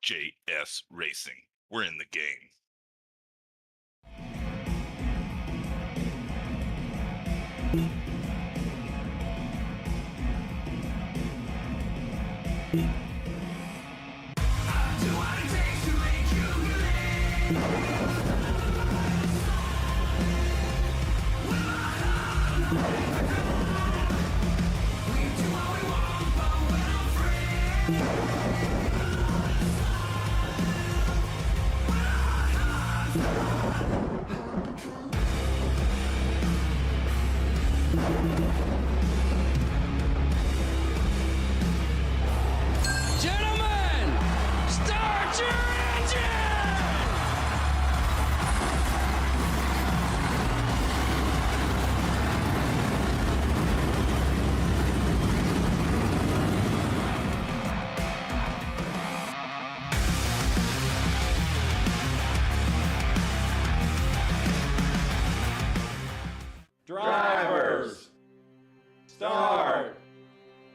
JS Racing. We're in the game. Gentlemen, start your engine! Drivers, start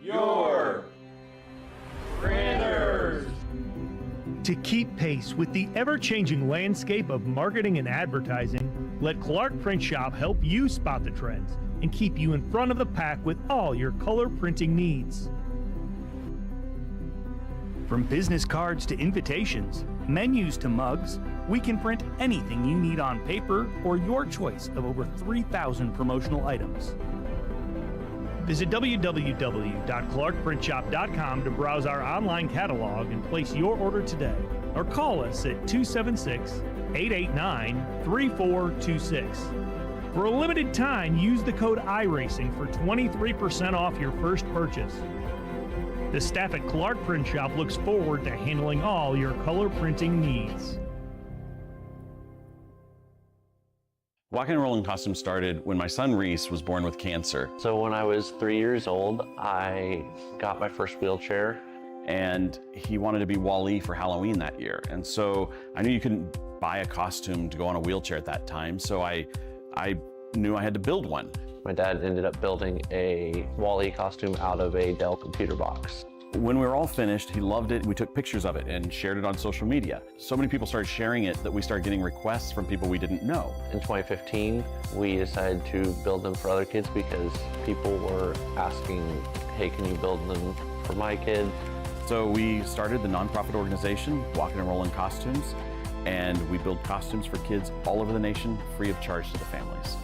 your printers. To keep pace with the ever-changing landscape of marketing and advertising, let Clark Print Shop help you spot the trends and keep you in front of the pack with all your color printing needs. From business cards to invitations, menus to mugs, we can print anything you need on paper or your choice of over 3,000 promotional items. Visit www.clarkprintshop.com to browse our online catalog and place your order today, or call us at 276-889-3426. For a limited time, use the code iRacing for 23% off your first purchase. The staff at Clark Print Shop looks forward to handling all your color printing needs. Walking and Rolling Costumes started when my son Reese was born with cancer. So when I was 3 years old, I got my first wheelchair. And he wanted to be Wall-E for Halloween that year. And so I knew you couldn't buy a costume to go on a wheelchair at that time, so I knew I had to build one. My dad ended up building a Wall-E costume out of a Dell computer box. When we were all finished, he loved it. We took pictures of it and shared it on social media. So many people started sharing it that we started getting requests from people we didn't know. In 2015, we decided to build them for other kids because people were asking, hey, can you build them for my kid? So we started the nonprofit organization, Walking and Rolling Costumes, and we build costumes for kids all over the nation, free of charge to the families.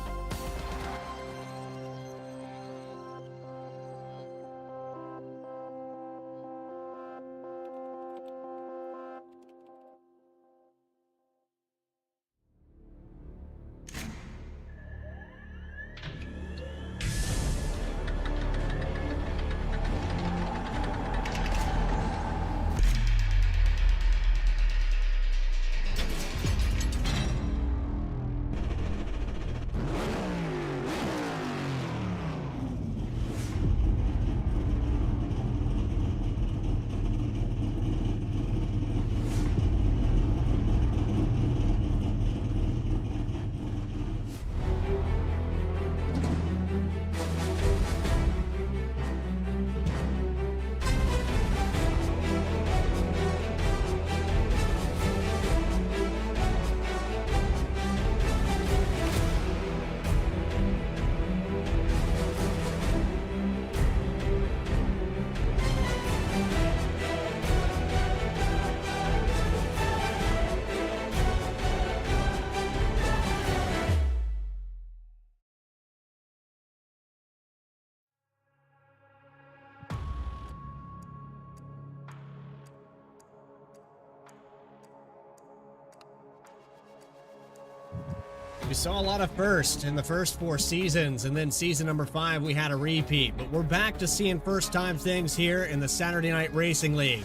We saw a lot of first in the first 4 seasons, and then season number 5 we had a repeat, but we're back to seeing first time things here in the Saturday Night Racing League.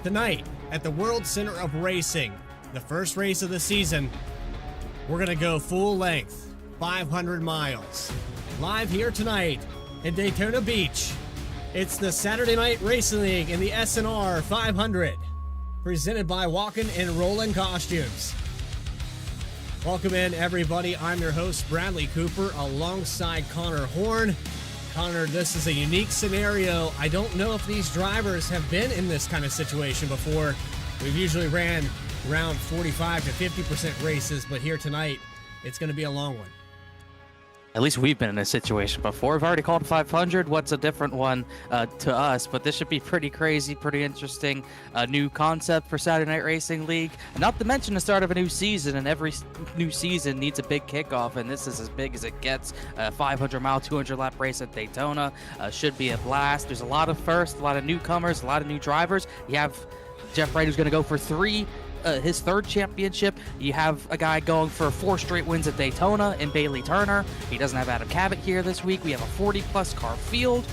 Tonight, at the World Center of Racing, the first race of the season, we're going to go full length, 500 miles. Live here tonight in Daytona Beach, it's the Saturday Night Racing League in the SNR 500, presented by Walking and Rolling Costumes. Welcome in, everybody. I'm your host, Bradley Cooper, alongside Connor Horn. Connor, this is a unique scenario. I don't know if these drivers have been in this kind of situation before. We've usually ran around 45 to 50% races, but here tonight, it's going to be a long one. At least we've been in this situation before. We've already called 500. What's a different one to us? But this should be pretty crazy, pretty interesting. A new concept for Saturday Night Racing League. Not to mention the start of a new season, and every new season needs a big kickoff, and this is as big as it gets. A 500-mile, 200-lap race at Daytona should be a blast. There's a lot of firsts, a lot of newcomers, a lot of new drivers. You have Jeff Wright, who's going to go for his third championship. You have a guy going for 4 straight wins at Daytona in Bailey Turner. He doesn't have Adam Cabot here this week. We have a 40-plus car field.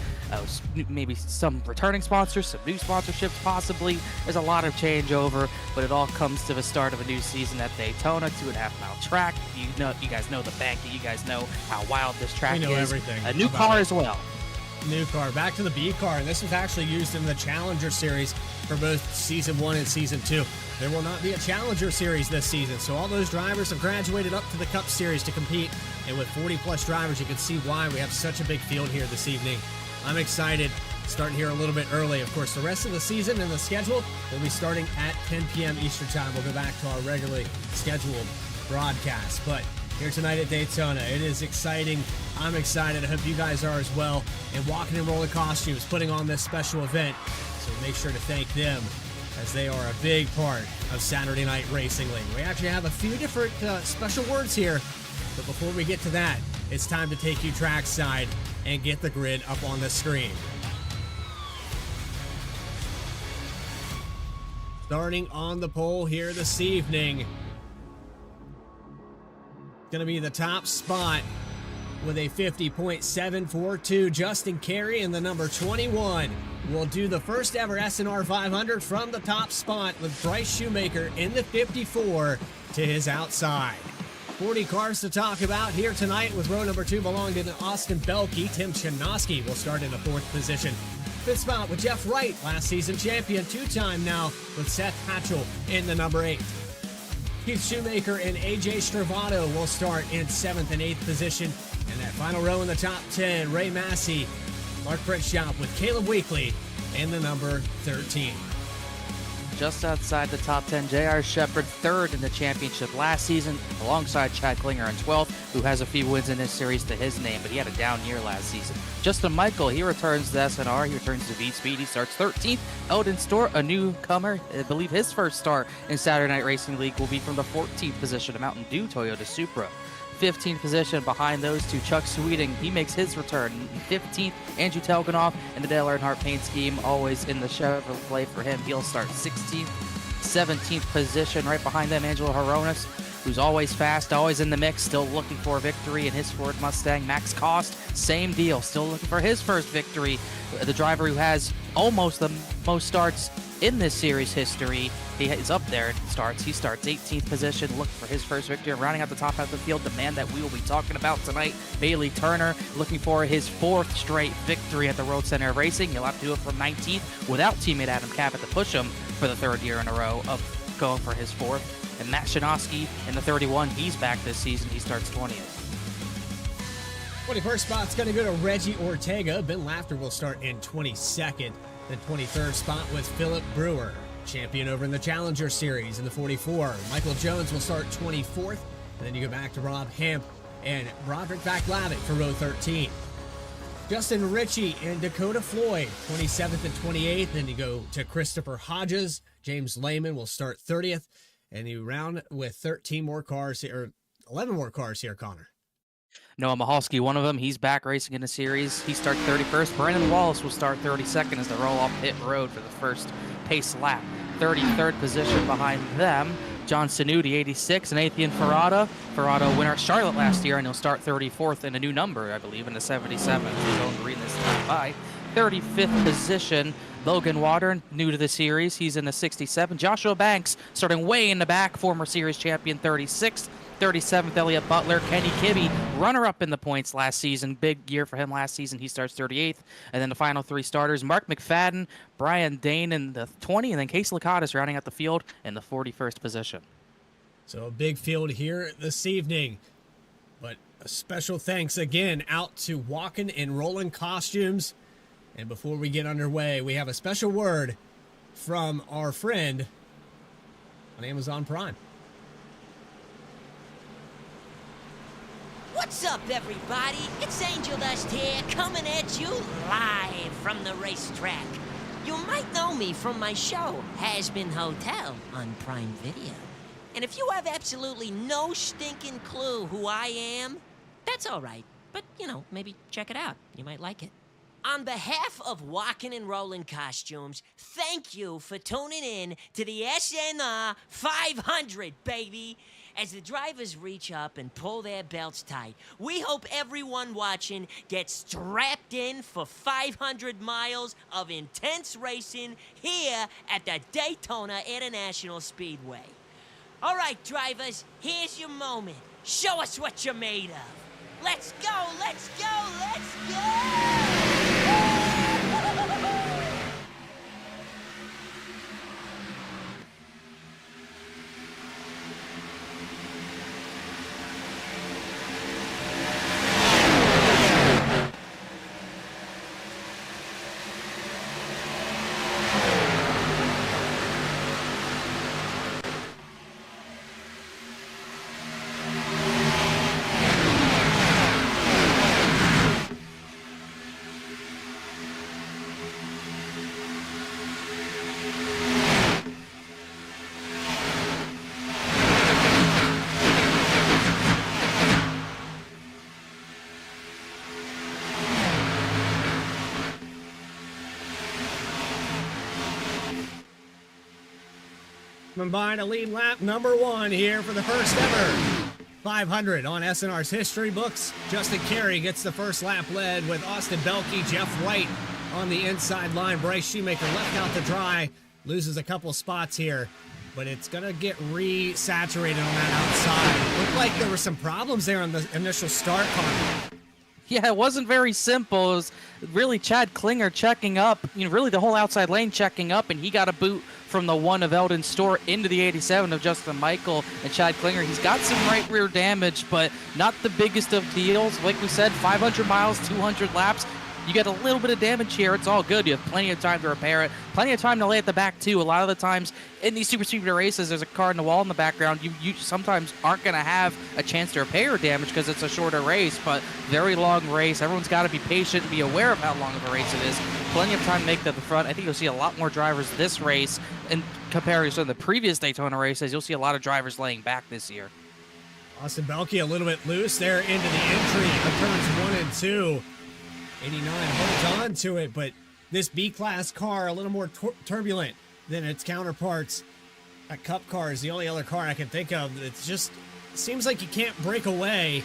Maybe some returning sponsors, some new sponsorships possibly. There's a lot of changeover, but it all comes to the start of a new season at Daytona. 2.5-mile track. You guys know the banking. You guys know how wild this track is. We know everything. A new car as well. New car. Back to the B car, and this was actually used in the Challenger Series for both Season 1 and Season 2. There will not be a Challenger Series this season, so all those drivers have graduated up to the Cup Series to compete, and with 40-plus drivers, you can see why we have such a big field here this evening. I'm excited. Starting here a little bit early. Of course, the rest of the season and the schedule will be starting at 10 p.m. Eastern Time. We'll go back to our regularly scheduled broadcast, but here tonight at Daytona, it is exciting. I'm excited. I hope you guys are as well. And Walking and Rolling Costumes putting on this special event, so make sure to thank them, as they are a big part of Saturday Night Racing League. We actually have a few different special words here, but before we get to that, it's time to take you trackside and get the grid up on the screen. Starting on the pole here this evening, going to be the top spot with a 50.742. Justin Carey in the number 21 will do the first ever SNR 500 from the top spot, with Bryce Shoemaker in the 54 to his outside. 40 cars to talk about here tonight, with row number 2 belonging to Austin Belkey. Tim Chinoski will start in the 4th position. 5th spot with Jeff Wright, last season champion, 2-time now, with Seth Hatchell in the number 8. Keith Shoemaker and AJ Stravato will start in 7th and 8th position. And that final row in the top 10, Ray Massey, Mark Britshop with Caleb Weekly in the number 13. Just outside the top 10, J.R. Shepard, 3rd in the championship last season, alongside Chad Klinger in 12th, who has a few wins in this series to his name, but he had a down year last season. Justin Michael, he returns to SNR, he returns to VSPEED, he starts 13th. Eldon Stewart, a newcomer, I believe his first start in Saturday Night Racing League will be from the 14th position, a Mountain Dew Toyota Supra. 15th position behind those two, Chuck Sweeting, he makes his return. 15th, Andrew Telganoff in the Dale Earnhardt paint scheme, always in the Chevrolet for him. He'll start 16th. 17th position, right behind them, Angelo Horonis, who's always fast, always in the mix, still looking for a victory in his Ford Mustang. Max Cost, same deal, still looking for his first victory. The driver who has almost the most starts in this series history. He is up there in starts. He starts 18th position, looking for his first victory. And rounding out the top half of the field, the man that we will be talking about tonight, Bailey Turner, looking for his 4th straight victory at the Road Center of Racing. He'll have to do it from 19th without teammate Adam Cabot to push him for the 3rd year in a row of going for his 4th. And Matt Chinoski in the 31, he's back this season. He starts 20th. 21st spot's going to go to Reggie Ortega. Ben Lafter will start in 22nd. The 23rd spot was Philip Brewer, champion over in the Challenger Series in the 44. Michael Jones will start 24th. And then you go back to Rob Hamp and Roderick Vaclavic for row 13. Justin Ritchie and Dakota Floyd, 27th and 28th. Then you go to Christopher Hodges. James Lehman will start 30th. And you round with 13 more cars here, or 11 more cars here, Connor. Noah Mahalski, one of them. He's back racing in the series. He starts 31st. Brandon Wallace will start 32nd as they roll off pit road for the first pace lap. 33rd position behind them, John Sanuti, 86, and Nathan Ferrata. Ferrata winner at Charlotte last year, and he'll start 34th in a new number, I believe, in the 77. He's going green this time by. 35th position, Logan Water, new to the series. He's in the 67. Joshua Banks starting way in the back, former series champion, 36th. 37th, Elliott Butler. Kenny Kibbe, runner-up in the points last season. Big year for him last season. He starts 38th. And then the final 3 starters, Mark McFadden, Brian Dane in the 20, and then Case Lakatos rounding out the field in the 41st position. So a big field here this evening. But a special thanks again out to Walking and Rolling Costumes. And before we get underway, we have a special word from our friend on Amazon Prime. What's up, everybody? It's Angel Dust here, coming at you live from the racetrack. You might know me from my show, Has Been Hotel, on Prime Video. And if you have absolutely no stinking clue who I am, that's all right. But, maybe check it out. You might like it. On behalf of Walking and Rolling Costumes, thank you for tuning in to the SNR 500, baby. As the drivers reach up and pull their belts tight, we hope everyone watching gets strapped in for 500 miles of intense racing here at the Daytona International Speedway. All right, drivers, here's your moment. Show us what you're made of. Let's go, let's go, let's go! Combined a lead lap number 1 here for the first ever 500 on SNR's history books. Justin Carey gets the first lap led with Austin Belke, Jeff Wright on the inside line. Bryce Shoemaker left out to dry, loses a couple spots here, but it's going to get re-saturated on that outside. Looked like there were some problems there on the initial start, Connor. Yeah, it wasn't very simple. It was really Chad Klinger checking up, really the whole outside lane checking up, and he got a boot from the 1 of Eldon Store into the 87 of Justin Michael and Chad Klinger. He's got some right rear damage, but not the biggest of deals. Like we said, 500 miles, 200 laps. You get a little bit of damage here. It's all good. You have plenty of time to repair it. Plenty of time to lay at the back, too. A lot of the times in these super speedway races, there's a car in the wall in the background. You sometimes aren't going to have a chance to repair your damage because it's a shorter race, but very long race. Everyone's got to be patient and be aware of how long of a race it is. Plenty of time to make it to the front. I think you'll see a lot more drivers this race in comparison to the previous Daytona races. You'll see a lot of drivers laying back this year. Austin Belke a little bit loose there into the entry of turns 1 and 2. 89 holds on to it, but this B-Class car a little more turbulent than its counterparts. A Cup car is the only other car I can think of. It just seems like you can't break away,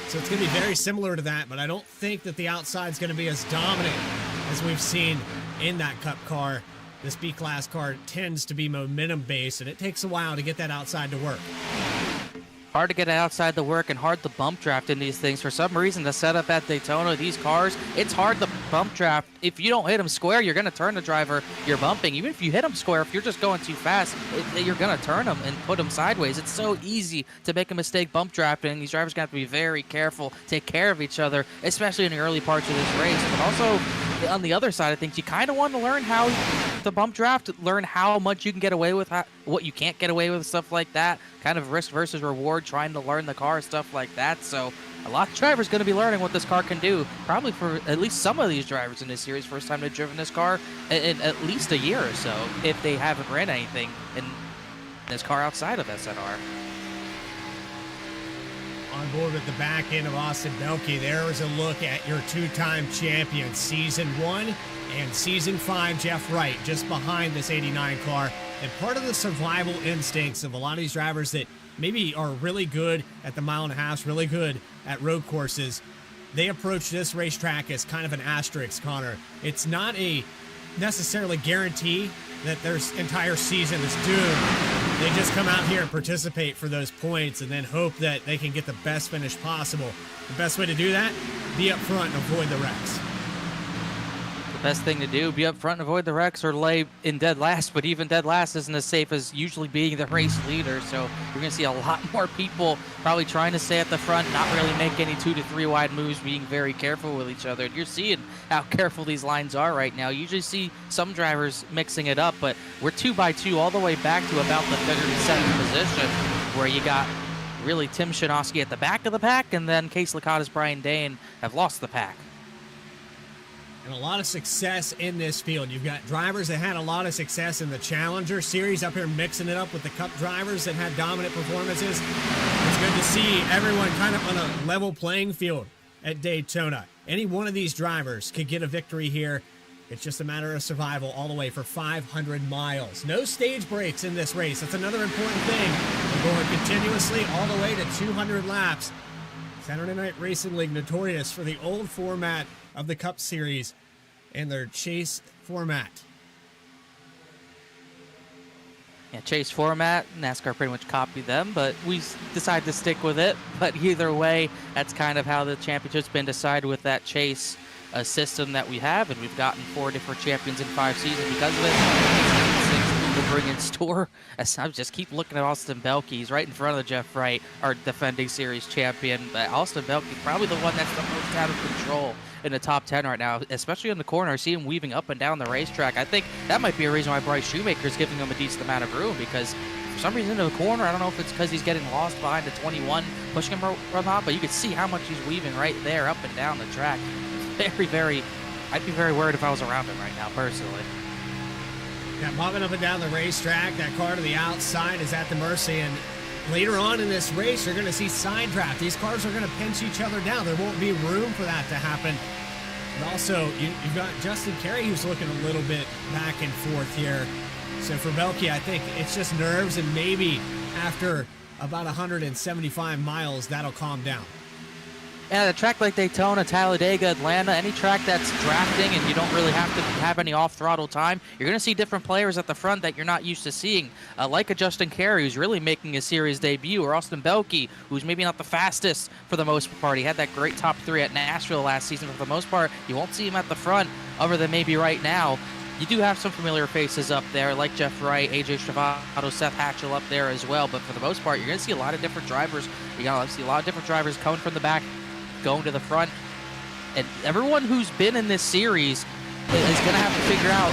so it's going to be very similar to that, but I don't think that the outside's going to be as dominant as we've seen in that Cup car. This B-Class car tends to be momentum-based, and it takes a while to get that outside to work. Hard to get outside the work and hard to bump draft in these things. For some reason, the setup at Daytona, these cars, it's hard to bump draft. If you don't hit them square, you're going to turn the driver you're bumping. Even if you hit them square, if you're just going too fast, you're going to turn them and put them sideways. It's so easy to make a mistake bump drafting. These drivers got to be very careful, take care of each other, especially in the early parts of this race. But also, on the other side of things, you kind of want to learn how to bump draft, learn how much you can get away with, what you can't get away with, stuff like that. Kind of risk versus reward, trying to learn the car, stuff like that. So a lot of drivers going to be learning what this car can do. Probably for at least some of these drivers in this series, first time they've driven this car in at least a year or so, if they haven't ran anything in this car outside of SNR. On board at the back end of Austin Belke, there is a look at your two-time champion, Season 1 and Season 5, Jeff Wright, just behind this 89 car. And part of the survival instincts of a lot of these drivers that maybe are really good at the mile and a half, really good at road courses, they approach this racetrack as kind of an asterisk, Connor. It's not a necessarily guarantee that their entire season is doomed. They just come out here and participate for those points and then hope that they can get the best finish possible. The best way to do that, be up front and avoid the wrecks. best thing to do. Be up front and avoid the wrecks, or lay in dead last, but even dead last isn't as safe as usually being the race leader. So you're going to see a lot more people probably trying to stay at the front, not really make any 2 to 3 wide moves, being very careful with each other. And you're seeing how careful these lines are right now. You usually see some drivers mixing it up, but we're 2 by 2 all the way back to about the 37th position, where you got really Tim Shinosky at the back of the pack, and then Case Licata's Brian Dane have lost the pack. And a lot of success in this field. You've got drivers that had a lot of success in the Challenger Series up here, mixing it up with the Cup drivers that had dominant performances. It's good to see everyone kind of on a level playing field at Daytona. Any one of these drivers could get a victory here. It's just a matter of survival all the way for 500 miles. No stage breaks in this race. That's another important thing. We're going continuously all the way to 200 laps. Saturday Night Racing League notorious for the old format of the Cup Series and their chase format. Yeah, chase format, NASCAR pretty much copied them, but we decided to stick with it. But either way, that's kind of how the championship's been decided with that chase system that we have, and we've gotten 4 different champions in 5 seasons because of it. To bring in store, as I just keep looking at Austin Belke. He's right in front of Jeff Wright, our defending series champion. But Austin Belke, probably the one that's the most out of control in the top 10 right now, especially in the corner. I see him weaving up and down the racetrack. I think that might be a reason why Bryce Shoemaker's giving him a decent amount of room, because for some reason in the corner, I don't know if it's because he's getting lost behind the 21, pushing him or not, but you can see how much he's weaving right there up and down the track. Very, I'd be very worried if I was around him right now, personally. Yeah, bobbing up and down the racetrack. That car to the outside is at the mercy. And later on in this race, you're going to see side draft. These cars are going to pinch each other down. There won't be room for that to happen. And also, you've got Justin Carey, who's looking a little bit back and forth here. So for Belke, I think it's just nerves, and maybe after about 175 miles, that'll calm down. Yeah, a track like Daytona, Talladega, Atlanta, any track that's drafting and you don't really have to have any off-throttle time, you're going to see different players at the front that you're not used to seeing, like a Justin Carey, who's really making a series debut, or Austin Belke, who's maybe not the fastest for the most part. He had that great top 3 at Nashville last season, but for the most part, you won't see him at the front other than maybe right now. You do have some familiar faces up there, like Jeff Wright, AJ Travado, Seth Hatchell up there as well, but for the most part, you're going to see a lot of different drivers. You're going to see a lot of different drivers coming from the back, going to the front, and everyone who's been in this series is going to have to figure out,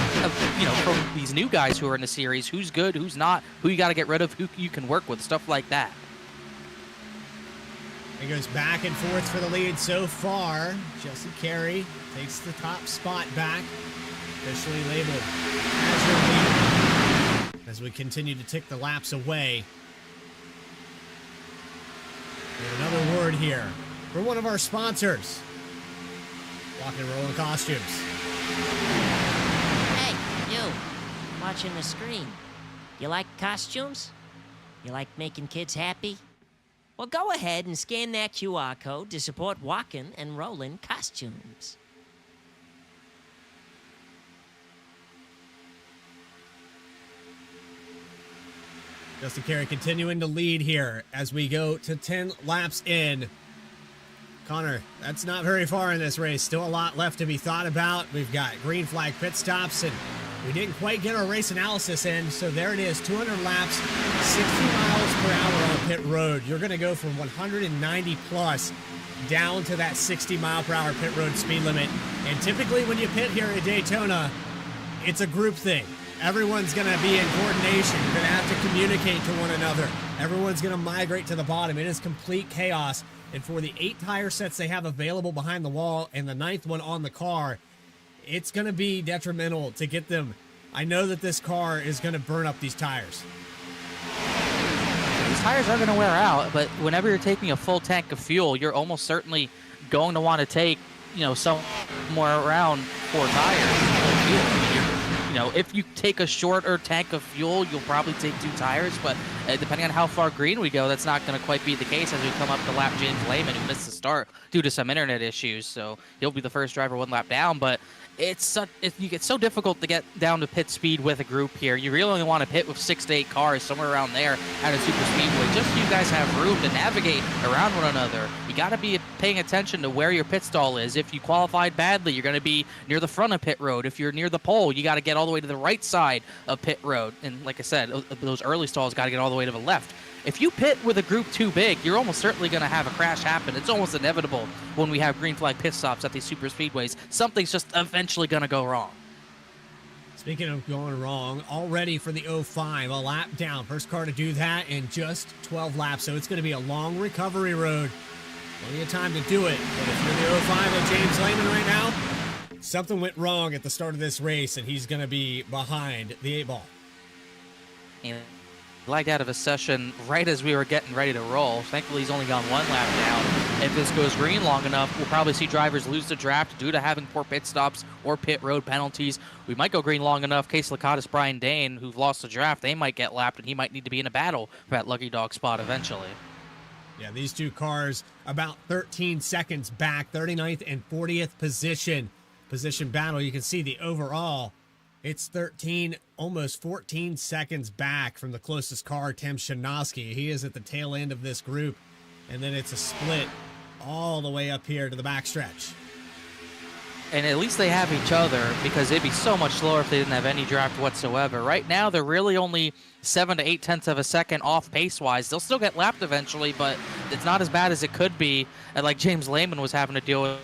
from these new guys who are in the series, who's good, who's not, who you got to get rid of, who you can work with, stuff like that. It goes back and forth for the lead so far. Justin Carey takes the top spot back, officially labeled as your leader, as we continue to tick the laps away. And another word here for one of our sponsors, Rock and Roll Costumes. Hey, you, watching the screen. You like costumes? You like making kids happy? Well, go ahead and scan that QR code to support Walkin' and Rollin' Costumes. Justin Carey continuing to lead here as we go to 10 laps in. Connor, that's not very far in this race. Still a lot left to be thought about. We've got green flag pit stops, and we didn't quite get our race analysis in, so there it is, 200 laps, 60 miles per hour on pit road. You're going to go from 190 plus down to that 60 mile per hour pit road speed limit. And typically when you pit here at Daytona, it's a group thing. Everyone's going to be in coordination. You're going to have to communicate to one another. Everyone's going to migrate to the bottom. It is complete chaos. And for the 8 tire sets they have available behind the wall and the 9th one on the car, it's going to be detrimental to get them. I know that this car is going to burn up these tires. These tires are going to wear out, but whenever you're taking a full tank of fuel, you're almost certainly going to want to take, somewhere around 4 tires. If you take a shorter tank of fuel, you'll probably take 2 tires, but depending on how far green we go, that's not going to quite be the case as we come up to lap James Lehman, who missed the start due to some internet issues, so he'll be the first driver 1 lap down, but you get so difficult to get down to pit speed with a group here. You really only want to pit with 6 to 8 cars, somewhere around there at a super speedway, just so you guys have room to navigate around one another. You got to be paying attention to where your pit stall is. If you qualified badly, you're going to be near the front of pit road. If you're near the pole, you got to get all the way to the right side of pit road. And like I said, those early stalls got to get all the way to the left. If you pit with a group too big, you're almost certainly going to have a crash happen. It's almost inevitable when we have green flag pit stops at these super speedways. Something's just eventually going to go wrong. Speaking of going wrong, all ready for the 05, a lap down. First car to do that in just 12 laps, so it's going to be a long recovery road. Plenty of time to do it, but if you're the 05 of James Lehman right now, something went wrong at the start of this race, and he's going to be behind the 8-ball. And lagged out of a session right as we were getting ready to roll. Thankfully, he's only gone 1 lap down. If this goes green long enough, we'll probably see drivers lose the draft due to having poor pit stops or pit road penalties. We might go green long enough. Case Lacatus, Brian Dane, who've lost the draft, they might get lapped, and he might need to be in a battle for that lucky dog spot eventually. Yeah, these two cars about 13 seconds back, 39th and 40th position battle. You can see the overall, it's 13, almost 14 seconds back from the closest car, Tim Shanowski. He is at the tail end of this group, and then it's a split all the way up here to the backstretch. And at least they have each other, because it'd be so much slower if they didn't have any draft whatsoever. Right now, they're really only 7 to 8 tenths of a second off pace-wise. They'll still get lapped eventually, but it's not as bad as it could be. And like James Lehman was having to deal with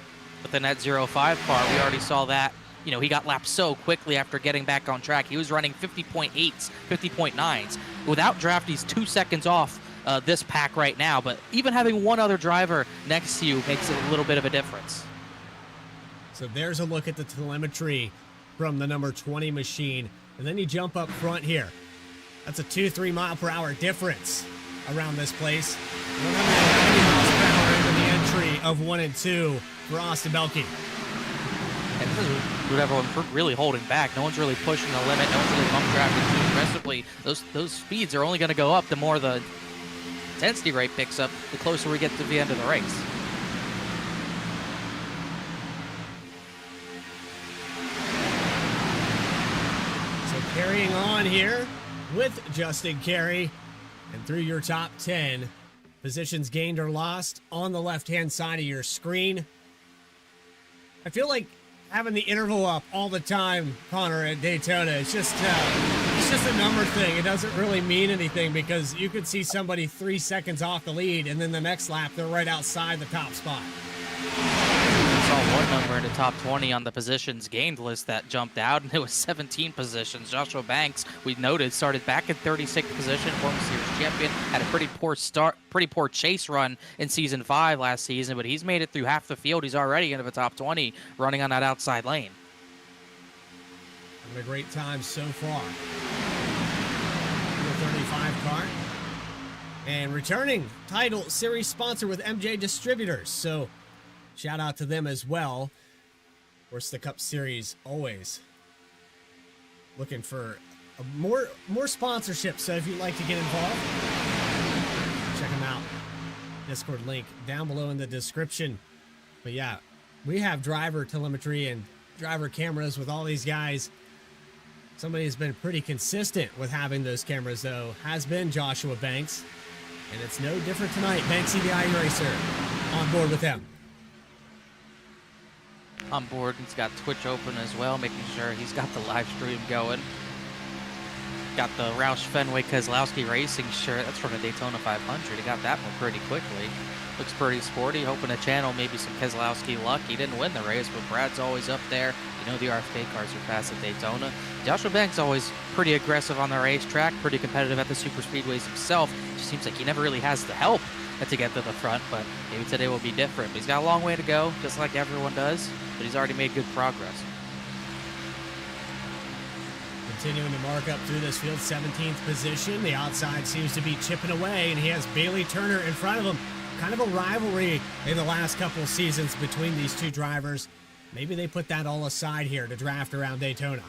the Net 05 car, we already saw that. You know, he got lapped so quickly after getting back on track. He was running 50.8s, 50.9s. Without draft, he's 2 seconds off this pack right now. But even having one other driver next to you makes it a little bit of a difference. So there's a look at the telemetry from the number 20 machine. And then you jump up front here. That's a 2-3 mile per hour difference around this place. 190 miles per hour into the entry of 1 and 2 for Austin Belke. And this is what everyone's really holding back. No one's really pushing the limit. No one's really bump drafting too aggressively. Those speeds are only going to go up the more the intensity rate picks up, the closer we get to the end of the race. So carrying on here with Justin Carey, and through your top 10, positions gained or lost on the left-hand side of your screen. I feel like having the interval up all the time, Connor, at Daytona, it's just a number thing. It doesn't really mean anything, because you could see somebody 3 seconds off the lead, and then the next lap, they're right outside the top spot. I saw one number in the top 20 on the positions gained list that jumped out, and it was 17 positions. Joshua Banks, we noted, started back in 36th position, former series champion, had a pretty poor chase run in season 5 last season, but he's made it through half the field. He's already into the top 20, running on that outside lane. Having a great time so far. The 35 car. And returning title series sponsor with M&J Distributors. So shout out to them as well. Of course, the Cup Series always looking for more sponsorship. So if you'd like to get involved, check them out. Discord link down below in the description. But yeah, we have driver telemetry and driver cameras with all these guys. Somebody has been pretty consistent with having those cameras, though, has been Joshua Banks. And it's no different tonight. Banksy the iRacer on board with him. On board, he's got Twitch open as well, making sure he's got the live stream going. Got the Roush Fenway Keselowski Racing shirt. That's from the Daytona 500. He got that one pretty quickly. Looks pretty sporty, hoping to channel maybe some Keselowski luck. He didn't win the race, but Brad's always up there. You know the RFK cars are fast at Daytona. Joshua Banks always pretty aggressive on the racetrack, pretty competitive at the super speedways himself. Just seems like he never really has the help to get to the front, but maybe today will be different. But he's got a long way to go, just like everyone does, but he's already made good progress. Continuing to mark up through this field, 17th position. The outside seems to be chipping away, and he has Bailey Turner in front of him. Kind of a rivalry in the last couple of seasons between these two drivers. Maybe they put that all aside here to draft around Daytona.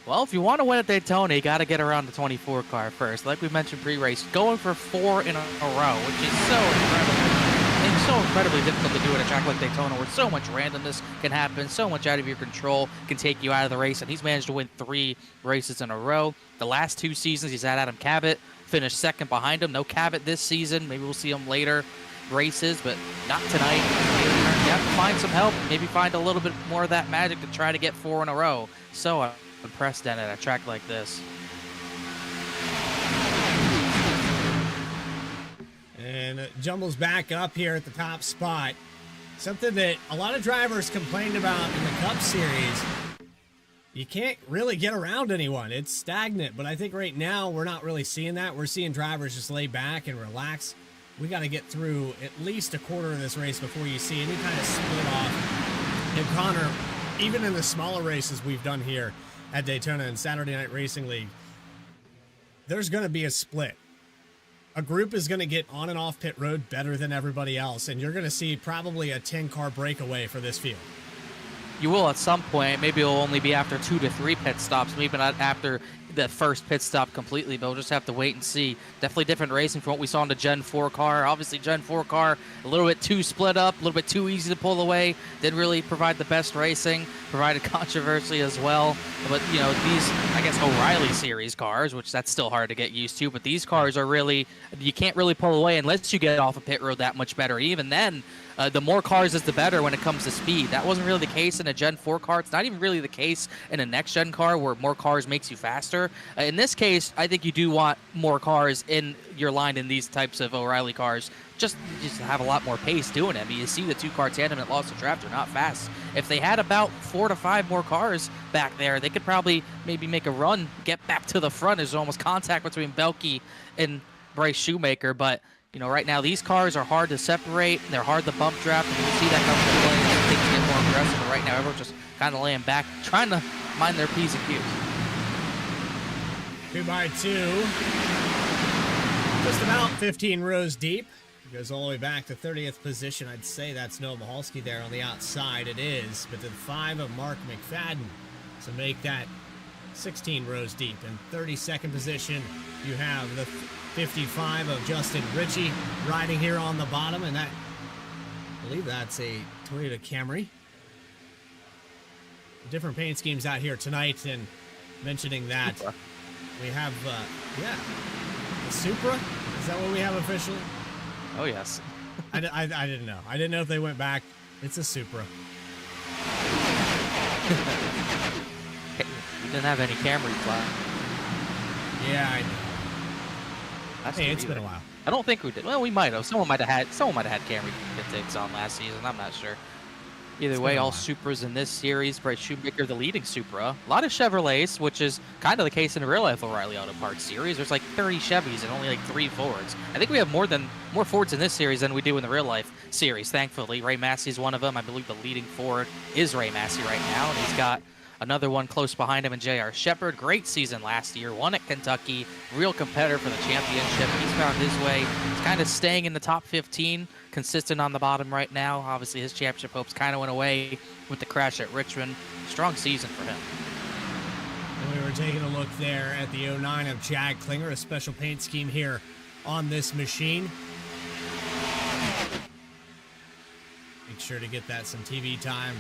Well, if you want to win at Daytona, you got to get around the 24 car first. Like we mentioned pre-race, going for 4 in a row, which is so incredible. so incredibly difficult to do at a track like Daytona where so much randomness can happen, so much out of your control can take you out of the race, and he's managed to win 3 races in a row. The last 2 seasons, he's had Adam Cabot finish second behind him. No Cabot this season. Maybe we'll see him later races, but not tonight. You have to find some help, maybe find a little bit more of that magic to try to get 4 in a row. So unprecedented at a track like this. And Jumbles back up here at the top spot. Something that a lot of drivers complained about in the Cup Series. You can't really get around anyone. It's stagnant, but I think right now we're not really seeing that. We're seeing drivers just lay back and relax. We got to get through at least a quarter of this race before you see any kind of split off. And Connor, even in the smaller races we've done here at Daytona and Saturday Night Racing League, there's going to be a split. A group is going to get on and off pit road better than everybody else, and you're going to see probably a 10-car breakaway for this field. You will at some point. Maybe it'll only be after 2 to 3 pit stops, maybe not after the first pit stop completely, but we'll just have to wait and see. Definitely different racing from what we saw in the Gen 4 car. Obviously, Gen 4 car, a little bit too split up, a little bit too easy to pull away. Didn't really provide the best racing, provided controversy as well. But, you know, these, I guess, O'Reilly Series cars, which that's still hard to get used to, but these cars are really, you can't really pull away unless you get off a pit road that much better. Even then, the more cars is the better when it comes to speed. That wasn't really the case in a Gen 4 car. It's not even really the case in a next-gen car where more cars makes you faster. In this case, I think you do want more cars in your line in these types of O'Reilly cars. Just have a lot more pace doing it. I mean, you see the 2-car tandem at Lost in Draft are not fast. If they had about 4 to 5 more cars back there, they could probably maybe make a run, get back to the front. There's almost contact between Belke and Bryce Shoemaker, but you know, right now these cars are hard to separate. They're hard to bump draft. And you can see that come to play as things get more aggressive. But right now, everyone's just kind of laying back, trying to mind their P's and Q's. 2x2. Just about 15 rows deep. It goes all the way back to 30th position. I'd say that's Noah Mahalski there on the outside. It is. But the 5 of Mark McFadden to make that 16 rows deep. In 32nd position, you have the 55 of Justin Ritchie riding here on the bottom, and that, I believe that's a Toyota Camry. Different paint schemes out here tonight, and mentioning that, Supra. We have, the Supra? Is that what we have officially? Oh, yes. I didn't know. I didn't know if they went back. It's a Supra. We didn't have any Camry flat. Yeah, I know. Hey, it's been a while. I don't think we did. Well, we might have. Someone might have had Camry takes on last season. I'm not sure. Either way, all Supras in this series. Bryce Shoemaker, the leading Supra. A lot of Chevrolets, which is kind of the case in the real-life O'Reilly Auto Parts series. There's like 30 Chevys and only like 3 Fords. I think we have more Fords in this series than we do in the real-life series, thankfully. Ray Massey's one of them. I believe the leading Ford is Ray Massey right now, and he's got another one close behind him in J.R. Shepard. Great season last year. Won at Kentucky. Real competitor for the championship. He's found his way. He's kind of staying in the top 15. Consistent on the bottom right now. Obviously, his championship hopes kind of went away with the crash at Richmond. Strong season for him. And we were taking a look there at the 09 of Chad Klinger. A special paint scheme here on this machine. Make sure to get that some TV time.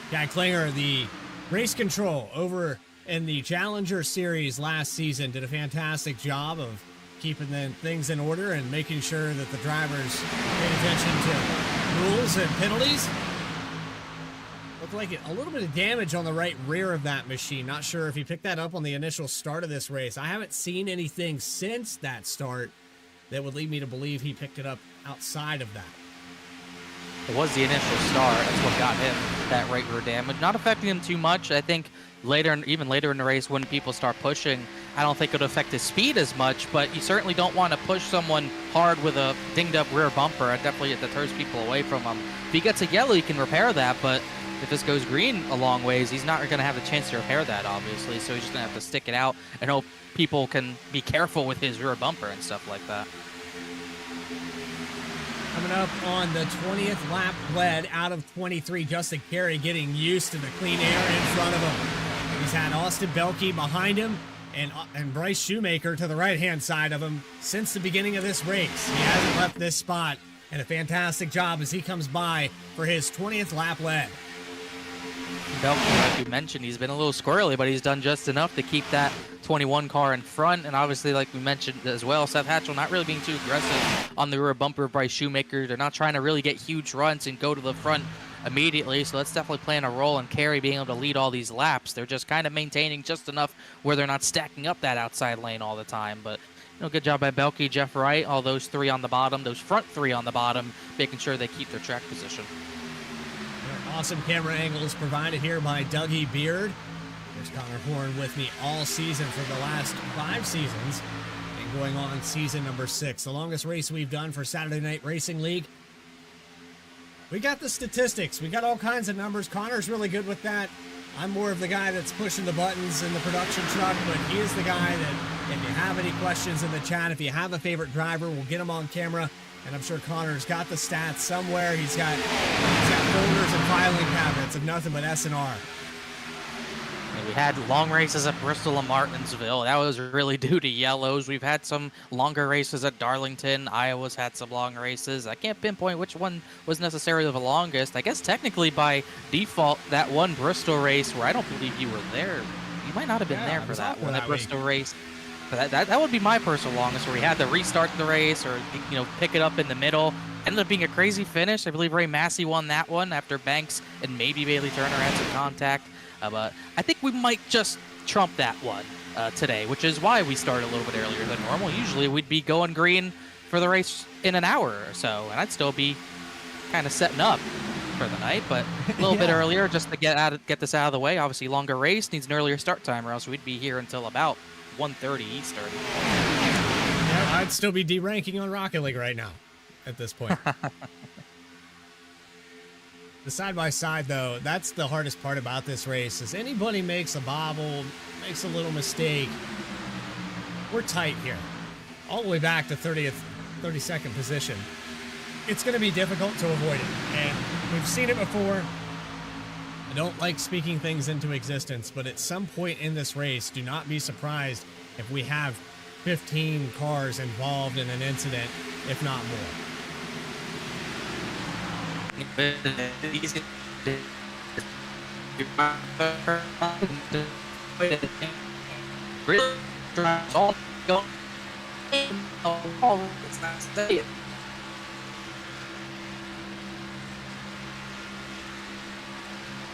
Chad Klinger, the race control over in the Challenger Series last season, did a fantastic job of keeping things in order and making sure that the drivers paid attention to rules and penalties. Looked like a little bit of damage on the right rear of that machine. Not sure if he picked that up on the initial start of this race. I haven't seen anything since that start that would lead me to believe he picked it up outside of that. It was the initial start. That's what got him that right rear damage. Not affecting him too much. I think even later in the race when people start pushing, I don't think it would affect his speed as much, but you certainly don't want to push someone hard with a dinged up rear bumper. It deters people away from him. If he gets a yellow, you can repair that, but if this goes green a long ways, he's not going to have the chance to repair that, obviously, so he's just going to have to stick it out and hope people can be careful with his rear bumper and stuff like that. Coming up on the 20th lap led out of 23, Justin Carey getting used to the clean air in front of him. He's had Austin Belke behind him and Bryce Shoemaker to the right-hand side of him since the beginning of this race. He hasn't left this spot And a fantastic job as he comes by for his 20th lap lead. Belky, like you mentioned, he's been a little squirrely, but he's done just enough to keep that 21 car in front. And obviously, like we mentioned as well, Seth Hatchell not really being too aggressive on the rear bumper of Bryce Shoemaker. They're not trying to really get huge runs and go to the front immediately, so that's definitely playing a role in Kerry being able to lead all these laps. They're just kind of maintaining just enough where they're not stacking up that outside lane all the time. But good job by Belky, Jeff Wright, all those three on the bottom, those front three on the bottom, making sure they keep their track position. Awesome camera angles provided here by Dougie Beard. There's Connor Horn with me all season for the last 5 seasons and going on season number 6, the longest race we've done for Saturday Night Racing League. We got the statistics. We got all kinds of numbers. Connor's really good with that. I'm more of the guy that's pushing the buttons in the production truck, but he is the guy that if you have any questions in the chat, if you have a favorite driver, we'll get him on camera. And I'm sure Connor's got the stats somewhere. He's got folders and filing cabinets of nothing but SNR. And we had long races at Bristol and Martinsville. That was really due to yellows. We've had some longer races at Darlington. Iowa's had some long races. I can't pinpoint which one was necessarily the longest. I guess technically by default, that one Bristol race where I don't believe you were there. You might not have been there for that one, that Bristol race. But that would be my personal longest, where we had to restart the race or pick it up in the middle. Ended up being a crazy finish. I believe Ray Massey won that one after Banks and maybe Bailey Turner had some contact. But I think we might just trump that one today, which is why we started a little bit earlier than normal. Usually we'd be going green for the race in an hour or so, and I'd still be kind of setting up for the night, but a little bit earlier just to get this out of the way. Obviously, longer race needs an earlier start time, or else we'd be here until about 1:30 Eastern. Yeah, I'd still be D-ranking on Rocket League right now at this point. The side-by-side, though, that's the hardest part about this race, is anybody makes a bobble, makes a little mistake, we're tight here. All the way back to 32nd position. It's going to be difficult to avoid it, and we've seen it before. I don't like speaking things into existence, but at some point in this race, do not be surprised if we have 15 cars involved in an incident, if not more.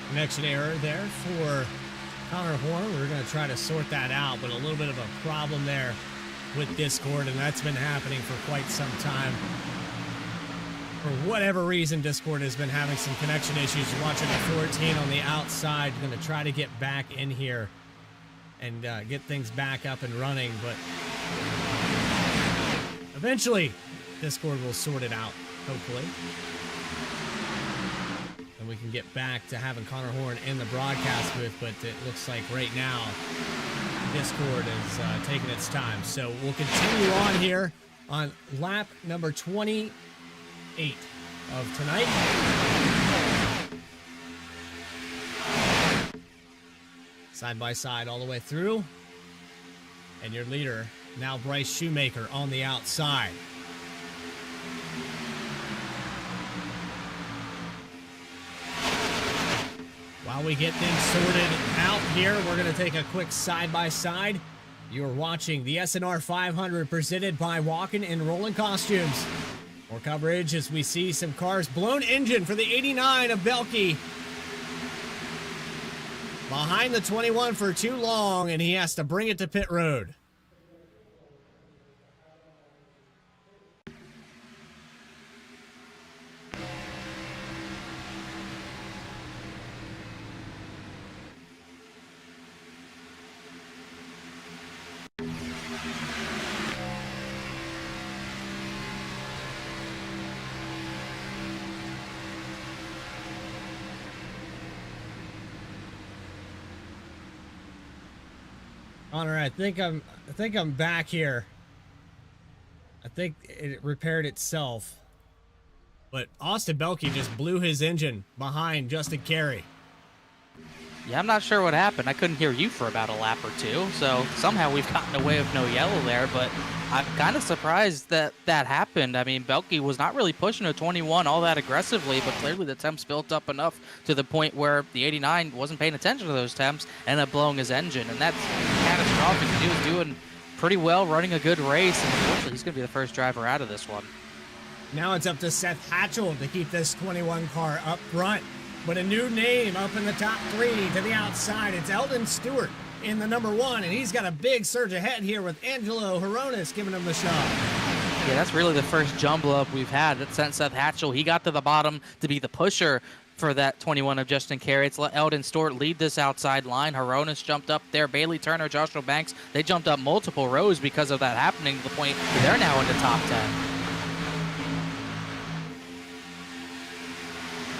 Connection error there for Connor Horn. We're going to try to sort that out, but a little bit of a problem there with Discord, and that's been happening for quite some time. For whatever reason, Discord has been having some connection issues. You're watching the 14 on the outside. Going to try to get back in here and get things back up and running, but eventually Discord will sort it out, hopefully. And we can get back to having Connor Horn in the broadcast booth, but it looks like right now Discord is taking its time. So we'll continue on here on lap number 28 of tonight. Side by side all the way through. And your leader, now Bryce Shoemaker on the outside. While we get things sorted out here, we're going to take a quick side-by-side. You're watching the SNR 500 presented by Walkin' and Rollin' Costumes. More coverage as we see some cars. Blown engine for the 89 of Belky. Behind the 21 for too long, and he has to bring it to pit road. Connor, I think I'm back here. I think it repaired itself. But Austin Belky just blew his engine behind Justin Carey. Yeah, I'm not sure what happened. I couldn't hear you for about a lap or two, so somehow we've gotten away with no yellow there, but I'm kind of surprised that that happened. I mean, Belke was not really pushing a 21 all that aggressively, but clearly the temps built up enough to the point where the 89 wasn't paying attention to those temps, ended up blowing his engine, and that's catastrophic. He was doing pretty well, running a good race, and unfortunately he's going to be the first driver out of this one. Now it's up to Seth Hatchell to keep this 21 car up front. But a new name up in the top 3 to the outside. It's Eldon Stewart in the number 1, and he's got a big surge ahead here with Angelo Horonis giving him the shove. Yeah, that's really the first jumble up we've had. That sent Seth Hatchell. He got to the bottom to be the pusher for that 21 of Justin Carey. It's let Eldon Stewart lead this outside line. Horonis jumped up there. Bailey Turner, Joshua Banks, they jumped up multiple rows because of that happening to the point that they're now in the top 10.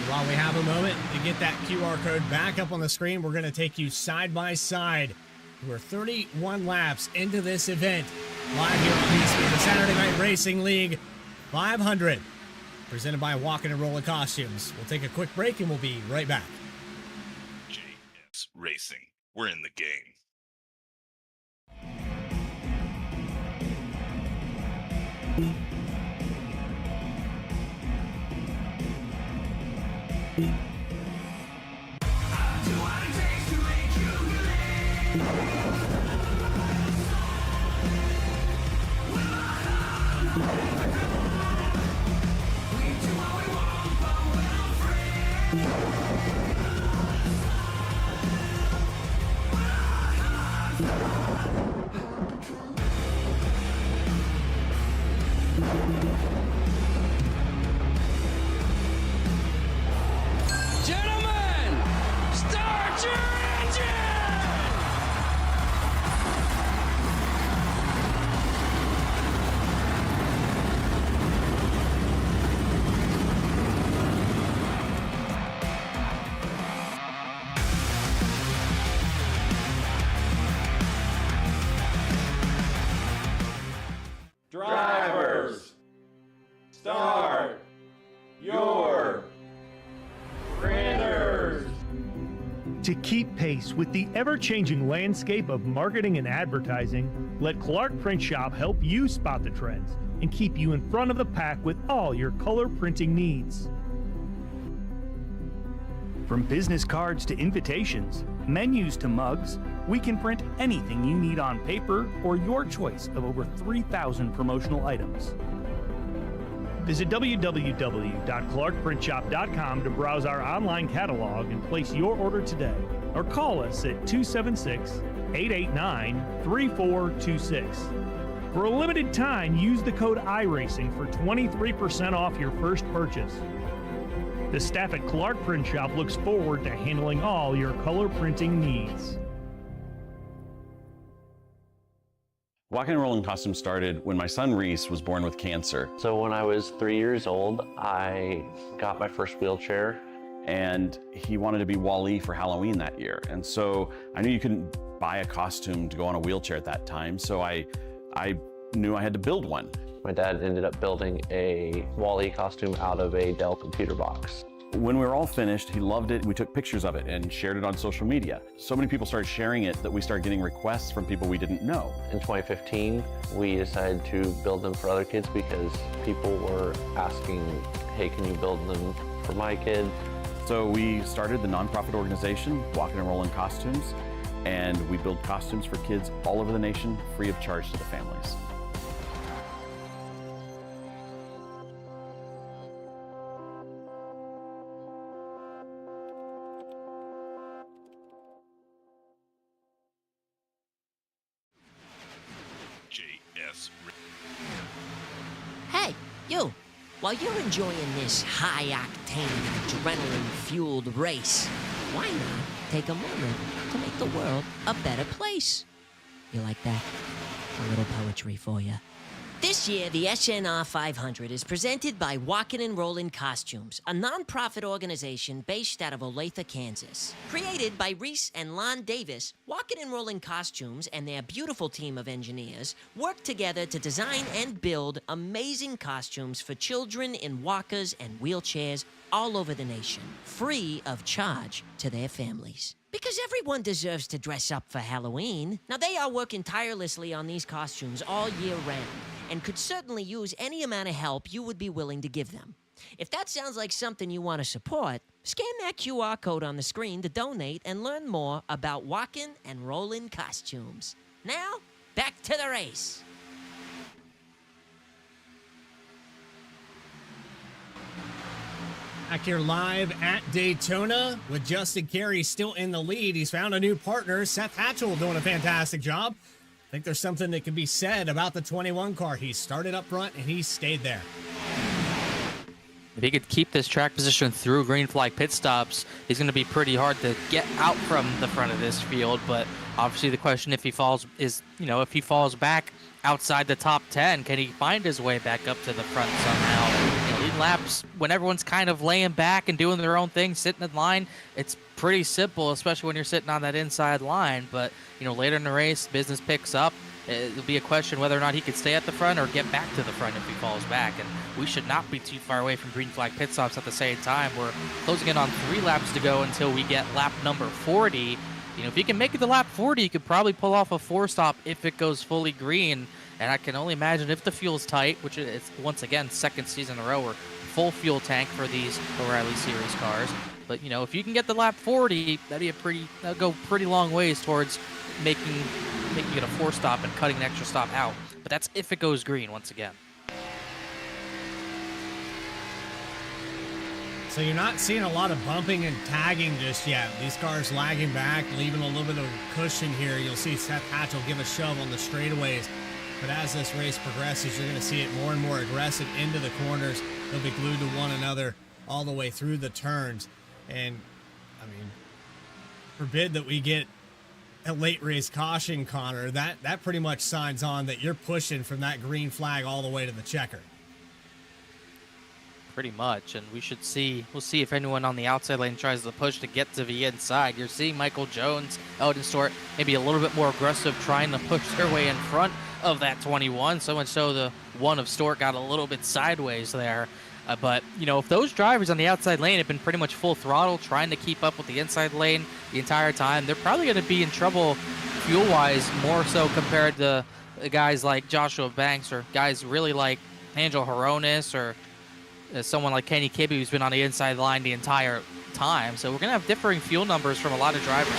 While we have a moment to get that QR code back up on the screen, we're going to take you side by side. We're 31 laps into this event. Live here on VSPEED, the Saturday Night Racing League 500. Presented by Walking and Rolling Costumes. We'll take a quick break and we'll be right back. JS Racing. We're in the game. Gentlemen, start your engine! Drivers, start your printers. To keep pace with the ever-changing landscape of marketing and advertising, let Clark Print Shop help you spot the trends and keep you in front of the pack with all your color printing needs. From business cards to invitations, menus to mugs, we can print anything you need on paper or your choice of over 3,000 promotional items. Visit www.clarkprintshop.com to browse our online catalog and place your order today, or call us at 276-889-3426. For a limited time, use the code iRacing for 23% off your first purchase. The staff at Clark Print Shop looks forward to handling all your color printing needs. Walking and Rolling Costumes started when my son Reese was born with cancer. So when I was 3 years old, I got my first wheelchair. And he wanted to be Wall-E for Halloween that year. And so I knew you couldn't buy a costume to go on a wheelchair at that time. So I knew I had to build one. My dad ended up building a Wall-E costume out of a Dell computer box. When we were all finished, he loved it. We took pictures of it and shared it on social media. So many people started sharing it that we started getting requests from people we didn't know. In 2015, we decided to build them for other kids because people were asking, hey, can you build them for my kid? So we started the nonprofit organization, Walking and Rolling Costumes, and we build costumes for kids all over the nation, free of charge to the families. JS. Hey, you. While you're enjoying this high-octane, adrenaline-fueled race, why not take a moment to make the world a better place? You like that? A little poetry for you. This year, the SNR500 is presented by Walking and Rolling Costumes, a non-profit organization based out of Olathe, Kansas. Created by Reese and Lon Davis, Walking and Rolling Costumes and their beautiful team of engineers work together to design and build amazing costumes for children in walkers and wheelchairs all over the nation, free of charge to their families. Because everyone deserves to dress up for Halloween. Now, they are working tirelessly on these costumes all year round and could certainly use any amount of help you would be willing to give them. If that sounds like something you want to support, scan that QR code on the screen to donate and learn more about walking and rolling costumes. Now, back to the race. Back here live at Daytona with Justin Carey still in the lead. He's found a new partner, Seth Hatchell, doing a fantastic job. I think there's something that can be said about the 21 car. He started up front and he stayed there. If he could keep this track position through green flag pit stops, he's going to be pretty hard to get out from the front of this field. But obviously the question if he falls is, if he falls back outside the top 10, can he find his way back up to the front somehow? Lead laps, when everyone's kind of laying back and doing their own thing, sitting in line, it's pretty simple, especially when you're sitting on that inside line. But, later in the race, business picks up. It'll be a question whether or not he could stay at the front or get back to the front if he falls back. And we should not be too far away from green flag pit stops at the same time. We're closing in on 3 laps to go until we get lap number 40. If he can make it to lap 40, he could probably pull off a 4-stop if it goes fully green. And I can only imagine if the fuel's tight, which is, once again, second season in a row, we're full fuel tank for these O'Reilly Series cars. But, if you can get to lap 40, that'll go pretty long ways towards making it a 4-stop and cutting an extra stop out. But that's if it goes green, once again. So you're not seeing a lot of bumping and tagging just yet. These cars lagging back, leaving a little bit of cushion here. You'll see Seth Hatchell give a shove on the straightaways. But as this race progresses, you're going to see it more and more aggressive into the corners. They'll be glued to one another all the way through the turns. And, forbid that we get a late race caution, Connor. That pretty much signs on that you're pushing from that green flag all the way to the checker. Pretty much, and we'll see if anyone on the outside lane tries to push to get to the inside. You're seeing Michael Jones, Eldon Stewart, maybe a little bit more aggressive, trying to push their way in front of that 21, so much so the one of Stewart got a little bit sideways there. But, if those drivers on the outside lane have been pretty much full throttle, trying to keep up with the inside lane the entire time, they're probably going to be in trouble fuel-wise, more so compared to guys like Joshua Banks or guys really like Angel Horonis or someone like Kenny Kibbe, who's been on the inside line the entire time. So we're going to have differing fuel numbers from a lot of drivers.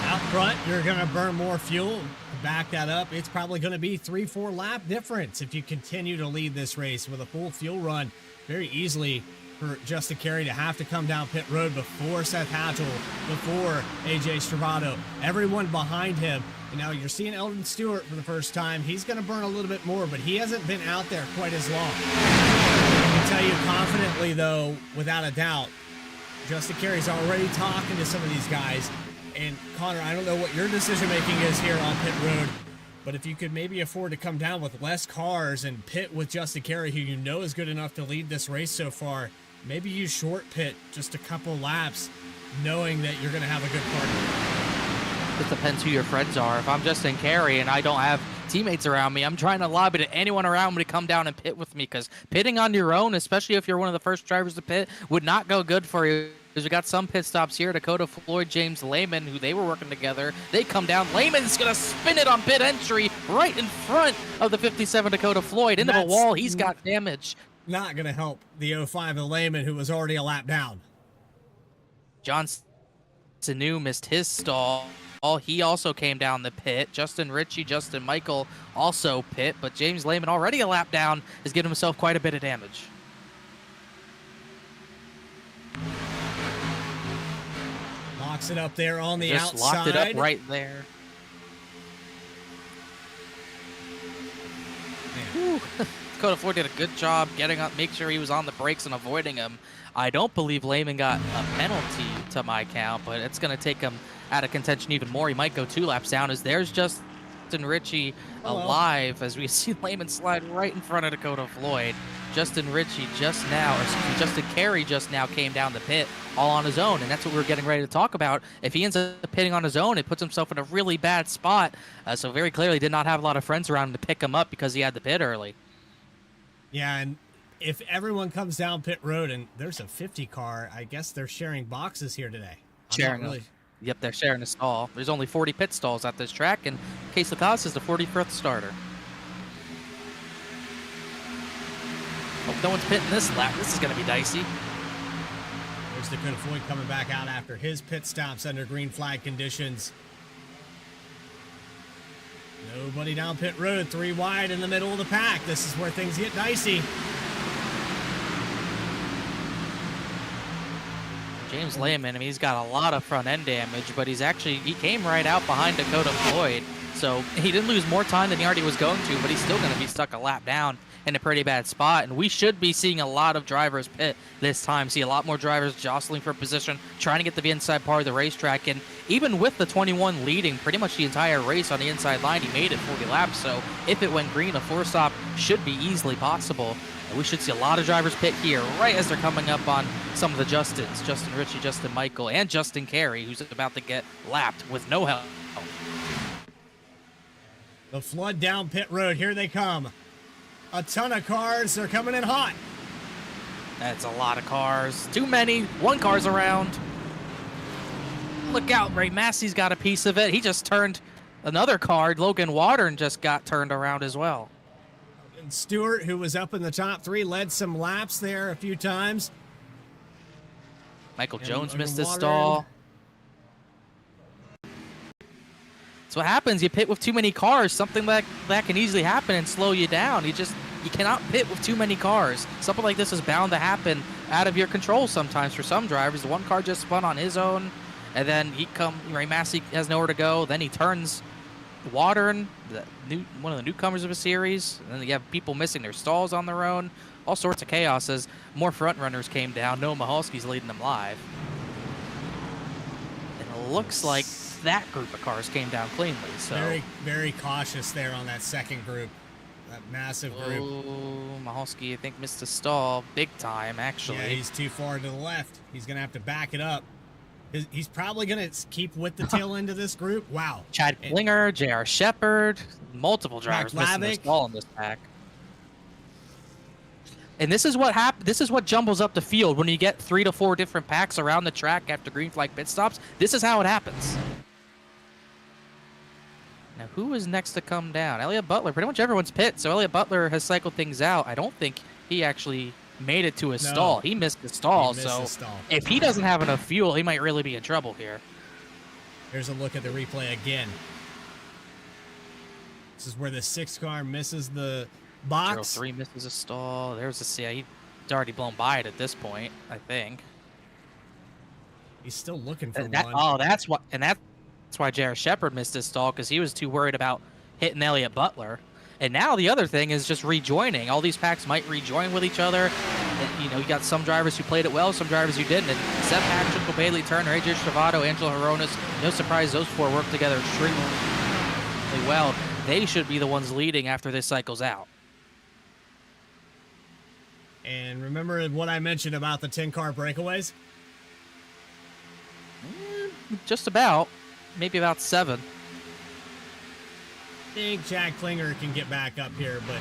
Out front, you're going to burn more fuel. To back that up, it's probably going to be 3-4 lap difference if you continue to lead this race with a full fuel run. Very easily for Justin Carey to have to come down pit road before Seth Hatchell, before AJ Stravato, everyone behind him. And now you're seeing Eldon Stewart for the first time. He's going to burn a little bit more, but he hasn't been out there quite as long. I can tell you confidently, though, without a doubt, Justin Carey's already talking to some of these guys. And Connor, I don't know what your decision-making is here on pit road, but if you could maybe afford to come down with less cars and pit with Justin Carey, who you know is good enough to lead this race so far, maybe you short pit just a couple laps, knowing that you're going to have a good partner. It depends who your friends are. If I'm Justin Carey and I don't have teammates around me, I'm trying to lobby to anyone around me to come down and pit with me, because pitting on your own, especially if you're one of the first drivers to pit, would not go good for you. Because we got some pit stops here. Dakota Floyd, James Lehman, who they were working together. They come down. Lehman's going to spin it on pit entry right in front of the 57 Dakota Floyd into the wall. He's got damage. Not going to help the 05 of Lehman, who was already a lap down. John Sanu missed his stall. He also came down the pit. Justin Ritchie, Justin Michael also pit. But James Lehman, already a lap down, is getting himself quite a bit of damage. Locks it up there on the Just outside. Locked it up right there. Dakota Floyd did a good job getting up, make sure he was on the brakes and avoiding him. I don't believe Lehman got a penalty to my count, but it's going to take him out of contention even more. He might go 2 laps down, as there's Justin Ritchie alive as we see Lehman slide right in front of Dakota Floyd. Justin Carey just now came down the pit all on his own, and that's what we're getting ready to talk about. If he ends up pitting on his own, it puts himself in a really bad spot. So very clearly did not have a lot of friends around him to pick him up because he had to pit early. Yeah, and if everyone comes down pit road and there's a 50 car, I guess they're sharing boxes here today. Sharing them. Yep, they're sharing a stall. There's only 40 pit stalls at this track, and Case Lacoste is the 45th starter. Hope no one's pitting this lap. This is going to be dicey. There's Dakota Floyd coming back out after his pit stops under green flag conditions. Nobody down pit road, 3 wide in the middle of the pack. This is where things get dicey. James Lehman, I mean, he's got a lot of front end damage, but he came right out behind Dakota Floyd. So he didn't lose more time than he already was going to, but he's still going to be stuck a lap down in a pretty bad spot. And we should be seeing a lot of drivers pit this time. See a lot more drivers jostling for position, trying to get to the inside part of the racetrack. And even with the 21 leading pretty much the entire race on the inside line, he made it 40 laps. So if it went green, a 4-stop should be easily possible. And we should see a lot of drivers pit here right as they're coming up on some of the Justins. Justin Ritchie, Justin Michael, and Justin Carey, who's about to get lapped with no help. The flood down pit road. Here they come. A ton of cars. They're coming in hot. That's a lot of cars. Too many. 1 car's around. Look out. Ray Massey's got a piece of it. He just turned another car. Logan Watern just got turned around as well. And Stewart, who was up in the top 3, led some laps there a few times. Michael Jones missed his stall. That's what happens. You pit with too many cars. Something that can easily happen and slow you down. You cannot pit with too many cars. Something like this is bound to happen out of your control sometimes for some drivers. The 1 car just spun on his own, and then Ray Massey has nowhere to go. Then he turns Watern, one of the newcomers of a series, and then you have people missing their stalls on their own. All sorts of chaos as more front runners came down. Noah Mahalski's leading them live. And it looks like that group of cars came down cleanly. So very, very cautious there on that second group, that massive group. Oh, Mahalski, I think, missed a stall big time, actually. Yeah, he's too far to the left. He's going to have to back it up. He's probably going to keep with the tail end of this group. Wow. Chad Klinger, J.R. Shepard, multiple drivers missing their stall in this pack. And this is what This is what jumbles up the field when you get 3 to 4 different packs around the track after green flag pit stops. This is how it happens. Now, who is next to come down? Elliott Butler. Pretty much everyone's pit, so Elliott Butler has cycled things out. I don't think he actually made it to his stall. He missed the stall, if he doesn't have enough fuel, he might really be in trouble here. Here's a look at the replay again. This is where the 6 car misses the box. 03 misses a stall. There's he's already blown by it at this point, I think. He's still looking for one. Oh, that's why J.R. Shepard missed his stall, because he was too worried about hitting Elliott Butler. And now the other thing is just rejoining. All these packs might rejoin with each other. And, you got some drivers who played it well, some drivers who didn't. And Seth Patrick, Bailey Turner, AJ Travato, Angelo Horonis, no surprise those 4 work together extremely well. They should be the ones leading after this cycle's out. And remember what I mentioned about the 10-car breakaways? Just about. Maybe about 7. I think Chad Klinger can get back up here, but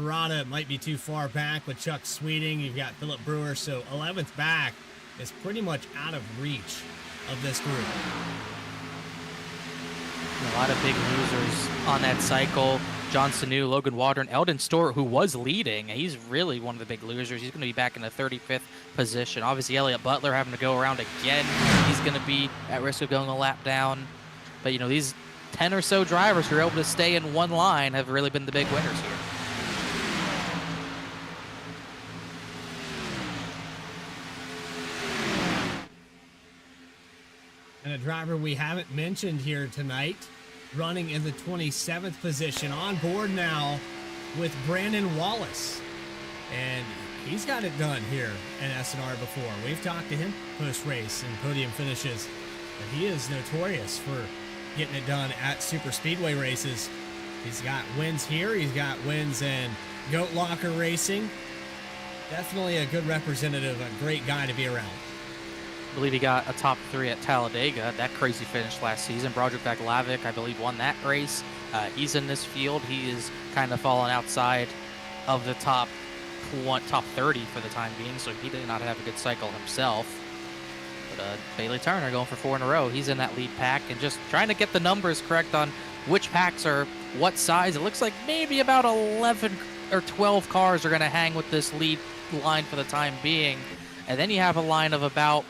Harada might be too far back with Chuck Sweeting. You've got Philip Brewer, so 11th back is pretty much out of reach of this group. A lot of big losers on that cycle. John Sanu, Logan Watern, Eldon Stewart, who was leading. He's really one of the big losers. He's going to be back in the 35th position. Obviously, Elliott Butler having to go around again. He's going to be at risk of going a lap down. But, these 10 or so drivers who are able to stay in one line have really been the big winners here. And a driver we haven't mentioned here tonight, running in the 27th position, on board now with Brandon Wallace. And he's got it done here in SNR before. We've talked to him post-race and podium finishes, but he is notorious for getting it done at super speedway races. He's got wins here. He's got wins in Goat Locker Racing. Definitely a good representative, a great guy to be around. I believe he got a top 3 at Talladega. That crazy finish last season. Broderick Vaglavic, I believe, won that race. He's in this field. He is kind of falling outside of the top top 30 for the time being, so he did not have a good cycle himself. But Bailey Turner going for 4 in a row. He's in that lead pack and just trying to get the numbers correct on which packs are what size. It looks like maybe about 11 or 12 cars are going to hang with this lead line for the time being. And then you have a line of about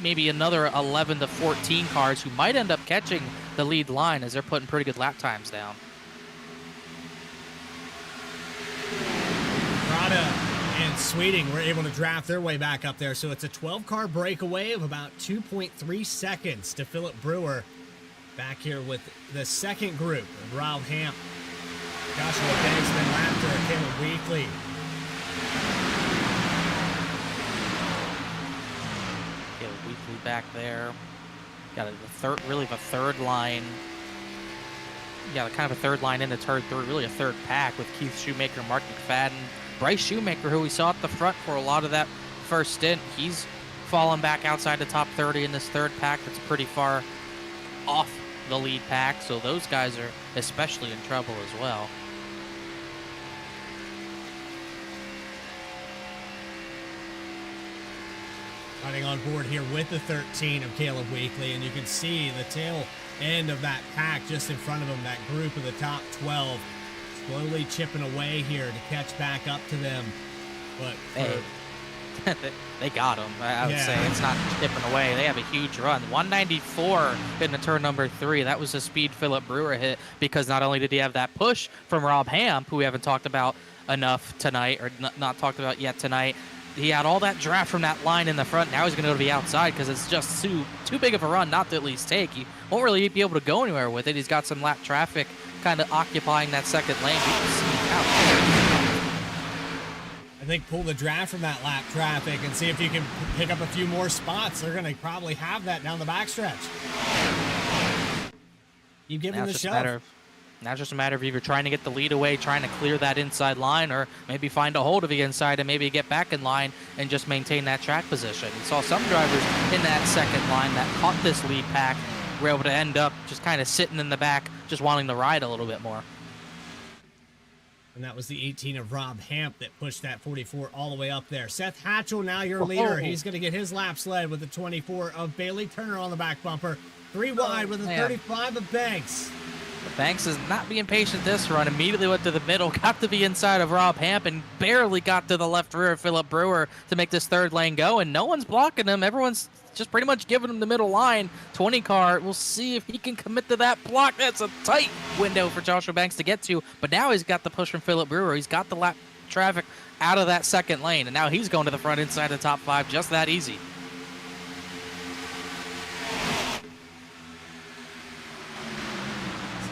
maybe another 11 to 14 cars who might end up catching the lead line as they're putting pretty good lap times down. Prada and Sweeting were able to draft their way back up there, so it's a 12-car breakaway of about 2.3 seconds to Philip Brewer back here with the second group of Rob Hamp, Joshua Banks, then Raptor, Caleb Weekly. Caleb Weekly back there. Got really the third line. Yeah, kind of a third line in the third, really a third pack with Keith Shoemaker, Mark McFadden, Bryce Shoemaker, who we saw at the front for a lot of that first stint. He's fallen back outside the top 30 in this third pack. That's pretty far off the lead pack, so those guys are especially in trouble as well. Riding on board here with the 13 of Caleb Weekly, and you can see the tail end of that pack just in front of him, that group of the top 12 slowly chipping away here to catch back up to them. But they got him. I would say it's not chipping away. They have a huge run. 194 in the turn number 3. That was the speed Philip Brewer hit, because not only did he have that push from Rob Hamp, who we haven't talked about enough tonight, or not talked about yet tonight, he had all that draft from that line in the front. Now he's going to go to the outside because it's just too big of a run not to at least take. He won't really be able to go anywhere with it. He's got some lap traffic kind of occupying that second lane. I think pull the draft from that lap traffic and see if you can pick up a few more spots. They're going to probably have that down the backstretch. You give him the shove. Now it's just a matter of either trying to get the lead away, trying to clear that inside line, or maybe find a hold of the inside and maybe get back in line and just maintain that track position. You saw some drivers in that second line that caught this lead pack were able to end up just kind of sitting in the back, just wanting to ride a little bit more. And that was the 18 of Rob Hamp that pushed that 44 all the way up there. Seth Hatchell, now your leader. He's going to get his laps led with the 24 of Bailey Turner on the back bumper. 3 wide with the 35 of Banks. Banks is not being patient this run. Immediately went to the middle, got to the inside of Rob Hamp, and barely got to the left rear of Philip Brewer to make this third lane go, and no one's blocking him. Everyone's just pretty much giving him the middle line. 20 car, we'll see if he can commit to that block. That's a tight window for Joshua Banks to get to, but now he's got the push from Philip Brewer. He's got the lap traffic out of that second lane, and now he's going to the front inside the top 5, just that easy.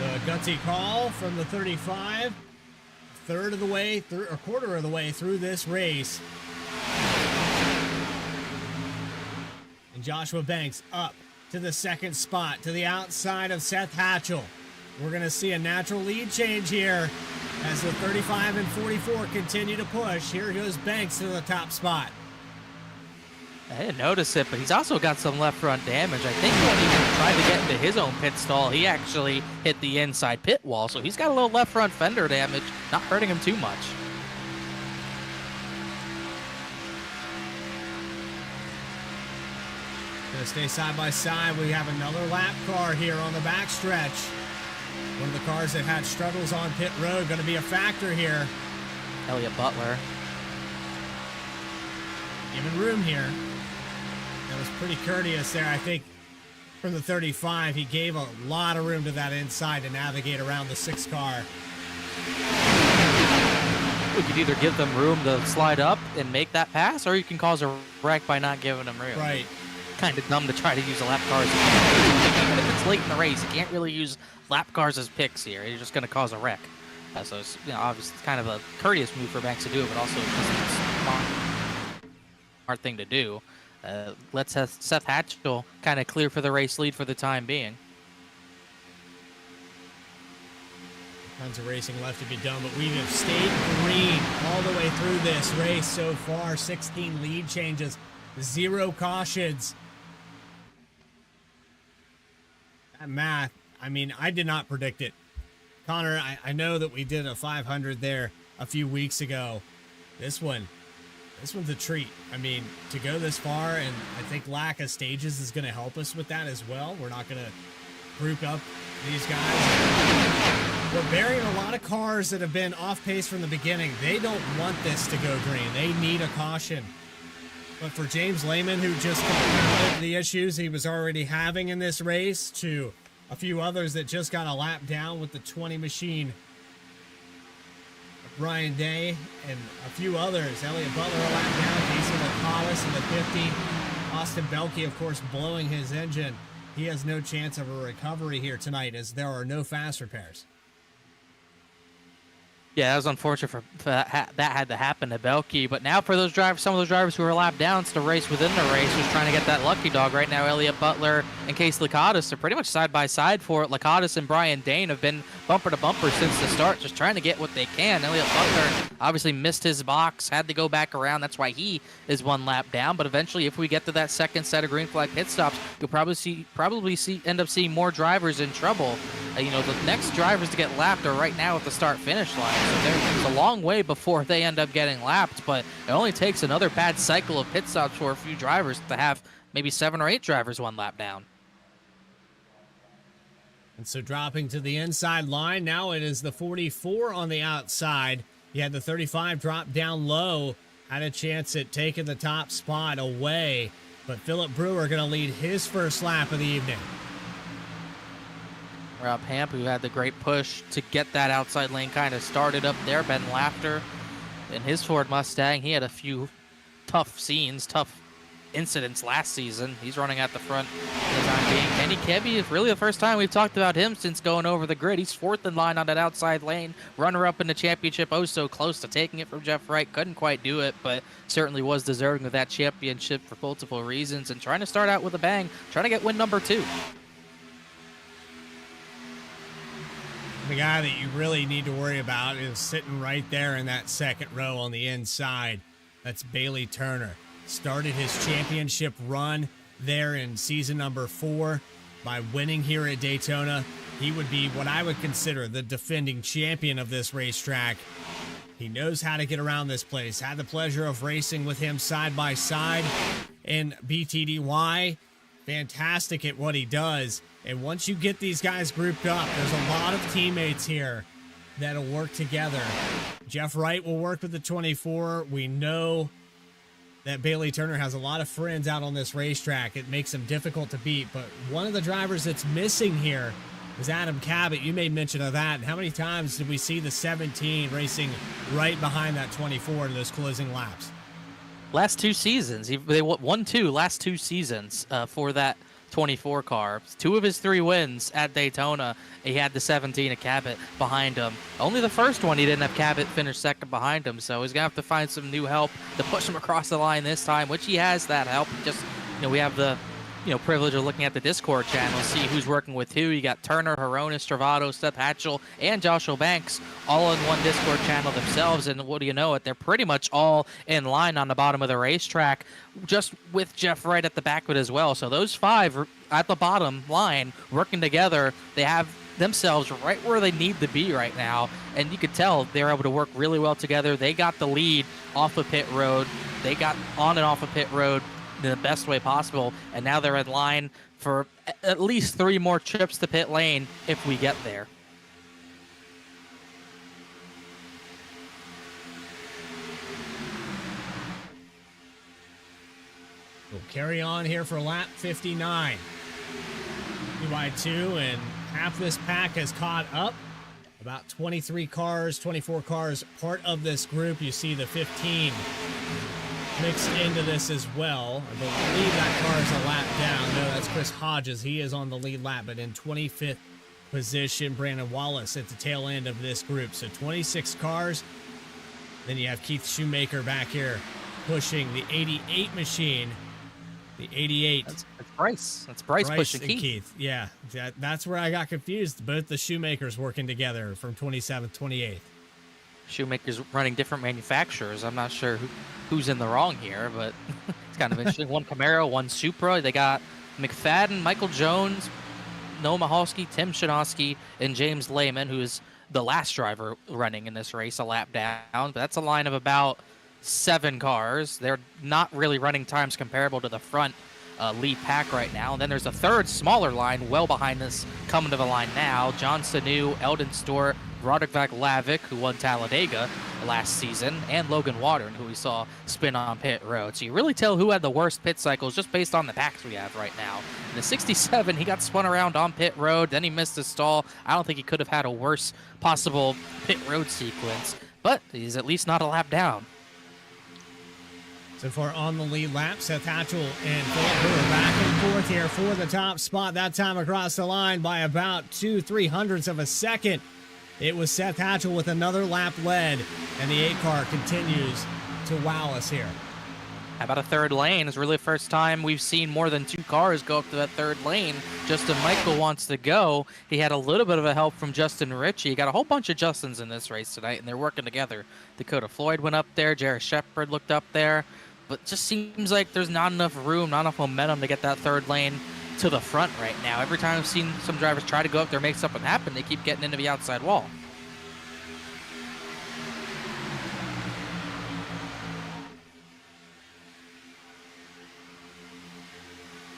A gutsy call from the 35, third of the way through, or quarter of the way through this race. And Joshua Banks up to the second spot, to the outside of Seth Hatchell. We're going to see a natural lead change here as the 35 and 44 continue to push. Here goes Banks to the top spot. I didn't notice it, but he's also got some left front damage. I think when he tried to get into his own pit stall, he actually hit the inside pit wall. So he's got a little left front fender damage, not hurting him too much. Gonna stay side by side. We have another lap car here on the backstretch. One of the cars that had struggles on pit road, gonna be a factor here. Elliott Butler. Giving room here. That was pretty courteous there. I think from the 35, he gave a lot of room to that inside to navigate around the 6 car. We could either give them room to slide up and make that pass, or you can cause a wreck by not giving them room. Right. Kind of dumb to try to use a lap cars. Even if it's late in the race, you can't really use lap cars as picks here. You're just going to cause a wreck. So it's, obviously, it's kind of a courteous move for Banks to do, but also a smart thing to do. Let's have Seth Hatchell kind of clear for the race lead for the time being. Tons of racing left to be done, but we have stayed green all the way through this race so far. 16 lead changes, 0 cautions. That math, I mean, I did not predict it. Connor, I know that we did a 500 there a few weeks ago. This one's a treat. I mean, to go this far, and I think lack of stages is going to help us with that as well. We're not going to group up these guys. We're burying a lot of cars that have been off pace from the beginning. They don't want this to go green. They need a caution. But for James Lehman, who just compounded the issues he was already having in this race, to a few others that just got a lap down with the 20 machine, Brian Day, and a few others. Elliott Butler a lap down, Casey Lacadas in the 50. Austin Belke, of course, blowing his engine. He has no chance of a recovery here tonight, as there are no fast repairs. Yeah, that was unfortunate for that had to happen to Belke. But now for those drivers, some of those drivers who are lapped down to race within the race, who's trying to get that lucky dog right now. Elliott Butler and Case Lacadas are pretty much side by side for it. Lacadas and Brian Dane have been bumper to bumper since the start, just trying to get what they can. Elliott Butler obviously missed his box, had to go back around. That's why he is one lap down. But eventually, if we get to that second set of green flag pit stops, you'll probably end up seeing more drivers in trouble. The next drivers to get lapped are right now at the start-finish line. So there's a long way before they end up getting lapped, but it only takes another bad cycle of pit stops for a few drivers to have maybe 7 or 8 drivers one lap down. And so dropping to the inside line, now it is the 44 on the outside. You had the 35 drop down low, had a chance at taking the top spot away, but Philip Brewer going to lead his first lap of the evening. Rob Hamp, who had the great push to get that outside lane kind of started up there. Ben Lafter in his Ford Mustang, he had a few tough incidents last season. He's running at the front for the time being. Kenny Kebby is really the first time we've talked about him since going over the grid. He's 4th in line on that outside lane. Runner-up in the championship, oh so close to taking it from Jeff Wright. Couldn't quite do it, but certainly was deserving of that championship for multiple reasons, and trying to start out with a bang, trying to get win number 2. The guy that you really need to worry about is sitting right there in that second row on the inside. That's Bailey Turner. Started his championship run there in season number 4 by winning here at Daytona. He would be what I would consider the defending champion of this racetrack. He knows how to get around this place. Had the pleasure of racing with him side by side in BTDY. Fantastic at what he does. And once you get these guys grouped up, there's a lot of teammates here that'll work together. Jeff Wright will work with the 24. We know that Bailey Turner has a lot of friends out on this racetrack. It makes him difficult to beat. But one of the drivers that's missing here is Adam Cabot. You made mention of that. How many times did we see the 17 racing right behind that 24 in those closing laps? Last 2 seasons. They won 2 last 2 seasons for that 24 car. 2 of his 3 wins at Daytona, he had the 17 of Cabot behind him. Only the first one he didn't have Cabot finish second behind him, so he's gonna have to find some new help to push him across the line this time, which he has that help. Just, we have the privilege of looking at the Discord channel, see who's working with who. You got Turner, Horonis, Travado, Seth Hatchell, and Joshua Banks all in one Discord channel themselves, and what do you know it, they're pretty much all in line on the bottom of the racetrack, just with Jeff Wright at the back of it as well. So those 5 at the bottom line working together, they have themselves right where they need to be right now, and you could tell they're able to work really well together. They got the lead off of pit road. They got on and off of pit road in the best way possible, and now they're in line for at least 3 more trips to pit lane if we get there. We'll carry on here for lap 59. 2x2, and half this pack has caught up. About 23 cars, 24 cars, part of this group. You see the 15 mixed into this as well. I believe that car is a lap down. No, that's Chris Hodges. He is on the lead lap, but in 25th position. Brandon Wallace at the tail end of this group. So 26 cars. Then you have Keith Shoemaker back here pushing the 88 machine. The 88. That's Bryce. That's Bryce pushing Keith. Yeah, that's where I got confused. Both the Shoemakers working together from 27th, 28th. Shoemaker's running different manufacturers. I'm not sure who's in the wrong here, but it's kind of interesting. One Camaro, one Supra. They got McFadden, Michael Jones, Noah Mahalski, Tim Shinosky, and James Lehman, who is the last driver running in this race, a lap down. But that's a line of about 7 cars. They're not really running times comparable to the front lead pack right now. And then there's a third smaller line well behind this coming to the line now. John Sanu, Eldon Stewart, Roderick Lavick, who won Talladega last season, and Logan Watern, who we saw spin on pit road. So you really tell who had the worst pit cycles just based on the packs we have right now. In the 67, he got spun around on pit road, then he missed his stall. I don't think he could have had a worse possible pit road sequence, but he's at least not a lap down. So far on the lead lap, Seth Hatchell and Philip Brewer back and forth here for the top spot. That time across the line by about 2/300ths of a second. It was Seth Hatchell with another lap led, and the 8 car continues to wow us here. How about a third lane? It's really the first time we've seen more than 2 cars go up to that third lane. Justin Michael wants to go. He had a little bit of a help from Justin Ritchie. He got a whole bunch of Justins in this race tonight, and they're working together. Dakota Floyd went up there. Jared Shepard looked up there. But it just seems like there's not enough room, not enough momentum to get that third lane to the front right now. Every time I've seen some drivers try to go up there, make something happen, they keep getting into the outside wall.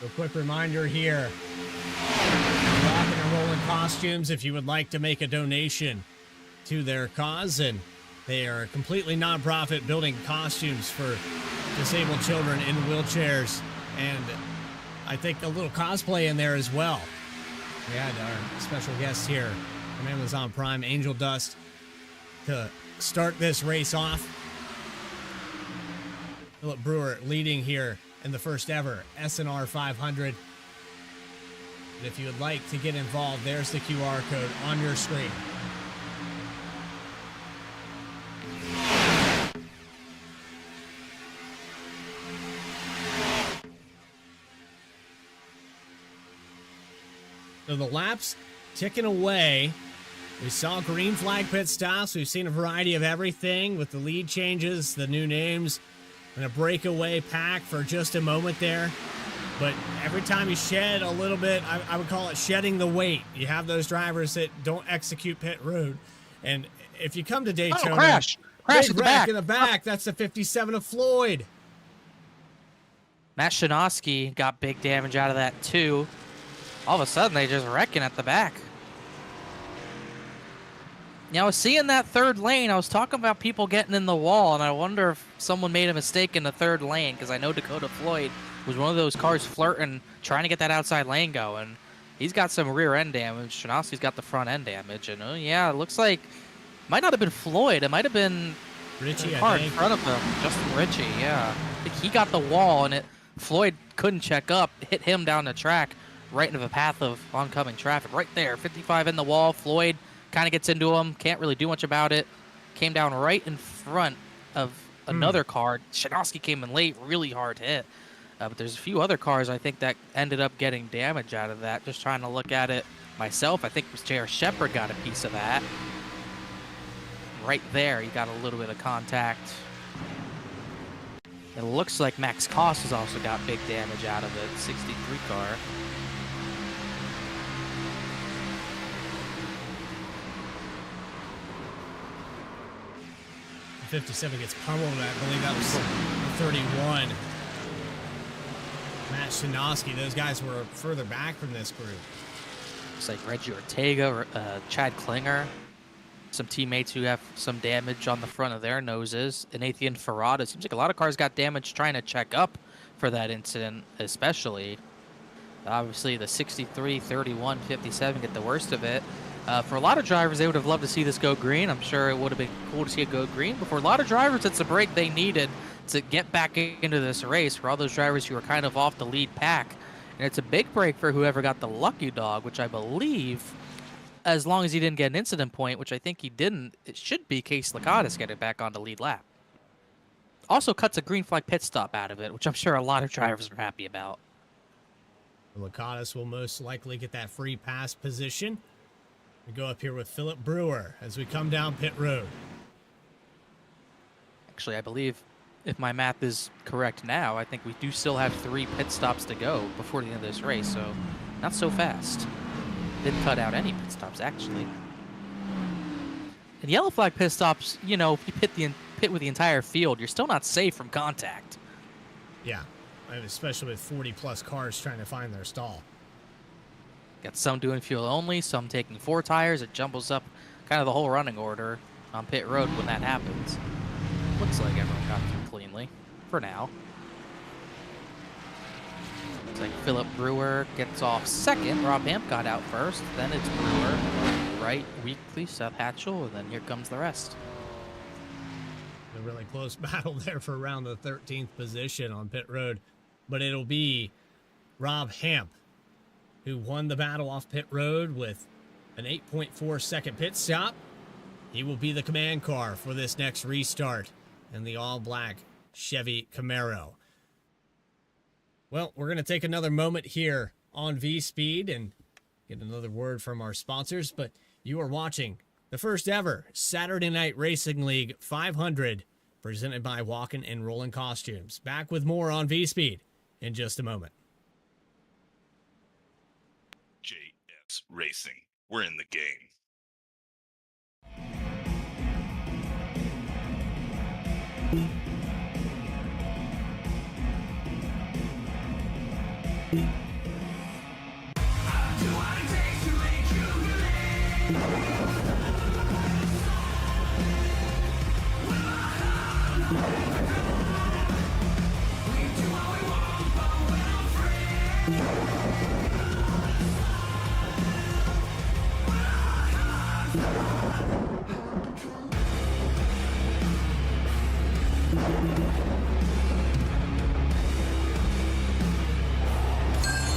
A quick reminder here, Rock and Rolling Costumes, if you would like to make a donation to their cause, and they are completely nonprofit, building costumes for disabled children in wheelchairs, and I think a little cosplay in there as well. We had our special guest here from Amazon Prime, Angel Dust, to start this race off. Philip Brewer leading here in the first ever SNR 500. And if you would like to get involved, there's the QR code on your screen. So the laps ticking away. We saw green flag pit stops. We've seen a variety of everything with the lead changes, the new names, and a breakaway pack for just a moment there. But every time you shed a little bit, I would call it shedding the weight. You have those drivers that don't execute pit road. And if you come to Daytona, Crash big at the wreck back. in the back. That's the 57 of Floyd. Matt Shinosky got big damage out of that too. All of a sudden, they just wrecking at the back. Now, I was seeing that third lane. I was talking about people getting in the wall, and I wonder if someone made a mistake in the third lane, because I know Dakota Floyd was one of those cars flirting, trying to get that outside lane going. He's got some rear end damage. Shinosky's got the front end damage. And yeah, it looks like might not have been Floyd. It might have been Ritchie, the car I in think. front of him, Justin Ritchie. Yeah, I think he got the wall, and Floyd couldn't check up, hit him down the track, right into the path of oncoming traffic. Right there, 55 in the wall. Floyd kind of gets into him, can't really do much about it. Came down right in front of another car. Shinosky came in late, really hard hit. But there's a few other cars I think that ended up getting damage out of that. Just trying to look at it myself. I think Jared Shepard got a piece of that. Right there, he got a little bit of contact. It looks like Max Koss has also got big damage out of it, 63 car. The 57 gets pummeled. I believe that was the 31. Matt Shinosky, those guys were further back from this group. It's like Reggie Ortega, Chad Klinger, some teammates who have some damage on the front of their noses, and Nathan Farada. It seems like a lot of cars got damaged trying to check up for that incident, especially. Obviously, the 63, 31, 57 get the worst of it. For a lot of drivers, they would have loved to see this go green. I'm sure it would have been cool to see it go green. But for a lot of drivers, it's a break they needed to get back into this race. For all those drivers who are kind of off the lead pack. And it's a big break for whoever got the lucky dog, which I believe, as long as he didn't get an incident point, which I think he didn't, it should be Case Lakatos getting back on the lead lap. Also cuts a green flag pit stop out of it, which I'm sure a lot of drivers are happy about. Lakatos will most likely get that free pass position. We go up here with Philip Brewer as we come down pit road. Actually, I believe, if my math is correct now, I think we do still have 3 pit stops to go before the end of this race, so not so fast. Didn't cut out any pit stops, actually. And yellow flag pit stops, you know, if you pit the pit with the entire field, you're still not safe from contact. Yeah, especially with 40-plus cars trying to find their stall. Got some doing fuel only, some taking 4 tires. It jumbles up kind of the whole running order on pit road when that happens. Looks like everyone got through cleanly for now. Looks like Philip Brewer gets off second. Rob Hamp got out first. Then it's Brewer, Wright, Weekly, Seth Hatchell, and then here comes the rest. A really close battle there for around the 13th position on pit road, but it'll be Rob Hamp who won the battle off pit road with an 8.4 second pit stop. He will be the command car for this next restart in the all-black Chevy Camaro. Well, we're going to take another moment here on VSPEED and get another word from our sponsors, but you are watching the first ever Saturday Night Racing League 500 presented by Walkin' and Rollin' Costumes. Back with more on VSPEED in just a moment. JS Racing. We're in the game.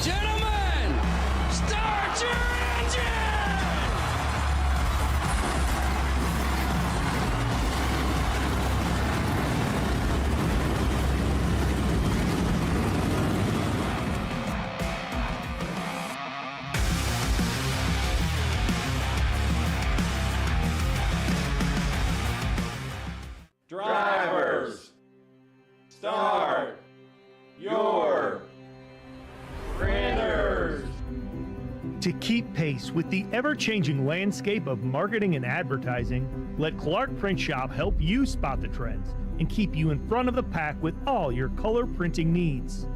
Gentlemen, start your engine! Drivers, start your printers. To keep pace with the ever-changing landscape of marketing and advertising, let Clark Print Shop help you spot the trends and keep you in front of the pack with all your color printing needs.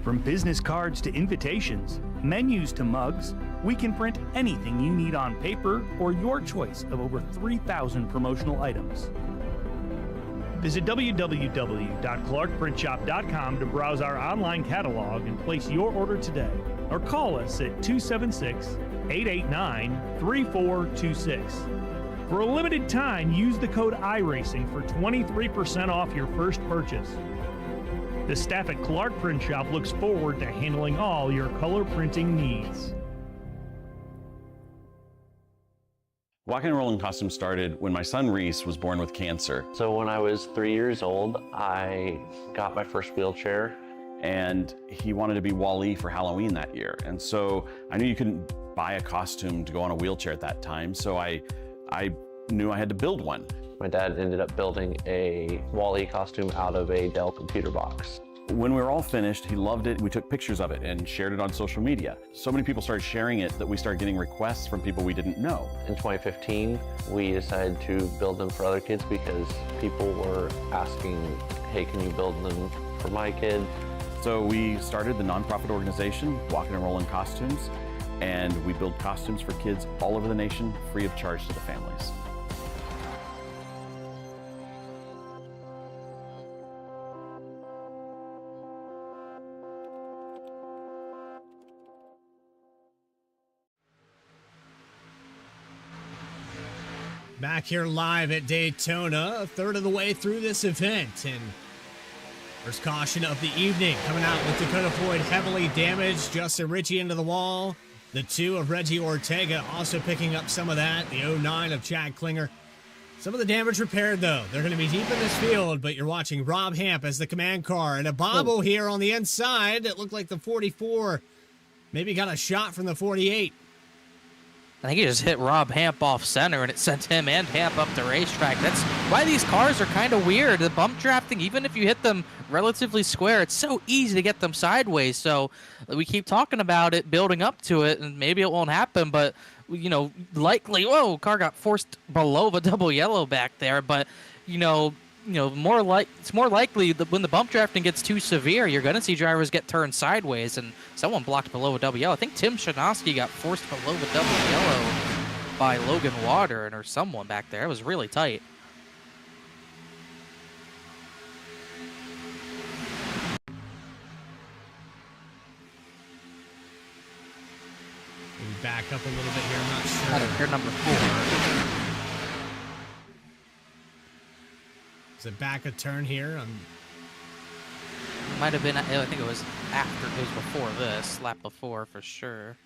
From business cards to invitations, menus to mugs, we can print anything you need on paper or your choice of over 3,000 promotional items. Visit www.clarkprintshop.com to browse our online catalog and place your order today, or call us at 276-889-3426. For a limited time, use the code iRacing for 23% off your first purchase. The staff at Clark Print Shop looks forward to handling all your color printing needs. Walking and Rolling Costumes started when my son Reese was born with cancer. So when I was 3 years old, I got my first wheelchair. And he wanted to be Wall-E for Halloween that year. And so I knew you couldn't buy a costume to go on a wheelchair at that time, so I knew I had to build one. My dad ended up building a Wall-E costume out of a Dell computer box. When we were all finished, he loved it. We took pictures of it and shared it on social media. So many people started sharing it that we started getting requests from people we didn't know. In 2015, we decided to build them for other kids because people were asking, hey, can you build them for my kid? So we started the nonprofit organization, Walking and Rolling Costumes, and we build costumes for kids all over the nation, free of charge to the families. Back here live at Daytona, a third of the way through this event, and first caution of the evening coming out with Dakota Floyd heavily damaged, Justin Ritchie into the wall, the 2 of Reggie Ortega also picking up some of that, the 09 of Chad Klinger. Some of the damage repaired though. They're going to be deep in this field, but you're watching Rob Hamp as the command car, and a bobble here on the inside. It looked like the 44 maybe got a shot from the 48. I think he just hit Rob Hamp off center, and it sent him and Hamp up the racetrack. That's why these cars are kind of weird. The bump drafting, even if you hit them relatively square, it's so easy to get them sideways. So we keep talking about it, building up to it, and maybe it won't happen, but likely, whoa, car got forced below the double yellow back there, but, it's more likely that when the bump drafting gets too severe, you're going to see drivers get turned sideways, and someone blocked below a double yellow. I think Tim Shanoski got forced below the double yellow by Logan Water or someone back there. It was really tight. Maybe back up a little bit here. I'm not sure. Here, number 4. Is it back a turn here? Might have been, I think it was before this, lap before for sure.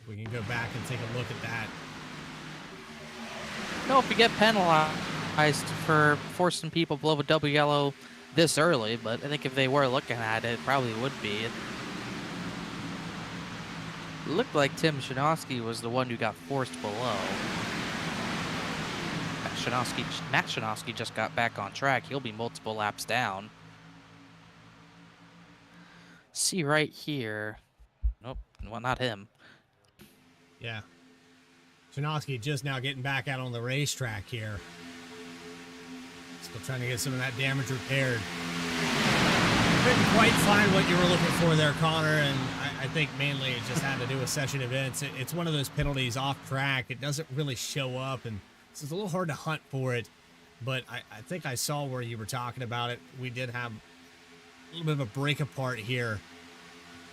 We can go back and take a look at that. No, if you get penalized for forcing people below a double yellow this early, but I think if they were looking at it, it probably would be. It looked like Tim Shanoski was the one who got forced below. Matt Shanoski just got back on track. He'll be multiple laps down. See right here. Nope, well, not him. Yeah. Shanoski just now getting back out on the racetrack here. Still trying to get some of that damage repaired. Couldn't quite find what you were looking for there, Connor, and I think mainly it just had to do with session events. It's one of those penalties off track. It doesn't really show up, and it's a little hard to hunt for it, but I think I saw where you were talking about it. We did have a little bit of a break apart here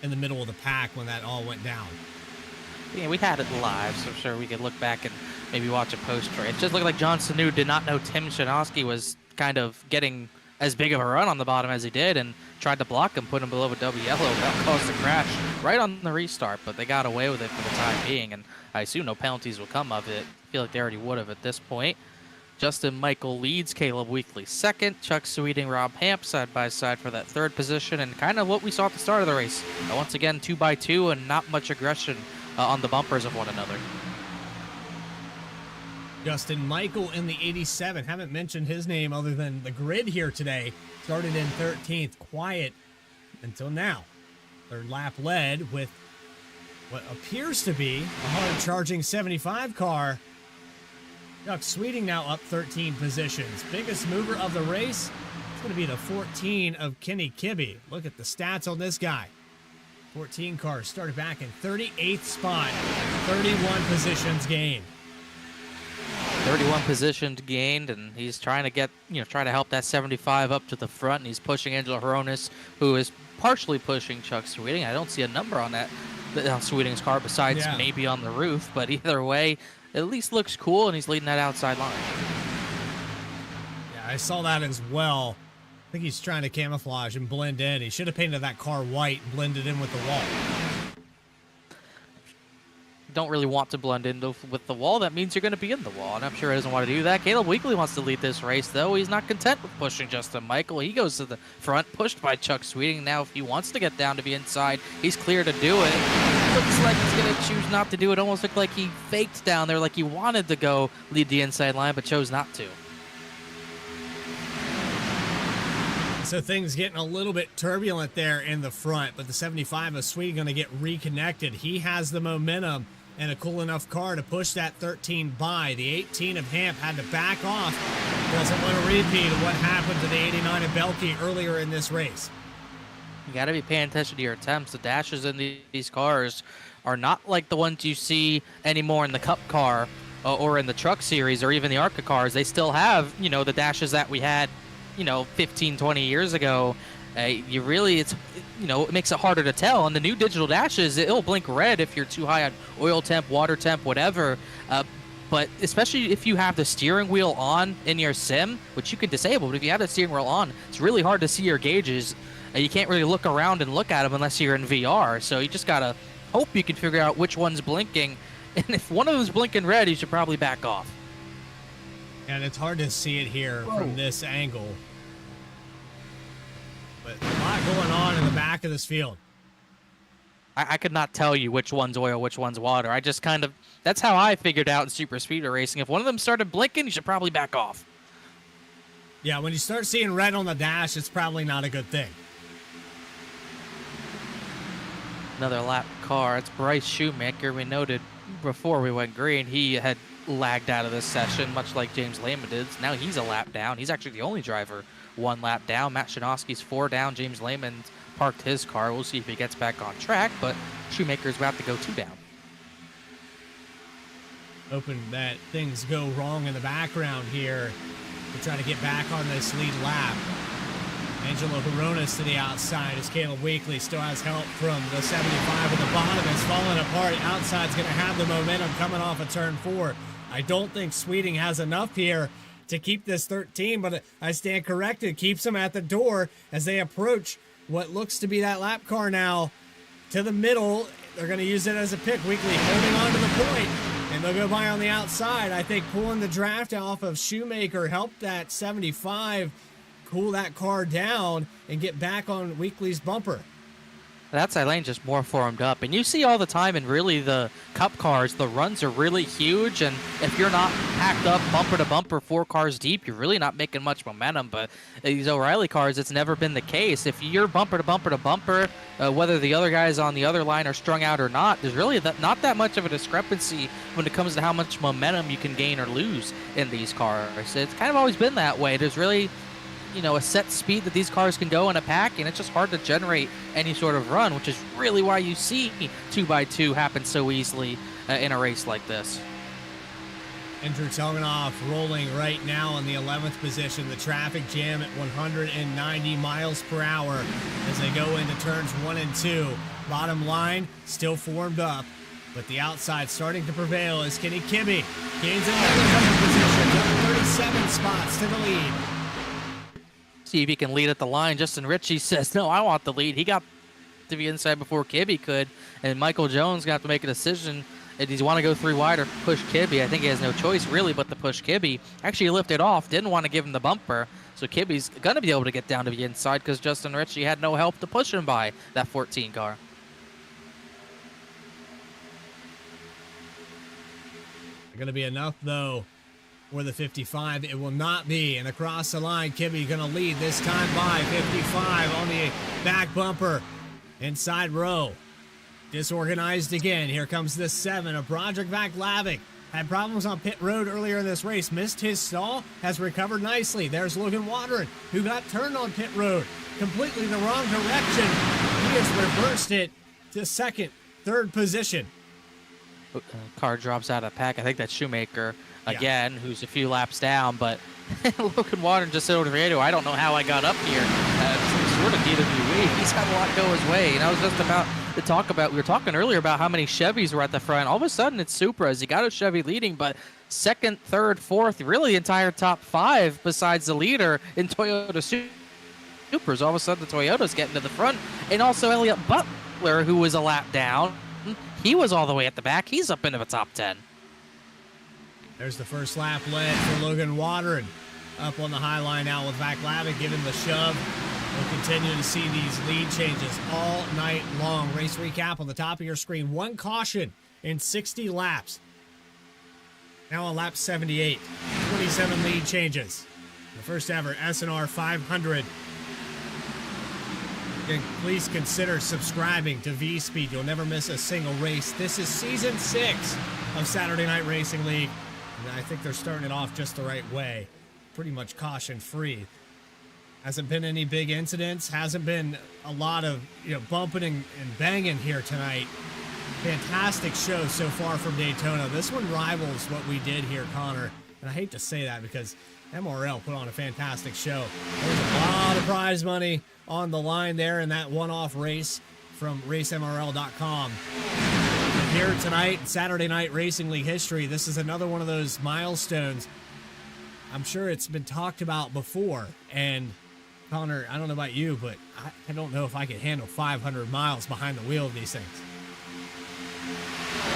in the middle of the pack when that all went down. Yeah, we had it live, so I'm sure we could look back and maybe watch a post-race. It just looked like John Sanu did not know Tim Shanoski was kind of getting as big of a run on the bottom as he did and tried to block him, put him below a double yellow. That caused a crash right on the restart, but they got away with it for the time being, and I assume no penalties will come of it. I feel like they already would have at this point. Justin Michael leads, Caleb Weekly second, Chuck Sweeting, Rob Hamp side by side for that third position, and kind of what we saw at the start of the race. Once again, 2x2 and not much aggression on the bumpers of one another. Justin Michael in the 87. Haven't mentioned his name other than the grid here today. Started in 13th, quiet until now. Third lap led with what appears to be a hard-charging 75 car. Chuck Sweeting now up 13 positions. Biggest mover of the race, it's going to be the 14 of Kenny Kibbe. Look at the stats on this guy. 14 car started back in 38th spot, 31 positions gained. 31 positions gained, and he's trying to get, trying to help that 75 up to the front, and he's pushing Angelo Horonis, who is partially pushing Chuck Sweeting. I don't see a number on Sweeting's car besides maybe on the roof, but either way, it at least looks cool, and he's leading that outside line. Yeah, I saw that as well. I think he's trying to camouflage and blend in. He should have painted that car white and blended in with the wall. Don't really want to blend in with the wall. That means you're going to be in the wall, and I'm sure he doesn't want to do that. Caleb Weekly wants to lead this race, though. He's not content with pushing Justin Michael. He goes to the front, pushed by Chuck Sweeting. Now, if he wants to get down to the inside, he's clear to do it. Looks like he's going to choose not to do it. Almost looked like he faked down there, like he wanted to go lead the inside line, but chose not to. So things getting a little bit turbulent there in the front, but the 75 of Sweeting going to get reconnected. He has the momentum and a cool enough car to push that 13 by. The 18 of Hamp had to back off. Doesn't want a repeat of what happened to the 89 of Belkey earlier in this race. You got to be paying attention to your attempts. The dashes in these cars are not like the ones you see anymore in the Cup car or in the Truck Series or even the ARCA cars. They still have, the dashes that we had, 15, 20 years ago. It makes it harder to tell. On the new digital dashes, it'll blink red if you're too high on oil temp, water temp, whatever. But especially if you have the steering wheel on in your sim, which you could disable, but if you have the steering wheel on, it's really hard to see your gauges. You can't really look around and look at them unless you're in VR. So you just got to hope you can figure out which one's blinking. And if one of them's blinking red, you should probably back off. And it's hard to see it here from this angle. But a lot going on in the back of this field. I could not tell you which one's oil, which one's water. I just that's how I figured out in super speedway racing. If one of them started blinking, you should probably back off. Yeah, when you start seeing red on the dash, it's probably not a good thing. Another lap car. It's Bryce Shoemaker. We noted before we went green, he had lagged out of this session, much like James Lehman did. Now he's a lap down. He's actually the only driver 1 lap down. Matt Shinovsky's 4 down. James Lehman parked his car. We'll see if he gets back on track, but Shoemaker's about to go 2 down. Hoping that things go wrong in the background here to try to get back on this lead lap. Angelo Horonis to the outside as Caleb Weekly still has help from the 75 at the bottom. It's falling apart. Outside's going to have the momentum coming off of turn 4. I don't think Sweeting has enough here to keep this 13, but I stand corrected. Keeps them at the door as they approach what looks to be that lap car now to the middle. They're going to use it as a pick. Weekly holding on to the point, and they'll go by on the outside. I think pulling the draft off of Shoemaker helped that 75 cool that car down and get back on Weekly's bumper. That outside lane just more formed up. And you see all the time in really the Cup cars, the runs are really huge. And if you're not packed up bumper to bumper 4 cars deep, you're really not making much momentum. But these O'Reilly cars, it's never been the case. If you're bumper to bumper to bumper, whether the other guys on the other line are strung out or not, there's really not that much of a discrepancy when it comes to how much momentum you can gain or lose in these cars. It's kind of always been that way. There's really, a set speed that these cars can go in a pack, and it's just hard to generate any sort of run, which is really why you see 2x2 happen so easily in a race like this. Andrew Tonganoff rolling right now in the 11th position. The traffic jam at 190 miles per hour as they go into turns 1 and 2. Bottom line still formed up, but the outside starting to prevail as Kenny Kibbe gains another couple positions, up 37 spots to the lead. See if he can lead at the line. Justin Ritchie says, no, I want the lead. He got to be inside before Kibbe could, and Michael Jones got to make a decision. Does he want to go 3 wide or push Kibbe? I think he has no choice really but to push Kibbe. Actually lifted off, didn't want to give him the bumper, so Kibbe's going to be able to get down to the inside because Justin Ritchie had no help to push him by that 14 car. Going to be enough though for the 55. It will not be, and across the line, Kibbe going to lead this time by 55 on the back bumper. Inside row. Disorganized again. Here comes the 7 of Broderick Vaclavic. Had problems on pit road earlier in this race. Missed his stall. Has recovered nicely. There's Logan Watering, who got turned on pit road. Completely the wrong direction. He has reversed it to second, third position. Car drops out of pack. I think that's Shoemaker again, who's a few laps down, but Logan Watering just said over the radio, I don't know how I got up here. Some sort of DWE. He's had a lot go his way. And I was just about to talk about, we were talking earlier about how many Chevys were at the front. All of a sudden it's Supras. He got a Chevy leading, but second, third, fourth, really the entire top 5 besides the leader in Toyota Supras. All of a sudden the Toyota's getting to the front. And also Elliott Butler, who was a lap down. He was all the way at the back. He's up into the top 10. There's the first lap led for Logan Watering. Up on the high line now with Vaclavic giving the shove. We'll continue to see these lead changes all night long. Race recap on the top of your screen. 1 caution in 60 laps. Now on lap 78. 27 lead changes. The first ever SNR 500. And please consider subscribing to VSPEED. You'll never miss a single race. This is season 6 of Saturday Night Racing League. And I think they're starting it off just the right way. Pretty much caution-free. Hasn't been any big incidents. Hasn't been a lot of bumping and banging here tonight. Fantastic show so far from Daytona. This one rivals what we did here, Connor. And I hate to say that because MRL put on a fantastic show. There's a lot of prize money on the line there in that one-off race from racemrl.com. And here tonight, Saturday Night Racing League history, this is another one of those milestones. I'm sure it's been talked about before. And Connor, I don't know about you, but I don't know if I could handle 500 miles behind the wheel of these things.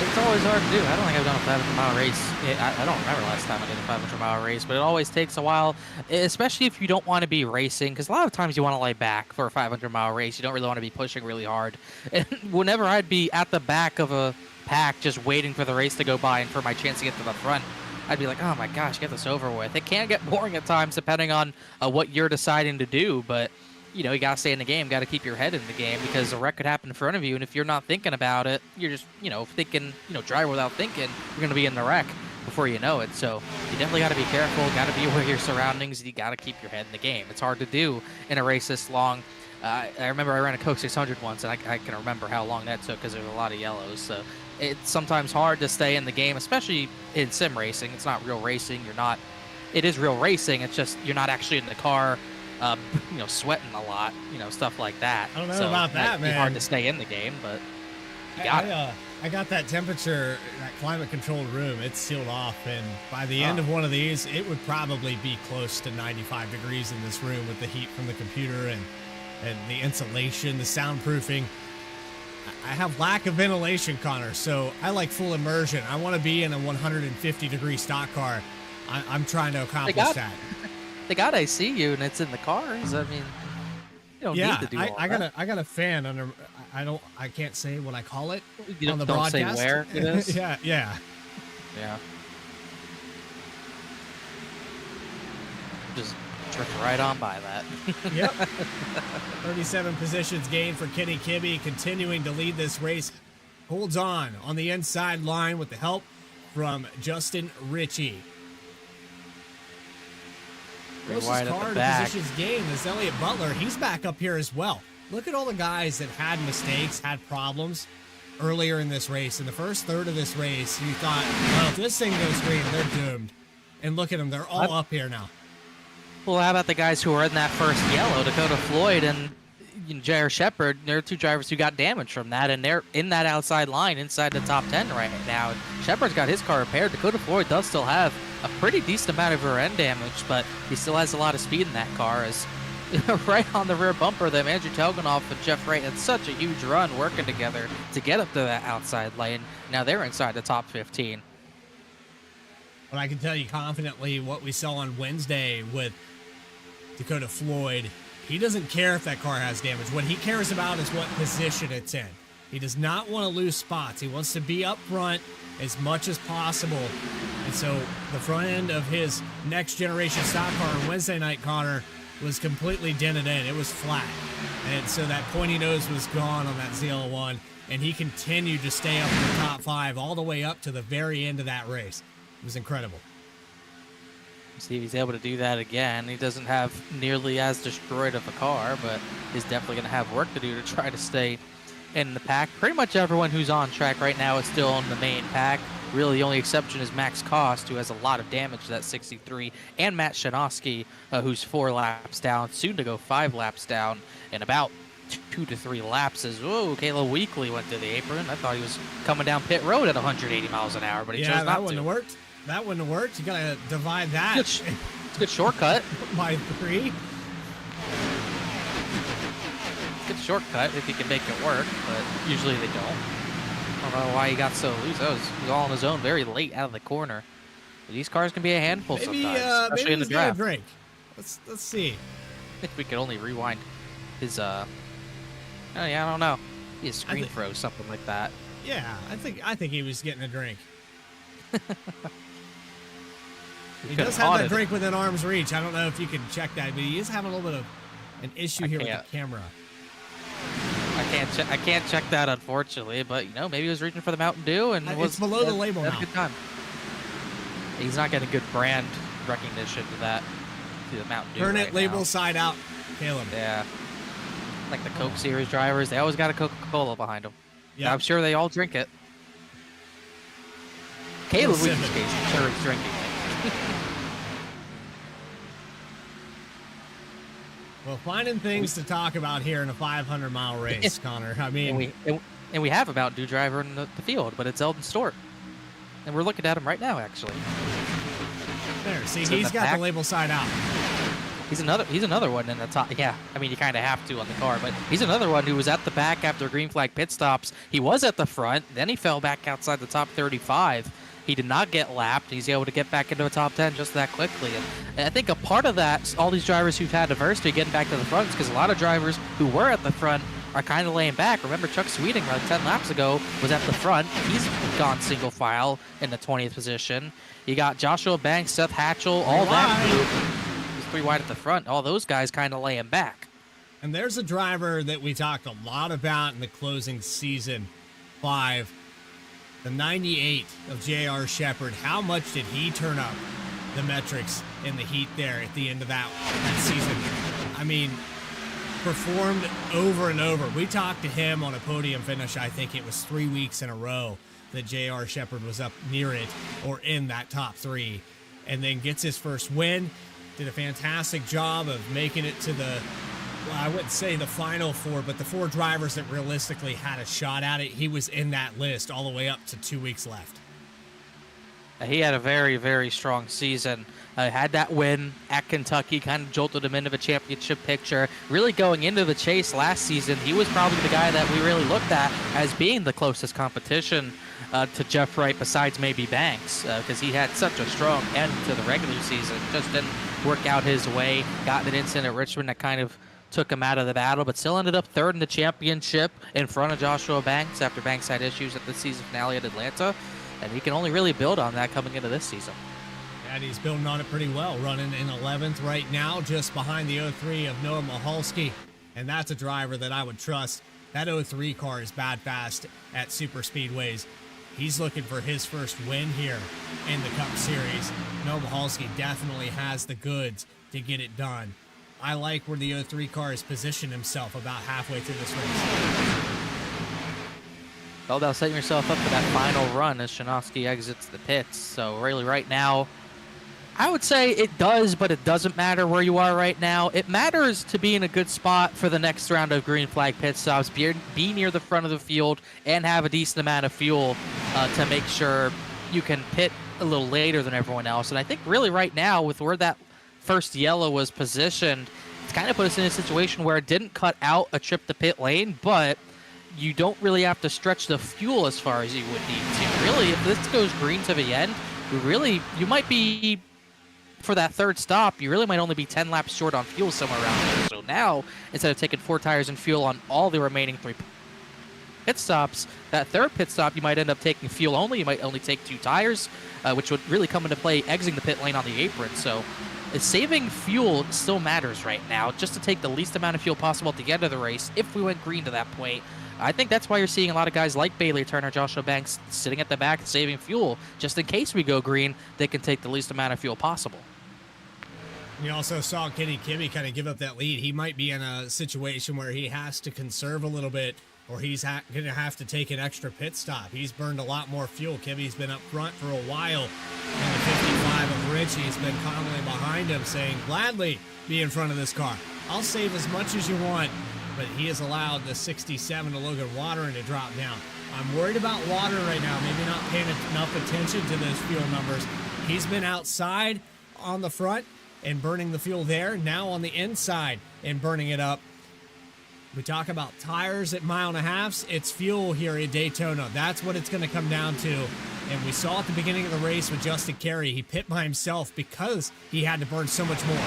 It's always hard to do. I don't think I've done a 500-mile race. I don't remember last time I did a 500-mile race, but it always takes a while, especially if you don't want to be racing, because a lot of times you want to lay back for a 500-mile race. You don't really want to be pushing really hard. And whenever I'd be at the back of a pack just waiting for the race to go by and for my chance to get to the front, I'd be like, oh my gosh, get this over with. It can get boring at times depending on what you're deciding to do, but you know, you got to stay in the game, got to keep your head in the game because a wreck could happen in front of you. And if you're not thinking about it, you're just, you know, thinking, you know, drive without thinking, you're going to be in the wreck before you know it. So you definitely got to be careful, got to be aware of your surroundings. You got to keep your head in the game. It's hard to do in a race this long. I remember I ran a Coke 600 once, and I can remember how long that took because there was a lot of yellows. So it's sometimes hard to stay in the game, especially in sim racing. It's not real racing. It is real racing. It's just you're not actually in the car, you know, sweating a lot, you know, stuff like that. I don't know about that, man. It's hard to stay in the game, but you got it. I got that temperature, that climate-controlled room. It's sealed off, and by the end of one of these, it would probably be close to 95 degrees in this room with the heat from the computer and the insulation, the soundproofing. I have lack of ventilation, Connor, so I like full immersion. I want to be in a 150-degree stock car. I'm trying to accomplish that. They got AC units in the cars. I mean, you don't need to do all that. I got a fan under. I can't say what I call it You on the don't broadcast. say where it is. Yeah. Yeah. Just drift right on by that. Yep. 37 positions gained for Kenny Kibbe, continuing to lead this race. Holds on the inside line with the help from Justin Ritchie. Closest car to positions gained is Elliott Butler. He's back up here as well. Look at all the guys that had mistakes, had problems earlier in this race. In the first third of this race, you thought, well, if this thing goes green, they're doomed. And look at them. They're all up here now. Well, how about the guys who were in that first yellow? Dakota Floyd and J.R. Shepard, they're two drivers who got damaged from that, and they're in that outside line inside the top 10 right now. And Shepard's got his car repaired. Dakota Floyd does still have a pretty decent amount of rear end damage, but he still has a lot of speed in that car. As right on the rear bumper, them Andrew Telganoff and Jeff Wright had such a huge run working together to get up to that outside lane. Now they're inside the top 15. But I can tell you confidently what we saw on Wednesday with Dakota Floyd. He doesn't care if that car has damage. What he cares about is what position it's in. He does not want to lose spots. He wants to be up front as much as possible. And so the front end of his next generation stock car on Wednesday night, Connor, was completely dented in. It was flat. And so that pointy nose was gone on that ZL1, and he continued to stay up in the top 5 all the way up to the very end of that race. It was incredible. See if he's able to do that again. He doesn't have nearly as destroyed of a car, but he's definitely going to have work to do to try to stay in the pack. Pretty much everyone who's on track right now is still in the main pack. Really, the only exception is Max Cost, who has a lot of damage to that 63, and Matt Shanosky, who's 4 laps down, soon to go 5 laps down in about 2 to 3 lapses. Whoa, Caleb Weekly went to the apron. I thought he was coming down pit road at 180 miles an hour, but he chose not to. Yeah, that wouldn't have worked. That wouldn't have worked. You got to divide that. It's a good shortcut. By 3. Good shortcut if he can make it work, but usually they don't. I don't know why he got so loose. He was all on his own very late out of the corner. But these cars can be a handful sometimes, especially maybe in the draft. Maybe drink. Let's see. If we could only rewind his oh yeah, I don't know. His screen froze, something like that. Yeah, I think he was getting a drink. He does have that drink within arm's reach. I don't know if you can check that, but he is having a little bit of an issue here with the camera. I can't check that, unfortunately, but you know, maybe he was reaching for the Mountain Dew and it's below the label now. Good time. He's not getting good brand recognition to that, to the Mountain Dew. Turn right it label now. side out, Caleb. Yeah, like the Coke Series drivers, they always got a Coca-Cola behind them. Yeah, I'm sure they all drink it. Caleb, we sure he's drinking it. Well, finding things to talk about here in a 500-mile race, Connor. I mean, and we have a Mountain Dew driver in the field, but it's Eldon Stewart, and we're looking at him right now, actually. There, see, he's got the label side out. He's another one in the top. Yeah, I mean, you kind of have to on the car, but he's another one who was at the back after green flag pit stops. He was at the front, then he fell back outside the top 35. He did not get lapped. He's able to get back into a top 10 just that quickly. And I think a part of that, all these drivers who've had adversity getting back to the front, is because a lot of drivers who were at the front are kind of laying back. Remember, Chuck Sweeting, about 10 laps ago, was at the front. He's gone single file in the 20th position. You got Joshua Banks, Seth Hatchell, all that group. He's 3 wide at the front. All those guys kind of laying back. And there's a driver that we talked a lot about in the closing season 5, the 98 of J.R. Shepherd. How much did he turn up the metrics in the heat there at the end of that season? I mean, performed over and over. We talked to him on a podium finish, I think it was 3 weeks in a row that J.R. Shepherd was up near it or in that top 3, and then gets his first win. Did a fantastic job of making it to the, well, I wouldn't say the final 4, but the 4 drivers that realistically had a shot at it. He was in that list all the way up to 2 weeks left. He had a very, very strong season. Had that win at Kentucky, kind of jolted him into the championship picture. Really going into the chase last season, he was probably the guy that we really looked at as being the closest competition to Jeff Wright, besides maybe Banks, because he had such a strong end to the regular season. Just didn't work out his way. Got an incident at Richmond that kind of took him out of the battle, but still ended up 3rd in the championship in front of Joshua Banks after Banks had issues at the season finale at Atlanta. And he can only really build on that coming into this season. And he's building on it pretty well, running in 11th right now, just behind the 03 of Noah Michalski. And that's a driver that I would trust. That 03 car is bad fast at super speedways. He's looking for his first win here in the Cup Series. Noah Michalski definitely has the goods to get it done. I like where the 03 car has positioned himself about halfway through this race. Well, now setting yourself up for that final run as Shinovsky exits the pits. So really right now, I would say it does, but it doesn't matter where you are right now. It matters to be in a good spot for the next round of green flag pit stops, be near the front of the field, and have a decent amount of fuel to make sure you can pit a little later than everyone else. And I think really right now, with where that first yellow was positioned, it's kind of put us in a situation where it didn't cut out a trip to pit lane, but you don't really have to stretch the fuel as far as you would need to. Really, if this goes green to the end, you might be, for that third stop, you really might only be 10 laps short on fuel somewhere around there. So now, instead of taking 4 tires and fuel on all the remaining 3 pit stops, that third pit stop, you might end up taking fuel only. You might only take 2 tires, which would really come into play exiting the pit lane on the apron. So saving fuel still matters right now, just to take the least amount of fuel possible at the end of the race if we went green to that point. I think that's why you're seeing a lot of guys like Bailey Turner, Joshua Banks sitting at the back and saving fuel. Just in case we go green, they can take the least amount of fuel possible. You also saw Kenny Kimmy kind of give up that lead. He might be in a situation where he has to conserve a little bit, or he's going to have to take an extra pit stop. He's burned a lot more fuel. Kimmy's been up front for a while. And the 55 of Richie's been calmly behind him, saying, gladly be in front of this car. I'll save as much as you want. But he has allowed the 67 to Logan Watering to drop down. I'm worried about Watering right now, maybe not paying enough attention to those fuel numbers. He's been outside on the front and burning the fuel there, now on the inside and burning it up. We talk about tires at 1.5 miles. It's fuel here at Daytona. That's what it's going to come down to. And we saw at the beginning of the race with Justin Carey, he pit by himself because he had to burn so much more.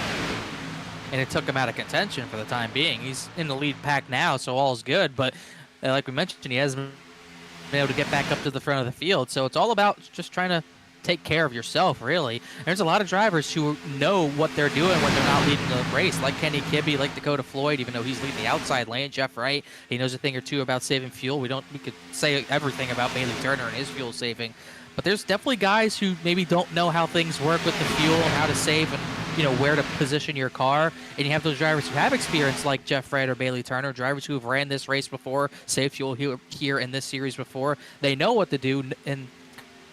And it took him out of contention for the time being. He's in the lead pack now, so all's good. But like we mentioned, he hasn't been able to get back up to the front of the field. So it's all about just trying to take care of yourself, really. There's a lot of drivers who know what they're doing when they're not leading the race, like Kenny Kibbe, like Dakota Floyd, even though he's leading the outside lane. Jeff Wright, he knows a thing or two about saving fuel. We could say everything about Bailey Turner and his fuel saving. But there's definitely guys who maybe don't know how things work with the fuel and how to save and, where to position your car. And you have those drivers who have experience like Jeff Wright or Bailey Turner, drivers who have ran this race before, saved fuel here in this series before. They know what to do and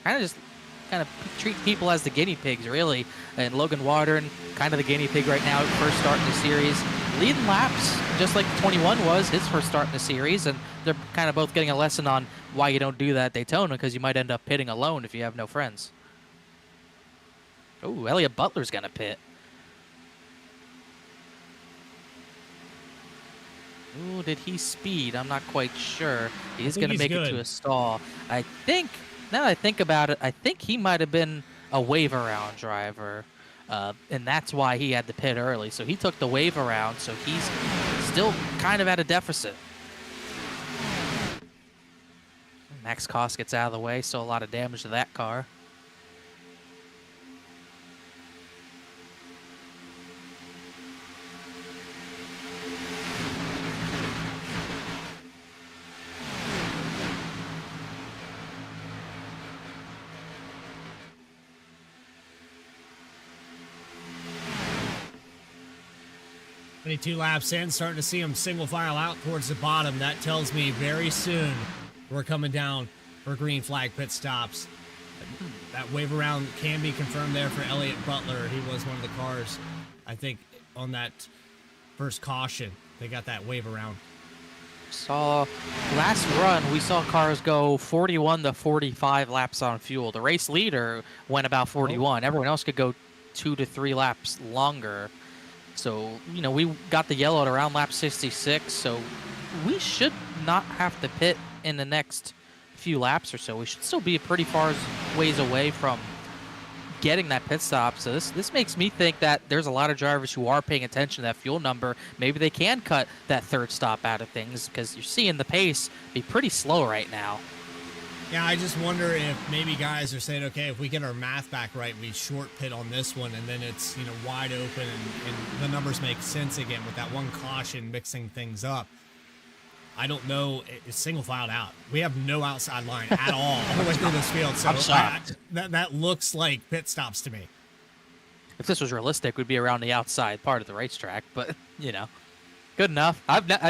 kind of treat people as the guinea pigs, really. And Logan Watering, kind of the guinea pig right now, first start in the series. Leading laps, just like 21 was, his first start in the series. And they're kind of both getting a lesson on why you don't do that at Daytona, because you might end up pitting alone if you have no friends. Oh, Elliott Butler's going to pit. Ooh, did he speed? I'm not quite sure. He's going to make it to a stall. I think, now that I think about it, I think he might have been a wave around driver. And that's why he had to pit early. So he took the wave around, so he's still kind of at a deficit. Max Koss gets out of the way, so a lot of damage to that car. 22 laps in, starting to see them single file out towards the bottom. That tells me very soon we're coming down for green flag pit stops. That wave around can be confirmed there for Elliott Butler. He was one of the cars, I think, on that first caution. They got that wave around. Saw last run, we saw cars go 41 to 45 laps on fuel. The race leader went about 41. Everyone else could go 2 to 3 laps longer. So, you know, we got the yellow at around lap 66, so we should not have to pit in the next few laps or so. We should still be a pretty far ways away from getting that pit stop. So this makes me think that there's a lot of drivers who are paying attention to that fuel number. Maybe they can cut that third stop out of things, because you're seeing the pace be pretty slow right now. Yeah, I just wonder if maybe guys are saying, okay, if we get our math back right, we short pit on this one, and then it's, you know, wide open, and the numbers make sense again with that one caution mixing things up. I don't know. It's single filed out. We have no outside line at all the way through this field. So I'm shocked. That looks like pit stops to me. If this was realistic, we'd be around the outside part of the racetrack, but, you know, good enough.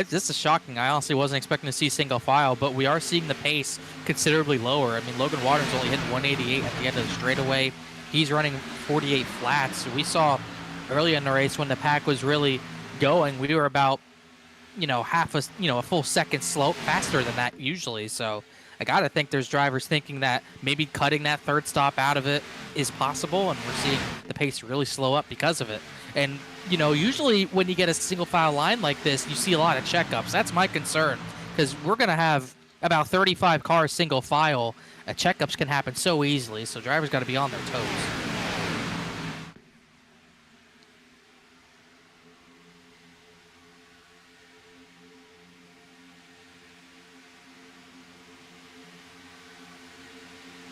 This is shocking. I honestly wasn't expecting to see single file, but we are seeing the pace considerably lower. I mean, Logan Waters only hitting 188 at the end of the straightaway. He's running 48 flats. We saw early in the race when the pack was really going, we were about, you know, a full second slope faster than that usually. So I gotta think there's drivers thinking that maybe cutting that third stop out of it is possible, and we're seeing the pace really slow up because of it. And, you know, usually when you get a single file line like this, you see a lot of checkups. That's my concern, because we're gonna have about 35 cars single file. Checkups can happen so easily, so drivers got to be on their toes.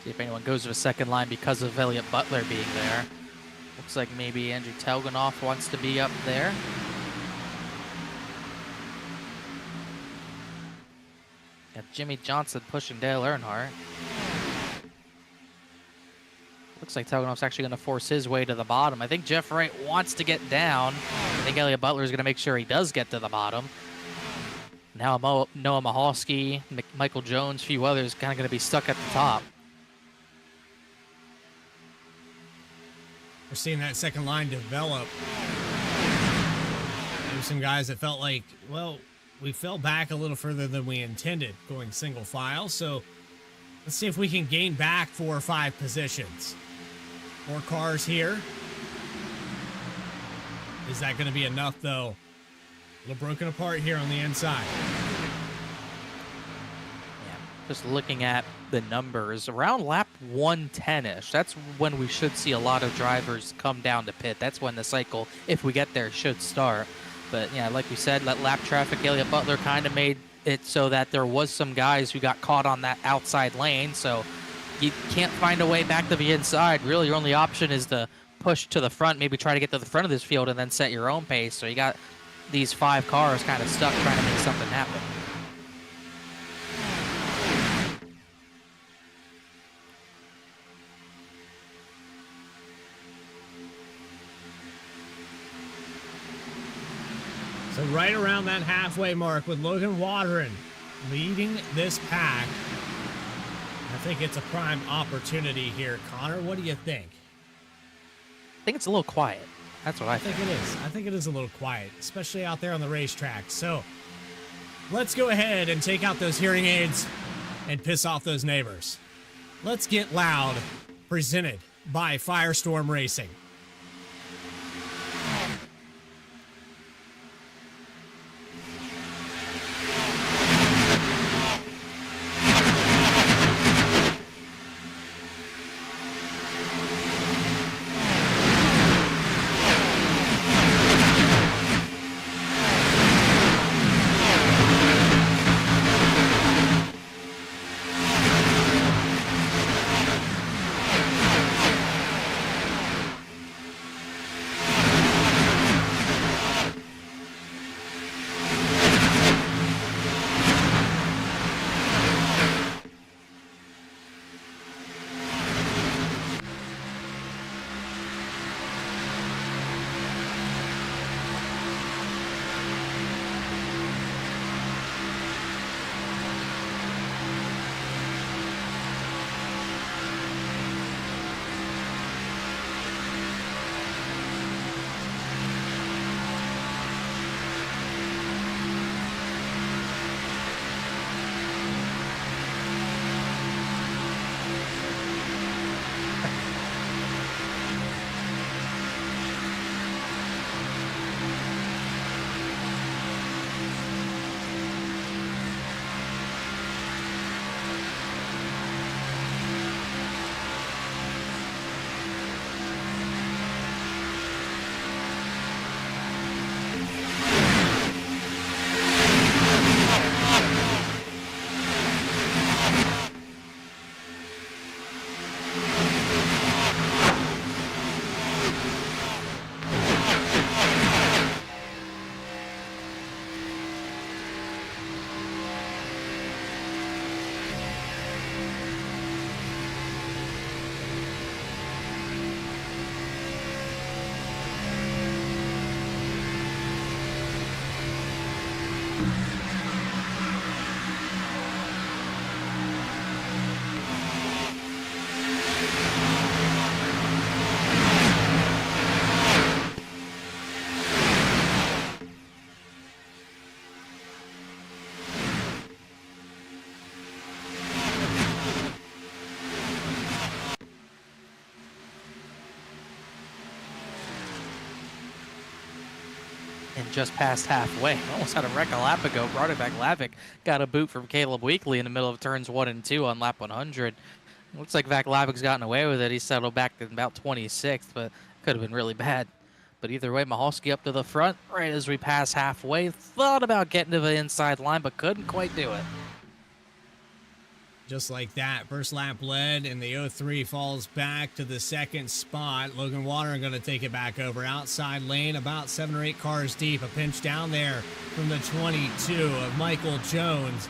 See if anyone goes to a second line because of Elliott Butler being there. Looks like maybe Andrew Telganoff wants to be up there. Got Jimmy Johnson pushing Dale Earnhardt. Looks like Telganoff's actually going to force his way to the bottom. I think Jeff Wright wants to get down. I think Elliott Butler is going to make sure he does get to the bottom. Now Noah Mahalski, Michael Jones, a few others kind of going to be stuck at the top. We're seeing that second line develop. There's some guys that felt like, well, we fell back a little further than we intended going single file. So let's see if we can gain back 4 or 5 positions. 4 cars here. Is that going to be enough, though? A little broken apart here on the inside. Yeah, just looking at the numbers, around lap 110-ish, that's when we should see a lot of drivers come down to pit. That's when the cycle, if we get there, should start. But yeah, like we said, that lap traffic, Elliott Butler kind of made it so that there was some guys who got caught on that outside lane. So you can't find a way back to the inside. Really, your only option is to push to the front, maybe try to get to the front of this field and then set your own pace. So you got these 5 cars kind of stuck trying to make something happen. So right around that halfway mark with Logan Watering leading this pack. I think it's a prime opportunity here. Connor, what do you think? I think it's a little quiet. That's what I think it is. I think it is a little quiet, especially out there on the racetrack. So let's go ahead and take out those hearing aids and piss off those neighbors. Let's get loud, presented by FireStorm Racing. just past halfway. Almost had a wreck a lap ago. Brought it back. Lavick got a boot from Caleb Weekly in the middle of turns 1 and 2 on lap 100. Looks like Lavic's gotten away with it. He settled back to about 26th, but could have been really bad. But either way, Mahalski up to the front right as we pass halfway. Thought about getting to the inside line, but couldn't quite do it. Just like that, first lap led, and the 03 falls back to the second spot. Logan Water going to take it back over. Outside lane, about 7 or 8 cars deep. A pinch down there from the 22 of Michael Jones.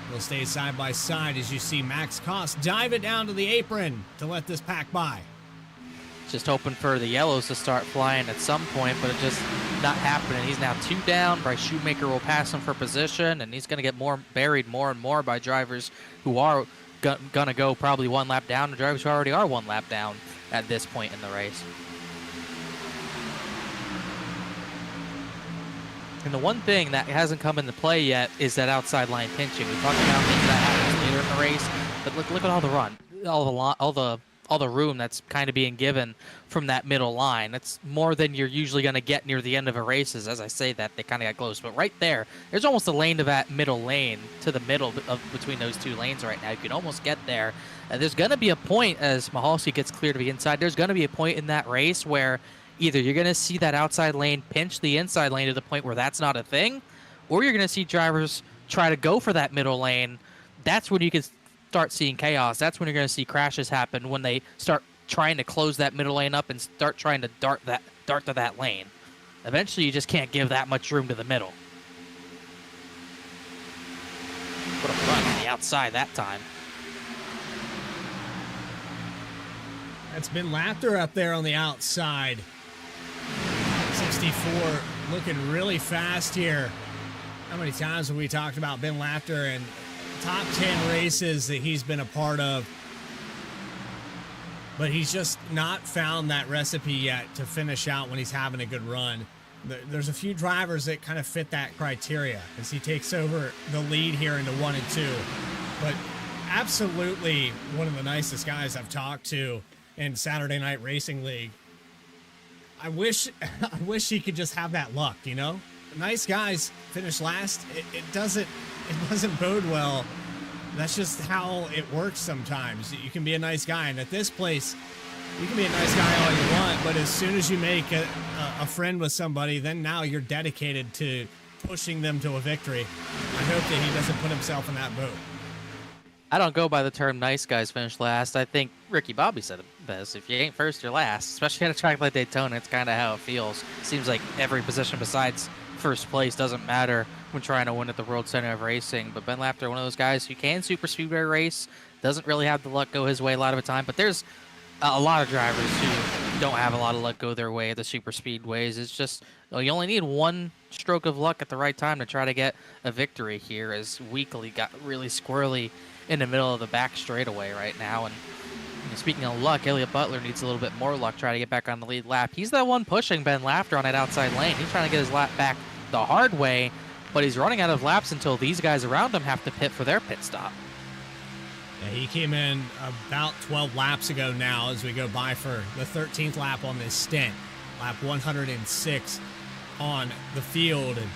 We'll stay side by side as you see Max Koss dive it down to the apron to let this pack by. Just hoping for the yellows to start flying at some point, but it's just not happening. He's now 2 down. Bryce Shoemaker will pass him for position, and he's going to get buried more and more by drivers who are going to go probably 1 lap down, and drivers who already are 1 lap down at this point in the race. And the one thing that hasn't come into play yet is that outside line pinching. We talked about maybe that happens later in the race, but look at all the run, all the room that's kind of being given from that middle line. That's more than you're usually going to get near the end of a race. As I say that, they kind of got close. But right there's almost a lane to that middle lane, to the middle of between those 2 lanes right now. You can almost get there. There's going to be a point as Mahalski gets clear to the inside. There's going to be a point in that race where either you're going to see that outside lane pinch the inside lane to the point where that's not a thing, or you're going to see drivers try to go for that middle lane. That's when you can start seeing chaos. That's when you're going to see crashes happen, when they start trying to close that middle lane up and start trying to dart to that lane. Eventually, you just can't give that much room to the middle. Put a front on the outside that time. That's been Laughter up there on the outside. 64 looking really fast here. How many times have we talked about Ben Laughter and top 10 races that he's been a part of? But he's just not found that recipe yet to finish out when he's having a good run. There's a few drivers that kind of fit that criteria as he takes over the lead here into 1 and 2. But absolutely one of the nicest guys I've talked to in Saturday Night Racing League. I wish he could just have that luck, you know? Nice guys finish last. It doesn't bode well. That's just how it works sometimes. You can be a nice guy, and at this place, you can be a nice guy all you want, but as soon as you make a friend with somebody, then now you're dedicated to pushing them to a victory. I hope that he doesn't put himself in that boat. I don't go by the term nice guys finish last. I think Ricky Bobby said it best. If you ain't first, you're last. Especially at a track like Daytona, it's kind of how it feels. Seems like every position besides first place doesn't matter when trying to win at the World Center of Racing. But Ben Laughter, one of those guys who can super speedway race, doesn't really have the luck go his way a lot of the time. But there's a lot of drivers who don't have a lot of luck go their way at the super speedways. It's just, you only need one stroke of luck at the right time to try to get a victory here, as Weekly got really squirrely in the middle of the back straightaway right now. And speaking of luck, Elliott Butler needs a little bit more luck trying to get back on the lead lap. He's the one pushing Ben Laughter on that outside lane. He's trying to get his lap back the hard way, but he's running out of laps until these guys around him have to pit for their pit stop. Yeah, he came in about 12 laps ago now as we go by for the 13th lap on this stint. Lap 106 on the field. And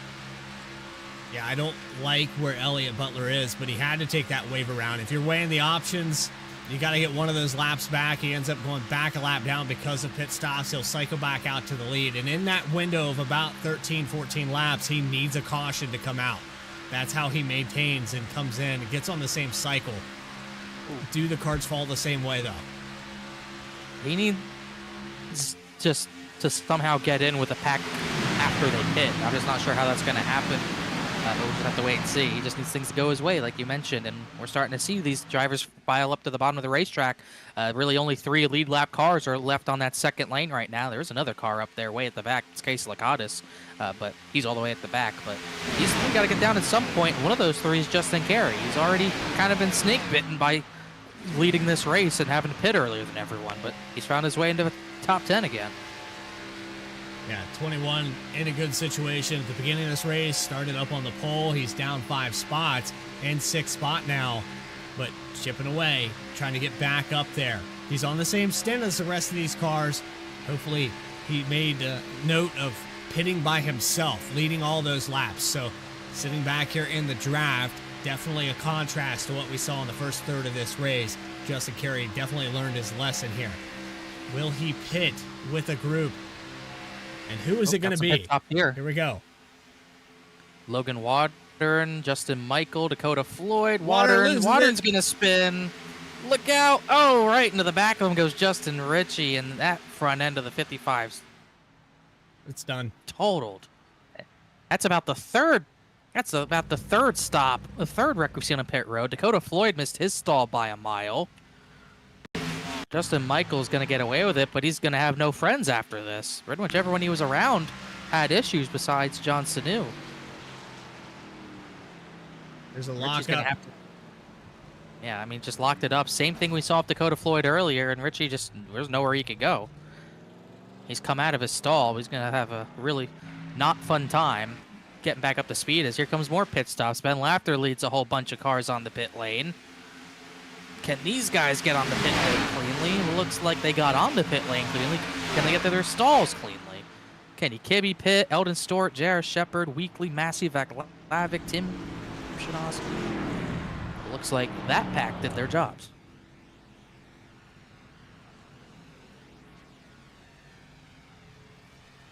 yeah, I don't like where Elliott Butler is, but he had to take that wave around. If you're weighing the options, you got to get one of those laps back. He ends up going back a lap down because of pit stops. He'll cycle back out to the lead. And in that window of about 13, 14 laps, he needs a caution to come out. That's how he maintains and comes in and gets on the same cycle. Do the cards fall the same way, though? He needs just to somehow get in with the pack after they pit. I'm just not sure how that's going to happen. But we'll just have to wait and see. He just needs things to go his way, like you mentioned. And we're starting to see these drivers file up to the bottom of the racetrack. Really only 3 lead lap cars are left on that second lane right now. There's another car up there way at the back. It's Casey Lakatos, but he's all the way at the back. But he's got to get down at some point. One of those 3 is Justin Carey. He's already kind of been snake bitten by leading this race and having to pit earlier than everyone. But he's found his way into the top 10 again. Yeah, 21 in a good situation at the beginning of this race. Started up on the pole. He's down 5 spots and 6th spot now, but chipping away, trying to get back up there. He's on the same stint as the rest of these cars. Hopefully he made a note of pitting by himself, leading all those laps. So sitting back here in the draft, definitely a contrast to what we saw in the first third of this race. Justin Carey definitely learned his lesson here. Will he pit with a group? And who is it going to be? Top here. Here we go. Logan Watern, Justin Michael, Dakota Floyd. Watern Watern's going to spin. Look out. Oh, right into the back of him goes Justin Ritchie, and that front end of the 55's It's done. totaled. That's about the third. That's about the third stop, the third wreck we've seen on pit road. Dakota Floyd missed his stall by a mile. Justin Michael's going to get away with it, but he's going to have no friends after this. Pretty much everyone he was around had issues besides John Sanu. There's a Richie's lockup. gonna have to, yeah, I mean, just locked it up. Same thing we saw with Dakota Floyd earlier, and Richie just, there's nowhere he could go. He's come out of his stall. He's going to have a really not fun time getting back up to speed as here comes more pit stops. Ben Lafter leads a whole bunch of cars on the pit lane. Can these guys get on the pit lane cleanly? It looks like they got on the pit lane cleanly. Can they get to their stalls cleanly? Kenny Kibbe pit, Eldon Stewart, J.R. Shepard, Weekly, Massey, Vaklavic, Tim Shinosky. Looks like that pack did their jobs.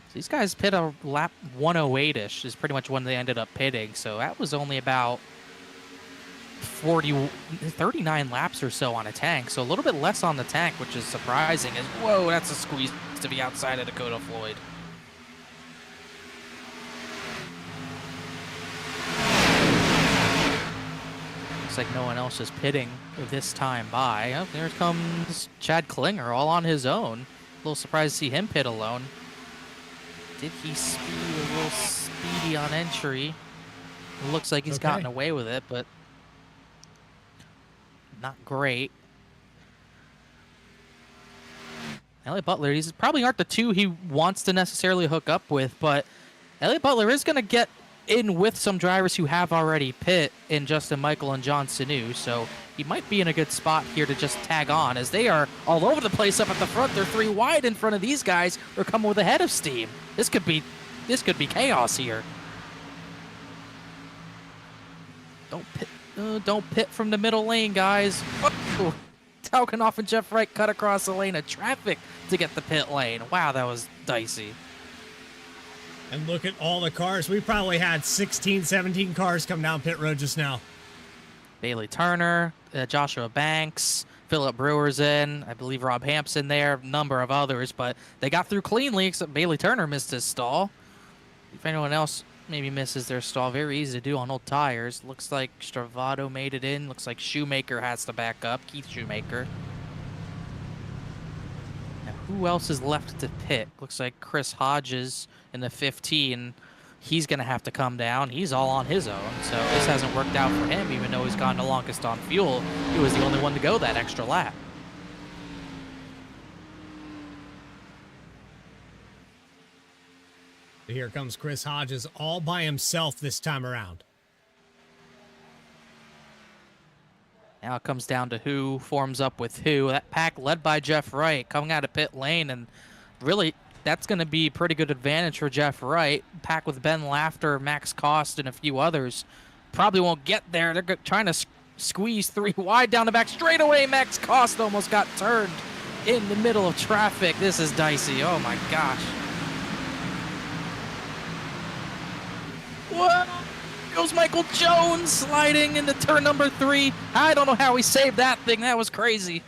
So these guys pit a lap 108-ish is pretty much when they ended up pitting. So that was only about 39 laps or so on a tank. So a little bit less on the tank, which is surprising. Is whoa, that's a squeeze to be outside of Dakota Floyd. Looks like no one else is pitting this time by. Oh, there comes Chad Klinger all on his own. A little surprised to see him pit alone. Did he speed a little speedy on entry? It looks like he's gotten away with it, but not great. Elliott Butler, these probably aren't the two he wants to necessarily hook up with, but Elliott Butler is going to get in with some drivers who have already pit in Justin Michael and John Sanu, so he might be in a good spot here to just tag on as they are all over the place up at the front. They're 3 wide in front of these guys who are coming with a head of steam. This could be chaos here. Don't pit from the middle lane, guys. Oh, Talkenoff and Jeff Wright cut across the lane of traffic to get the pit lane. Wow, that was dicey. And look at all the cars. We probably had 16, 17 cars come down pit road just now. Bailey Turner, Joshua Banks, Philip Brewer's in. I believe Rob Hampson there, a number of others, but they got through cleanly except Bailey Turner missed his stall. If anyone else maybe misses their stall, very easy to do on old tires. Looks like Stravato made it in. Looks like Shoemaker has to back up, Keith Shoemaker. Now, who else is left to pit? Looks like Chris Hodges in the 15. He's going to have to come down. He's all on his own, so this hasn't worked out for him, even though he's gone the longest on fuel. He was the only one to go that extra lap. Here comes Chris Hodges all by himself this time around. Now it comes down to who forms up with who. That pack led by Jeff Wright coming out of pit lane, and really that's going to be a pretty good advantage for Jeff Wright. Pack with Ben Lafter, Max Cost, and a few others probably won't get there. They're trying to squeeze 3 wide down the back straightaway. Max Cost almost got turned in the middle of traffic. This is dicey. Oh my gosh. Whoa! Goes Michael Jones sliding into turn number 3. I don't know how he saved that thing. That was crazy.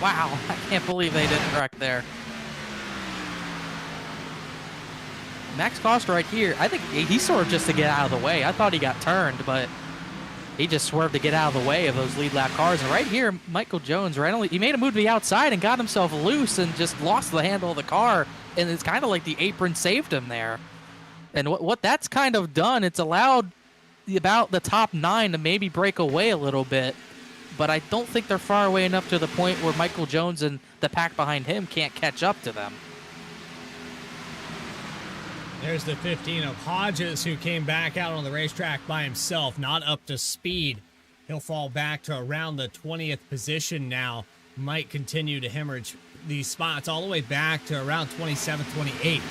Wow, I can't believe they didn't wreck there. Max Cost right here, I think he swerved just to get out of the way. I thought he got turned, but he just swerved to get out of the way of those lead lap cars. And right here, Michael Jones, he made a move to the outside and got himself loose and just lost the handle of the car. And it's kind of like the apron saved him there. And what that's kind of done, it's allowed about the top 9 to maybe break away a little bit. But I don't think they're far away enough to the point where Michael Jones and the pack behind him can't catch up to them. There's the 15 of Hodges, who came back out on the racetrack by himself, not up to speed. He'll fall back to around the 20th position now. Might continue to hemorrhage these spots all the way back to around 27th, 28th.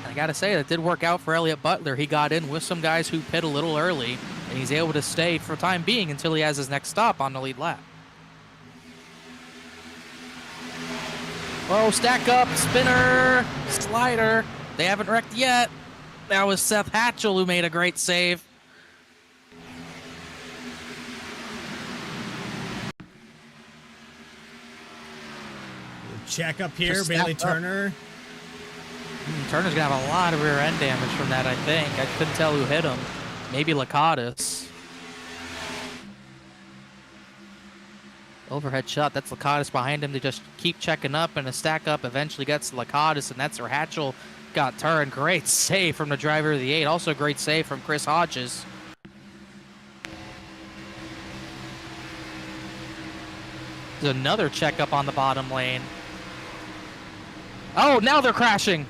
I got to say, that did work out for Elliott Butler. He got in with some guys who pit a little early, and he's able to stay for time being until he has his next stop on the lead lap. Oh, stack up, spinner, slider. They haven't wrecked yet. That was Seth Hatchell who made a great save. Check up here, Just Bailey stacked up. Turner. Turner's gonna have a lot of rear end damage from that, I think. I couldn't tell who hit him. Maybe Lakatos. Overhead shot. That's Lakatos behind him. They just keep checking up, and a stack up eventually gets to Lakatos, and that's where Hatchell got turned. Great save from the driver of the 8. Also great save from Chris Hodges. There's another checkup on the bottom lane. Oh, now they're crashing.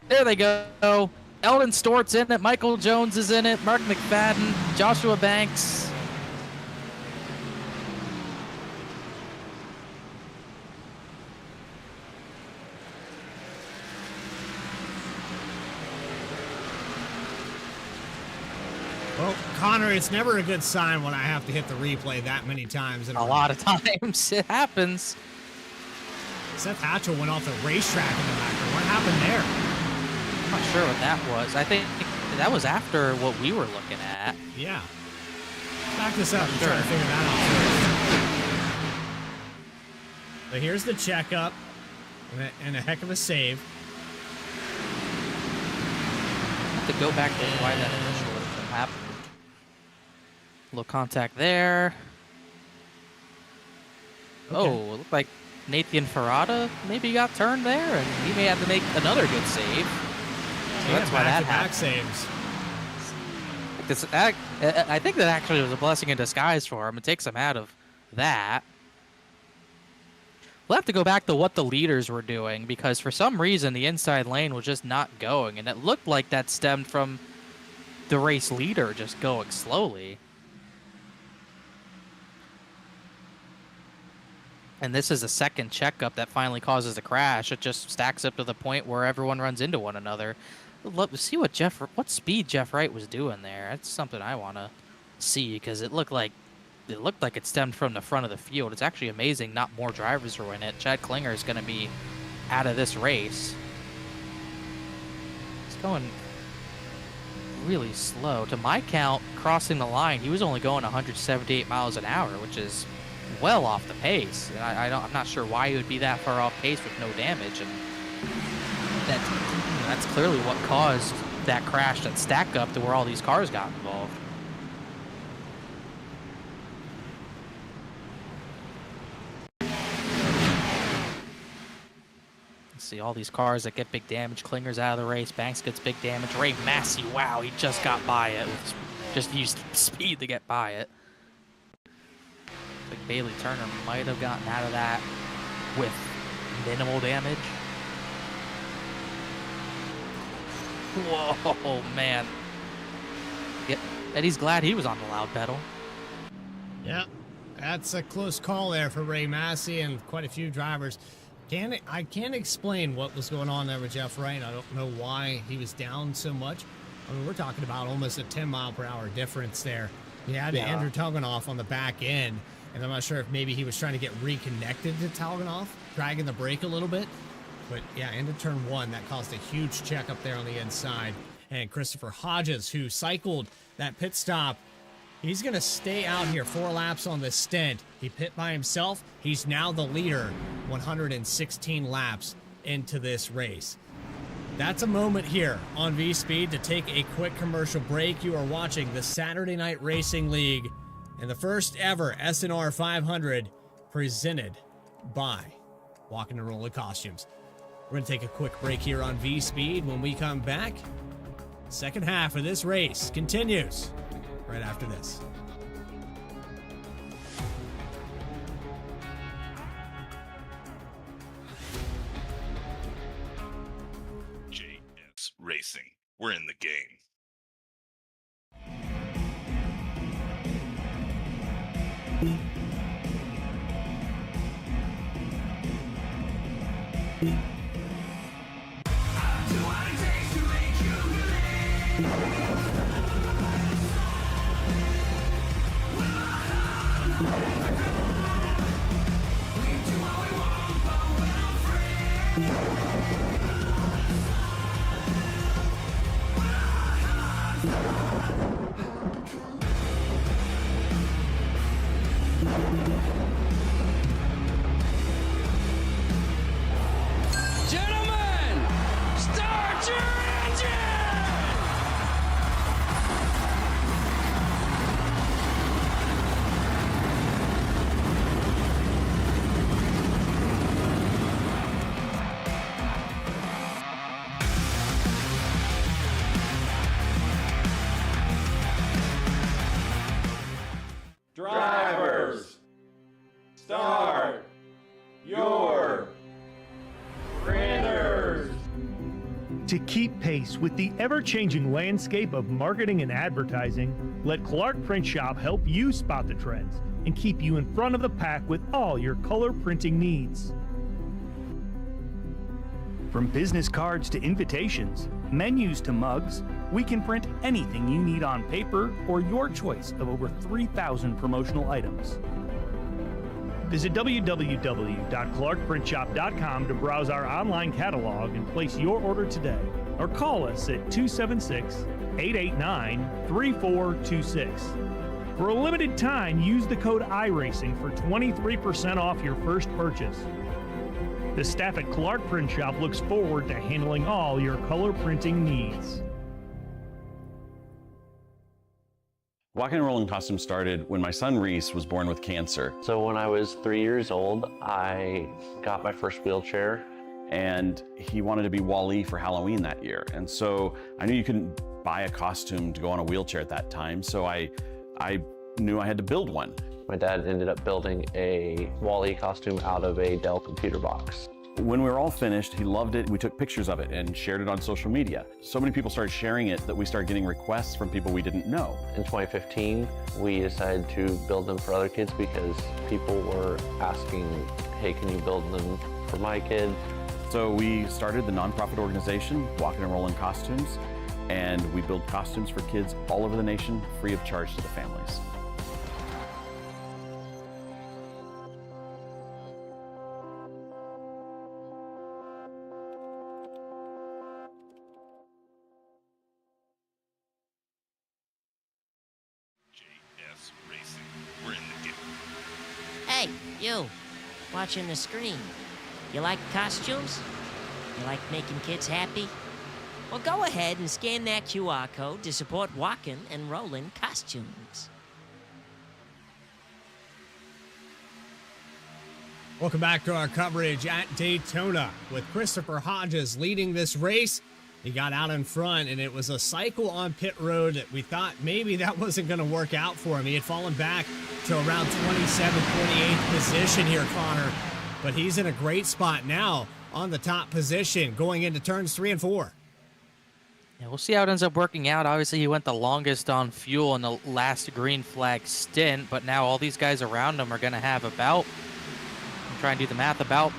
There they go. Eldon Stort's in it. Michael Jones is in it. Mark McFadden. Joshua Banks. Well, Connor, it's never a good sign when I have to hit the replay that many times. In A lot of times. It happens. Seth Hatchell went off the racetrack in the back. What happened there? I'm not sure what that was. I think that was after what we were looking at. Yeah. Back this up and Sure. try to figure that out first. But here's the checkup and a heck of a save. I have to go back to why that initial happened. Little contact there. Okay. Oh, it looked like Nathan Ferrata maybe got turned there, and he may have to make another good save. So that's why that back happened. saves. I think that actually was a blessing in disguise for him. It takes him out of that. We'll have to go back to what the leaders were doing, because for some reason the inside lane was just not going, and it looked like that stemmed from the race leader just going slowly. And this is a second checkup that finally causes a crash. It just stacks up to the point where everyone runs into one another. Let's see what speed Jeff Wright was doing there. That's something I want to see, because it looked like it stemmed from the front of the field. It's actually amazing not more drivers were in it. Chad Klinger is going to be out of this race. It's going really slow. To my count, crossing the line, he was only going 178 miles an hour, which is well off the pace. And I'm not sure why he would be that far off pace with no damage. And that's clearly what caused that crash, that stack up to where all these cars got involved. See all these cars that get big damage. Klinger's out of the race. Banks gets big damage. Ray Massey, wow, he just got by it. Just used speed to get by it. Like Bailey Turner might have gotten out of that with minimal damage. Whoa, man. Yeah, Eddie's glad he was on the loud pedal. Yeah, that's a close call there for Ray Massey and quite a few drivers. I can't explain what was going on there with Jeff Wright. I don't know why he was down so much. I mean, we're talking about almost a 10-mile-per-hour difference there. He had Andrew Toganoff on the back end, and I'm not sure if maybe he was trying to get reconnected to Toganoff, dragging the brake a little bit. But yeah, into turn one, that caused a huge check up there on the inside. And Christopher Hodges, who cycled that pit stop, he's going to stay out here 4 laps on this stint. He pit by himself. He's now the leader 116 laps into this race. That's a moment here on VSPEED to take a quick commercial break. You are watching the Saturday Night Racing League and the first ever SNR 500 presented by Walking and Rolling Costumes. We're going to take a quick break here on VSPEED. When we come back, second half of this race continues right after this. JS Racing. We're in the game. Gentlemen, start your engine! Drivers, start your printers. To keep pace with the ever-changing landscape of marketing and advertising, let Clark Print Shop help you spot the trends and keep you in front of the pack with all your color printing needs. From business cards to invitations, menus to mugs, we can print anything you need on paper or your choice of over 3,000 promotional items. Visit www.clarkprintshop.com to browse our online catalog and place your order today, or call us at 276-889-3426. For a limited time, use the code iRacing for 23% off your first purchase. The staff at Clark Print Shop looks forward to handling all your color printing needs. Walking and Rolling Costumes started when my son Reese was born with cancer. So when I was 3 years old, I got my first wheelchair. And he wanted to be Wall-E for Halloween that year. And so I knew you couldn't buy a costume to go on a wheelchair at that time, so I knew I had to build one. My dad ended up building a Wall-E costume out of a Dell computer box. When we were all finished, he loved it. We took pictures of it and shared it on social media. So many people started sharing it that we started getting requests from people we didn't know. In 2015, we decided to build them for other kids because people were asking, hey, can you build them for my kid? So we started the nonprofit organization, Walking and Rolling Costumes, and we build costumes for kids all over the nation, free of charge to the families. JS Racing. We're in the game. Hey, you, watching the screen. You like costumes? You like making kids happy? Well, go ahead and scan that QR code to support Walking and Rolling Costumes. Welcome back to our coverage at Daytona with Christopher Hodges leading this race. He got out in front, and it was a cycle on pit road that we thought maybe that wasn't going to work out for him. He had fallen back to around 27th, 28th position here, Connor. But he's in a great spot now on the top position going into turns 3 and 4. Yeah, we'll see how it ends up working out. Obviously, he went the longest on fuel in the last green flag stint, but now all these guys around him are going to have about, I'm trying to do the math, about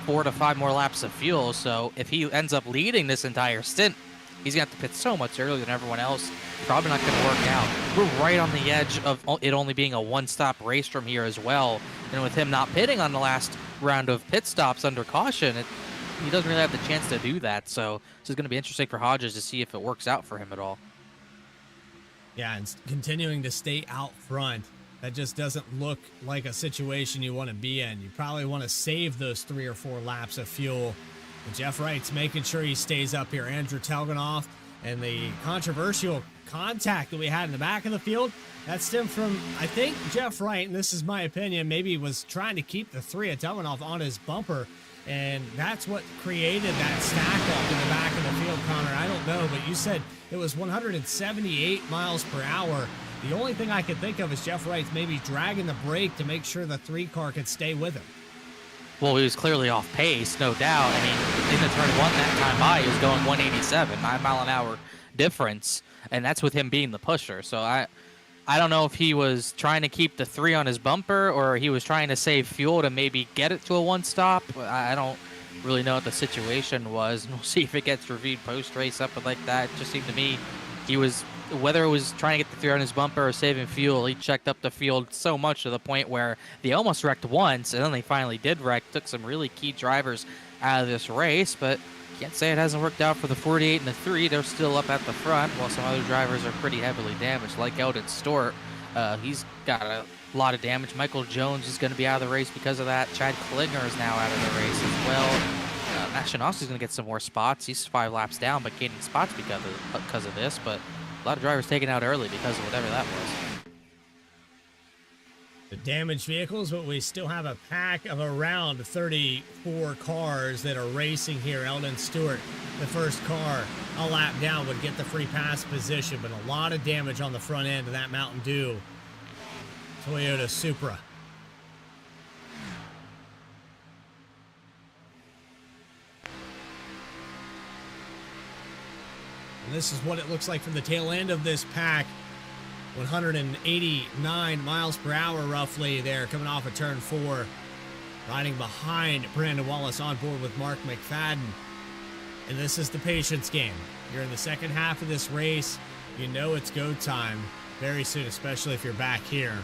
4 to 5 more laps of fuel. So if he ends up leading this entire stint, he's going to have to pit so much earlier than everyone else. Probably not going to work out. We're right on the edge of it only being a one-stop race from here as well. And with him not pitting on the last round of pit stops under caution, he doesn't really have the chance to do that. So this is going to be interesting for Hodges to see if it works out for him at all. Yeah, and continuing to stay out front. That just doesn't look like a situation you want to be in. You probably want to save those 3 or 4 laps of fuel. And Jeff Wright's making sure he stays up here. Andrew Telganoff and the controversial contact that we had in the back of the field, that stemmed from, I think, Jeff Wright, and this is my opinion, maybe was trying to keep the 3 of Telganoff on his bumper, and that's what created that stack up in the back of the field, Connor. I don't know, but you said it was 178 miles per hour. The only thing I could think of is Jeff Wright's maybe dragging the brake to make sure the 3 car could stay with him. Well, he was clearly off pace, no doubt. I mean, in the turn 1 that time by, he was going 187, 9-mile-an-hour difference, and that's with him being the pusher. So I don't know if he was trying to keep the 3 on his bumper or he was trying to save fuel to maybe get it to a 1-stop. I don't really know what the situation was. And we'll see if it gets reviewed post-race, something like that. It just seemed to me he was, whether it was trying to get the three on his bumper or saving fuel, he checked up the field so much to the point where they almost wrecked once, and then they finally did wreck. Took some really key drivers out of this race, but can't say it hasn't worked out for the 48 and the 3. They're still up at the front, while some other drivers are pretty heavily damaged, like Eldon Stewart. He's got a lot of damage. Michael Jones is going to be out of the race because of that. Chad Klinger is now out of the race as well. Matt Shanowski's going to get some more spots. He's 5 laps down, but gaining spots because of this. But a lot of drivers taken out early because of whatever that was. The damaged vehicles, but we still have a pack of around 34 cars that are racing here. Eldon Stewart, the first car a lap down, would get the free pass position, but a lot of damage on the front end of that Mountain Dew Toyota Supra. And this is what it looks like from the tail end of this pack. 189 miles per hour roughly there, coming off of turn 4. Riding behind Brandon Wallace on board with Mark McFadden. And this is the patience game. You're in the second half of this race. You know it's go time very soon, especially if you're back here.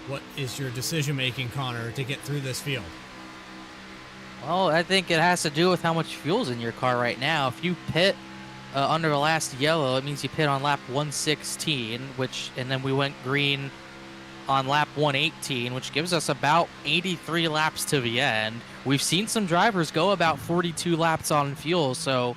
What is your decision making, Connor, to get through this field? Well, I think it has to do with how much fuel's in your car right now. If you pit under the last yellow, it means you pit on lap 116, and then we went green on lap 118, which gives us about 83 laps to the end. We've seen some drivers go about 42 laps on fuel, so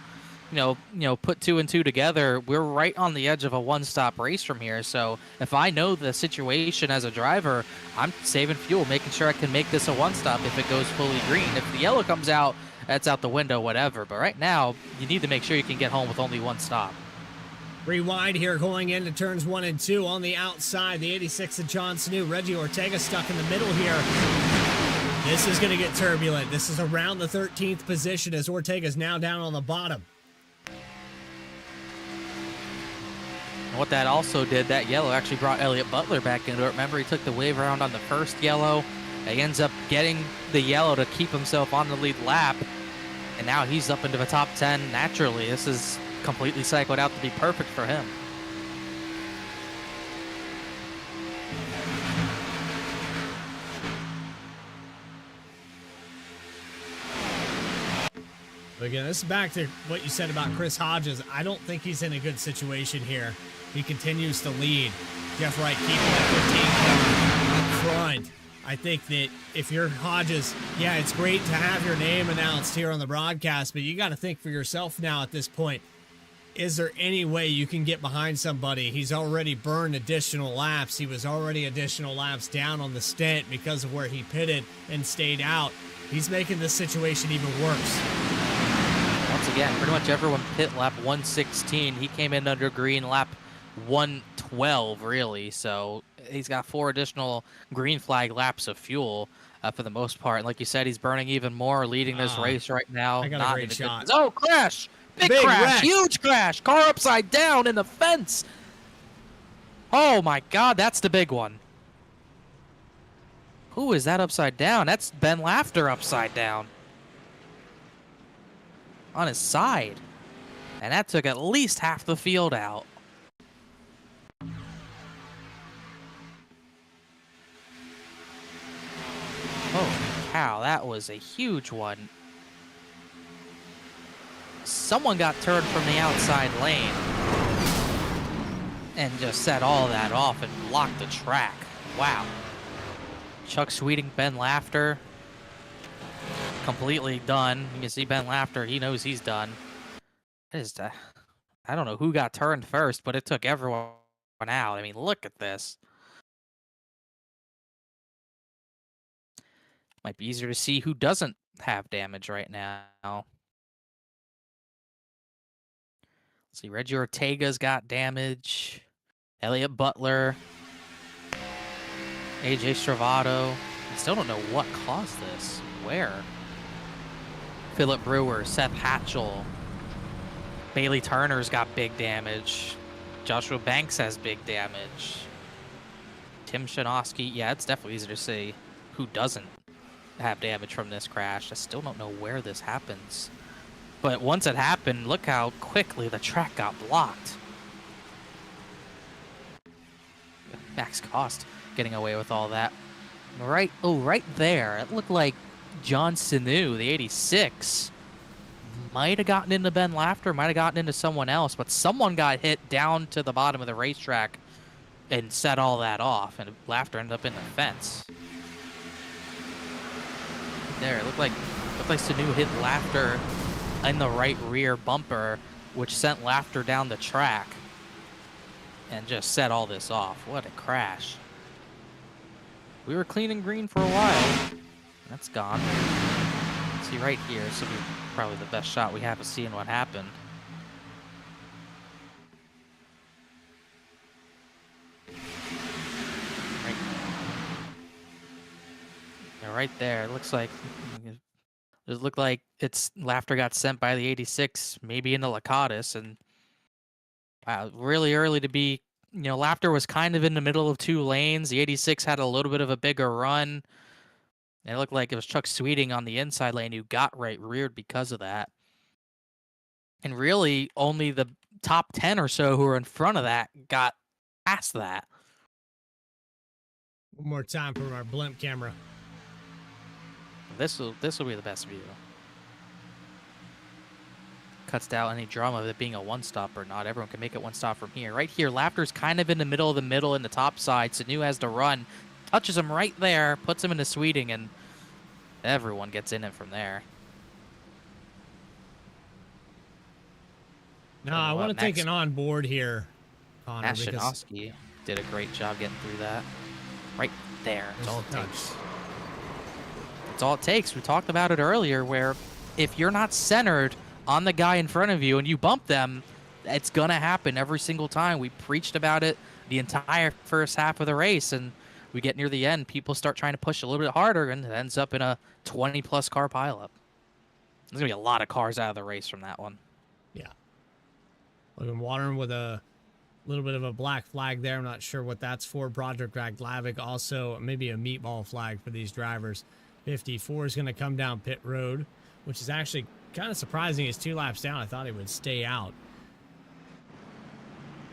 you know, put 2 and 2 together, we're right on the edge of a one-stop race from here. So if I know the situation as a driver, I'm saving fuel, making sure I can make this a one-stop if it goes fully green. If the yellow comes out, that's out the window, whatever. But right now, you need to make sure you can get home with only one stop. Rewind here going into turns 1 and 2 on the outside. The 86 of John Snow. Reggie Ortega stuck in the middle here. This is going to get turbulent. This is around the 13th position as Ortega's now down on the bottom. And what that also did, that yellow actually brought Elliott Butler back into it. Remember, he took the wave around on the first yellow. He ends up getting the yellow to keep himself on the lead lap. And now he's up into the top 10 naturally. This is completely cycled out to be perfect for him. Again, this is back to what you said about Chris Hodges. I don't think he's in a good situation here. He continues to lead. Jeff Wright keeping that 15 car up front. I think that if you're Hodges, yeah, it's great to have your name announced here on the broadcast, but you got to think for yourself now at this point. Is there any way you can get behind somebody? He's already burned additional laps. He was already additional laps down on the stint because of where he pitted and stayed out. He's making this situation even worse. Once again, pretty much everyone pit lap 116. He came in under green lap 112, really. So he's got 4 additional green flag laps of fuel for the most part. And like you said, he's burning even more, leading this race right now. I got a great shot. Oh, crash! Big crash! Wreck. Huge crash! Car upside down in the fence! Oh my God, that's the big one. Who is that upside down? That's Ben Laughter upside down. On his side. And that took at least half the field out. Holy cow, that was a huge one. Someone got turned from the outside lane and just set all that off and blocked the track. Wow. Chuck Sweeting, Ben Laughter, completely done. You can see Ben Laughter, he knows he's done. I don't know who got turned first, but it took everyone out. I mean, look at this. Might be easier to see who doesn't have damage right now. Let's see, Reggie Ortega's got damage. Elliott Butler. AJ Stravato. I still don't know what caused this. Where? Philip Brewer, Seth Hatchell. Bailey Turner's got big damage. Joshua Banks has big damage. Tim Shanowski. Yeah, it's definitely easier to see who doesn't. have damage from this crash. I still don't know where this happens. But once it happened, look how quickly the track got blocked. Max Cost getting away with all that. Right there. It looked like John Sinu, the 86, might have gotten into Ben Lafter, might have gotten into someone else, but someone got hit down to the bottom of the racetrack and set all that off, and Lafter ended up in the fence. There, it looked like Sanu hit Lafter in the right rear bumper, which sent Lafter down the track and just set all this off. What a crash. We were clean and green for a while. That's gone. See right here, this will be probably the best shot we have of seeing what happened. Right there, it looks like it's Lafter got sent by the 86, maybe into Lacatus, and wow, really early to be. Lafter was kind of in the middle of two lanes. The 86 had a little bit of a bigger run. And it looked like it was Chuck Sweeting on the inside lane who got right reared because of that. And really, only the top 10 or so who were in front of that got past that. One more time from our blimp camera. This will be the best view. Cuts down any drama of it being a one-stop or not. Everyone can make it one-stop from here. Right here, Lafter's kind of in the middle in the top side. Sanu has to run. Touches him right there, puts him into Sweeting, and everyone gets in it from there. No, I want to take it on board here, Connor. Ashinovsky did a great job getting through that. Right there. That's all it takes. That's all it takes. We talked about it earlier, where if you're not centered on the guy in front of you and you bump them, it's going to happen every single time. We preached about it the entire first half of the race, and we get near the end, people start trying to push a little bit harder, and it ends up in a 20-plus car pileup. There's going to be a lot of cars out of the race from that one. Yeah. Logan Watering with a little bit of a black flag there. I'm not sure what that's for. Broderick Draglavic also maybe a meatball flag for these drivers. 54 is going to come down pit road, which is actually kind of surprising. He's 2 laps down. I thought he would stay out.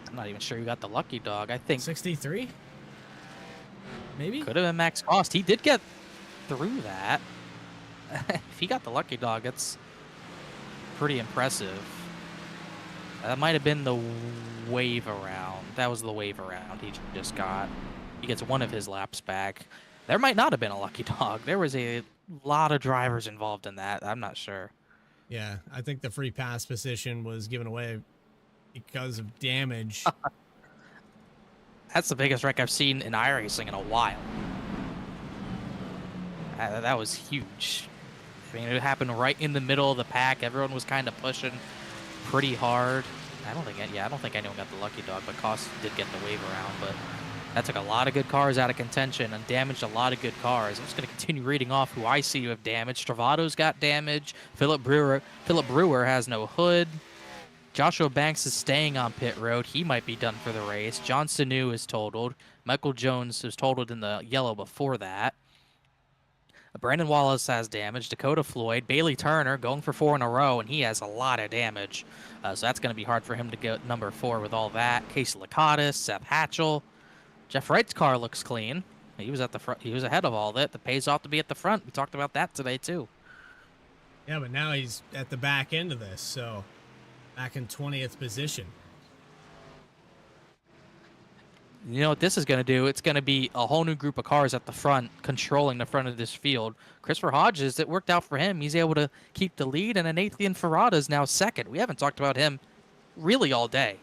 I'm not even sure who got the lucky dog. I think 63? Maybe? Could have been Max Cost. He did get through that. If he got the lucky dog, that's pretty impressive. That might have been the wave around. That was the wave around he just got. He gets one of his laps back. There might not have been a lucky dog. There was a lot of drivers involved in that. I'm not sure. Yeah, I think the free pass position was given away because of damage. That's the biggest wreck I've seen in iRacing in a while. That was huge. I mean, it happened right in the middle of the pack. Everyone was kind of pushing pretty hard. I don't think anyone got the lucky dog, but Cost did get the wave around. But that took a lot of good cars out of contention and damaged a lot of good cars. I'm just going to continue reading off who I see to have damaged. Travado's got damage. Philip Brewer has no hood. Joshua Banks is staying on pit road. He might be done for the race. John Sanu is totaled. Michael Jones was totaled in the yellow before that. Brandon Wallace has damage. Dakota Floyd. Bailey Turner going for 4 in a row, and he has a lot of damage. So that's going to be hard for him to get number 4 with all that. Casey Lacatus, Seth Hatchell. Jeff Wright's car looks clean. He was at the front. He was ahead of all that. It pays off to be at the front. We talked about that today, too. Yeah, but now he's at the back end of this, so back in 20th position. You know what this is going to do? It's going to be a whole new group of cars at the front controlling the front of this field. Christopher Hodges, it worked out for him. He's able to keep the lead, and Nathan Ferrada is now second. We haven't talked about him really all day,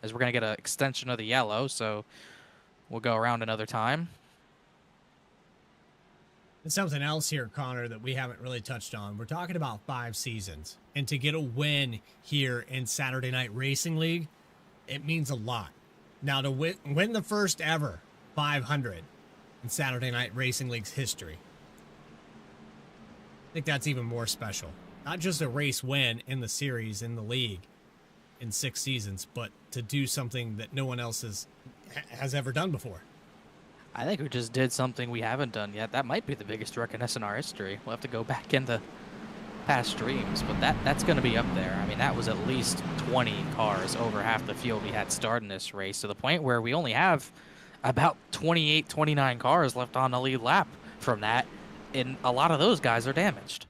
as we're going to get an extension of the yellow, so we'll go around another time. And something else here, Connor, that we haven't really touched on. We're talking about 5 seasons, and to get a win here in Saturday Night Racing League, it means a lot. Now, to win the first ever 500 in Saturday Night Racing League's history, I think that's even more special. Not just a race win in the series, in the league, in 6 seasons, but to do something that no one else has ever done before. I think we just did something we haven't done yet. That might be the biggest wreck in SNR history. We'll have to go back into past streams, but that's going to be up there. I mean, that was at least 20 cars, over half the field we had starting this race, to the point where we only have about 28, 29 cars left on the lead lap from that, and a lot of those guys are damaged.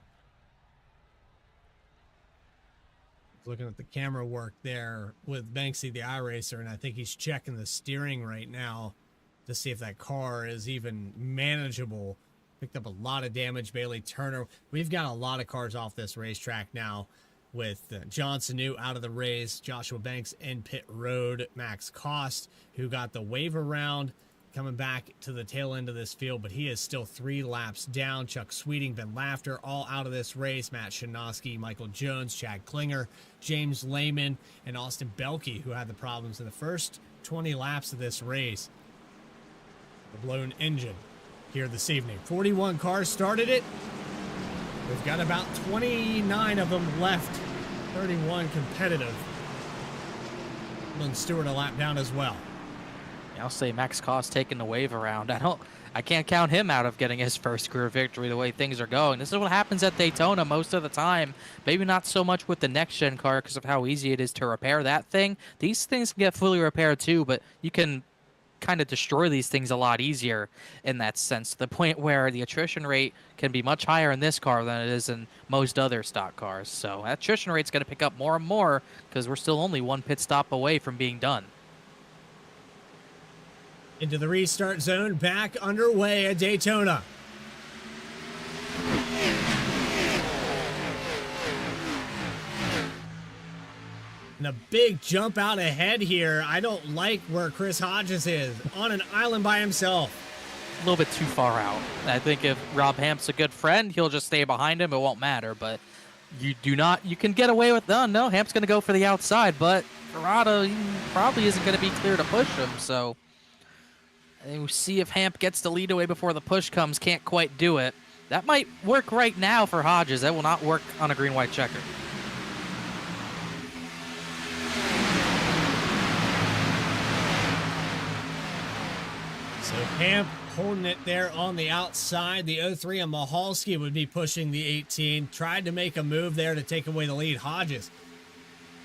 Looking at the camera work there with Banksy, the iRacer, and I think he's checking the steering right now to see if that car is even manageable. Picked up a lot of damage. Bailey Turner. We've got a lot of cars off this racetrack now, with Johnson New out of the race, Joshua Banks in pit road, Max Cost, who got the wave around, coming back to the tail end of this field, but he is still 3 laps down. Chuck Sweeting, Ben Lafter, all out of this race. Matt Shinosky, Michael Jones, Chad Klinger, James Lehman, and Austin Belke, who had the problems in the first 20 laps of this race. The blown engine here this evening. 41 cars started it. We've got about 29 of them left. 31 competitive. Lynn Stewart a lap down as well. I'll say Max Cost taking the wave around. I can't count him out of getting his first career victory the way things are going. This is what happens at Daytona most of the time. Maybe not so much with the next-gen car because of how easy it is to repair that thing. These things can get fully repaired too, but you can kind of destroy these things a lot easier in that sense, to the point where the attrition rate can be much higher in this car than it is in most other stock cars. So that attrition rate's going to pick up more and more because we're still only 1 pit stop away from being done. Into the restart zone, back underway at Daytona. And a big jump out ahead here. I don't like where Chris Hodges is, on an island by himself. A little bit too far out. I think if Rob Hamp's a good friend, he'll just stay behind him. It won't matter, but you can get away with that. No, Hamp's going to go for the outside, but Ferrado probably isn't going to be clear to push him, so we'll see if Hamp gets the lead away before the push comes. Can't quite do it. That might work right now for Hodges. That will not work on a green-white checker. So Hamp holding it there on the outside. The 03 and Mahalski would be pushing the 18. Tried to make a move there to take away the lead. Hodges,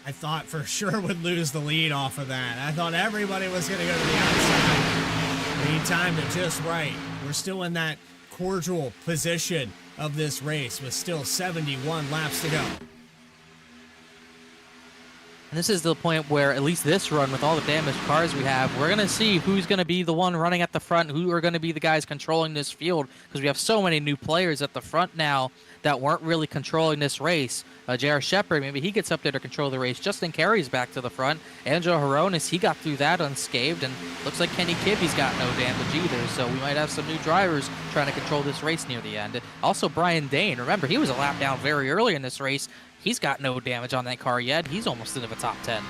I thought for sure would lose the lead off of that. I thought everybody was going to go to the outside. He timed it just right. We're still in that cordial position of this race with still 71 laps to go. And this is the point where, at least this run, with all the damaged cars we have, we're going to see who's going to be the one running at the front, who are going to be the guys controlling this field, because we have so many new players at the front now that weren't really controlling this race. J.R. Shepard, maybe he gets up there to control the race. Justin Carey's back to the front. Angelo Horonis, he got through that unscathed, and looks like Kenny Kibbe's got no damage either, so we might have some new drivers trying to control this race near the end. Also, Brian Dane, remember, he was a lap down very early in this race. He's got no damage on that car yet. He's almost into the top 10.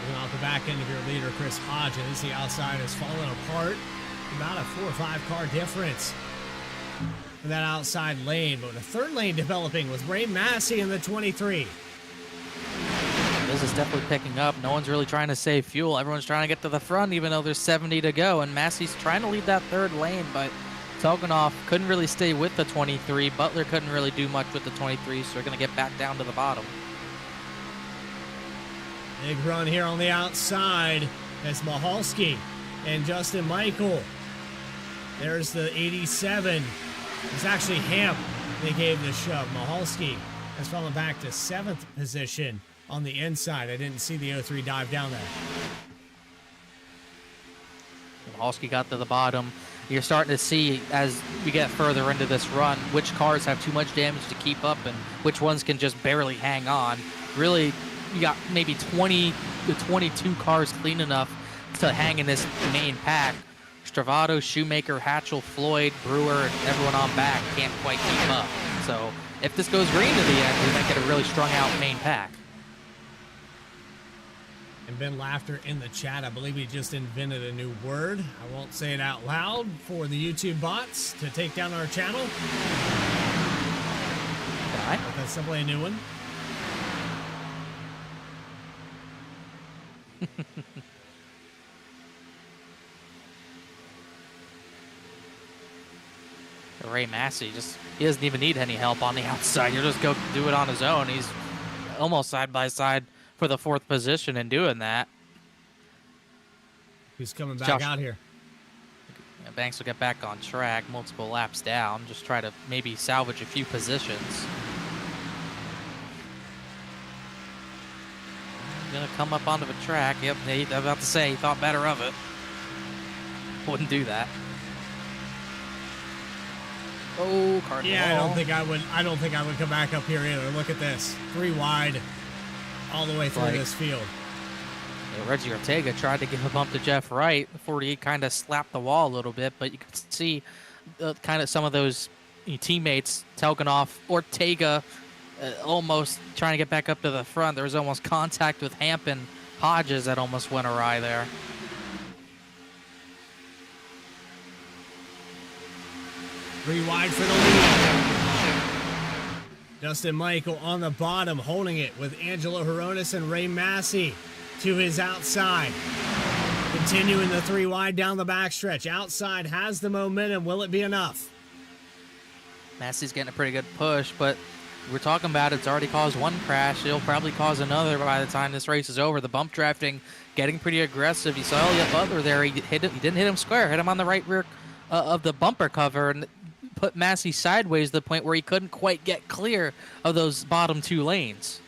Moving off the back end of your leader, Chris Hodges. The outside is falling apart. About a 4 or 5 car difference in that outside lane, but a third lane developing with Ray Massey in the 23. This is definitely picking up. No one's really trying to save fuel. Everyone's trying to get to the front, even though there's 70 to go, and Massey's trying to lead that third lane, but Togunov couldn't really stay with the 23. Butler couldn't really do much with the 23, so they're going to get back down to the bottom. Big run here on the outside. That's Mahalski and Justin Michael. There's the 87. It's actually Hamp they gave the shove. Mahalski has fallen back to 7th position on the inside. I didn't see the 03 dive down there. Mahalski got to the bottom. You're starting to see, as we get further into this run, which cars have too much damage to keep up and which ones can just barely hang on. Really, you got maybe 20 to 22 cars clean enough to hang in this main pack. Stravato, Shoemaker, Hatchell, Floyd, Brewer, and everyone on back can't quite keep up. So if this goes green to the end, we might get a really strung out main pack. And Ben Lafter in the chat, I believe he just invented a new word. I won't say it out loud for the YouTube bots to take down our channel. But that's simply a new one. Ray Massey he doesn't even need any help on the outside. He'll just go do it on his own. He's almost side by side for the 4th position in doing that. Who's coming back out here? Yeah, Banks will get back on track, multiple laps down, just try to maybe salvage a few positions. Gonna come up onto the track. Yep, I'm about to say he thought better of it. Wouldn't do that. Oh, Cardinal. Yeah, I don't think I would come back up here either. Look at this. 3 wide all the way through this field. Yeah, Reggie Ortega tried to give a bump to Jeff Wright. The 48 kind of slapped the wall a little bit, but you could see kind of some of those teammates token off Ortega, almost trying to get back up to the front. There was almost contact with Hampton Hodges that almost went awry there. Three wide for the lead. Dustin Michael on the bottom, holding it with Angelo Horonis and Ray Massey to his outside. Continuing the 3 wide down the backstretch. Outside has the momentum. Will it be enough? Massey's getting a pretty good push, but we're talking about it's already caused 1 crash. It'll probably cause another by the time this race is over. The bump drafting getting pretty aggressive. You saw Elliott Butler there. He didn't hit him square. Hit him on the right rear of the bumper cover and put Massey sideways to the point where he couldn't quite get clear of those bottom 2 lanes.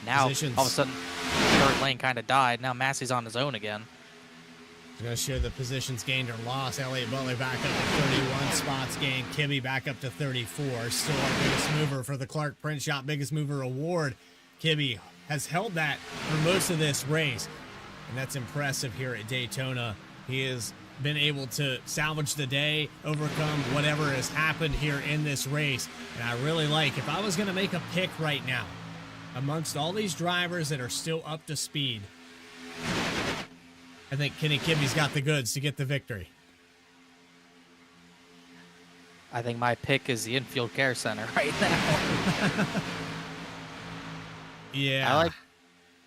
Now, Positions. all of a sudden, the 3rd lane kind of died. Now Massey's on his own again. I'm going to show the positions gained or lost. Elliott Butler back up to 31 spots gained. Kibbe back up to 34. Still our biggest mover for the Clark Print Shop Biggest Mover Award. Kibbe has held that for most of this race, and that's impressive here at Daytona. He has been able to salvage the day, overcome whatever has happened here in this race. And I really like, if I was going to make a pick right now, amongst all these drivers that are still up to speed, I think Kenny Kibbe's got the goods to get the victory. I think my pick is the infield care center right now. Yeah.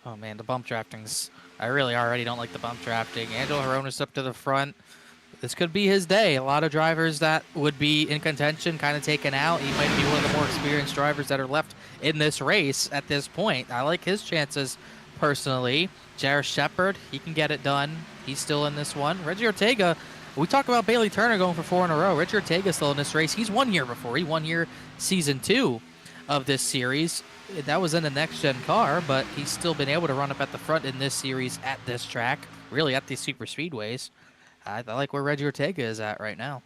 Oh man, the bump drafting's, I really already don't like the bump drafting. Angelo Horonis up to the front. This could be his day. A lot of drivers that would be in contention kind of taken out. He might be one of the more experienced drivers that are left in this race at this point. I like his chances personally. Jarrett Shepard, he can get it done. He's still in this one. Reggie Ortega, we talk about Bailey Turner going for 4 in a row. Reggie Ortega's still in this race. He's won here before. He won here season 2 of this series. That was in a next-gen car, but he's still been able to run up at the front in this series at this track, really at these super speedways. I like where Reggie Ortega is at right now.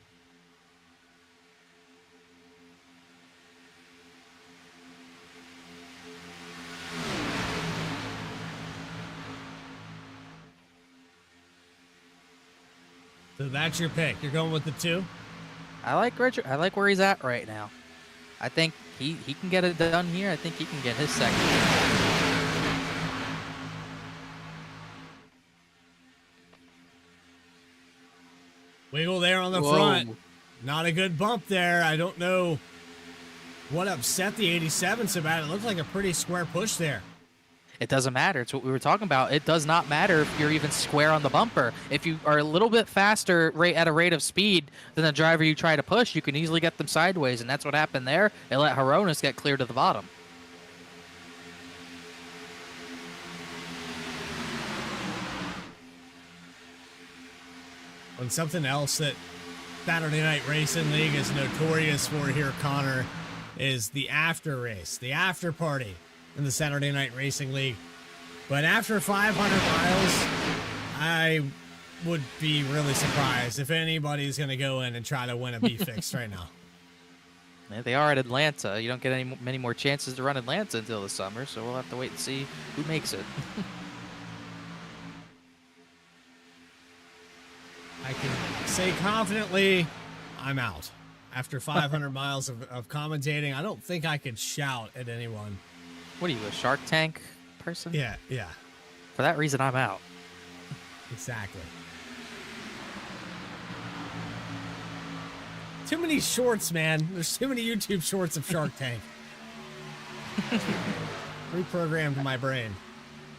So that's your pick. You're going with the 2? I like Richard. I like where he's at right now. I think he can get it done here. I think he can get his second. Wiggle there on the front. Not a good bump there. I don't know what upset the 87 so bad. It looked like a pretty square push there. It doesn't matter. It's what we were talking about. It does not matter if you're even square on the bumper. If you are a little bit faster at a rate of speed than the driver you try to push, you can easily get them sideways, and that's what happened there. It let Horonis get clear to the bottom. And something else that Saturday Night Racing League is notorious for here, Connor, is the after race, the after party in the Saturday Night Racing League. But after 500 miles, I would be really surprised if anybody's going to go in and try to win a B-Fix right now. Yeah, they are at Atlanta. You don't get many more chances to run Atlanta until the summer, so we'll have to wait and see who makes it. I can say confidently, I'm out. After 500 miles of commentating, I don't think I could shout at anyone. What are you, a Shark Tank person? Yeah. For that reason, I'm out. Exactly. Too many shorts, man. There's too many YouTube shorts of Shark Tank. Reprogrammed my brain.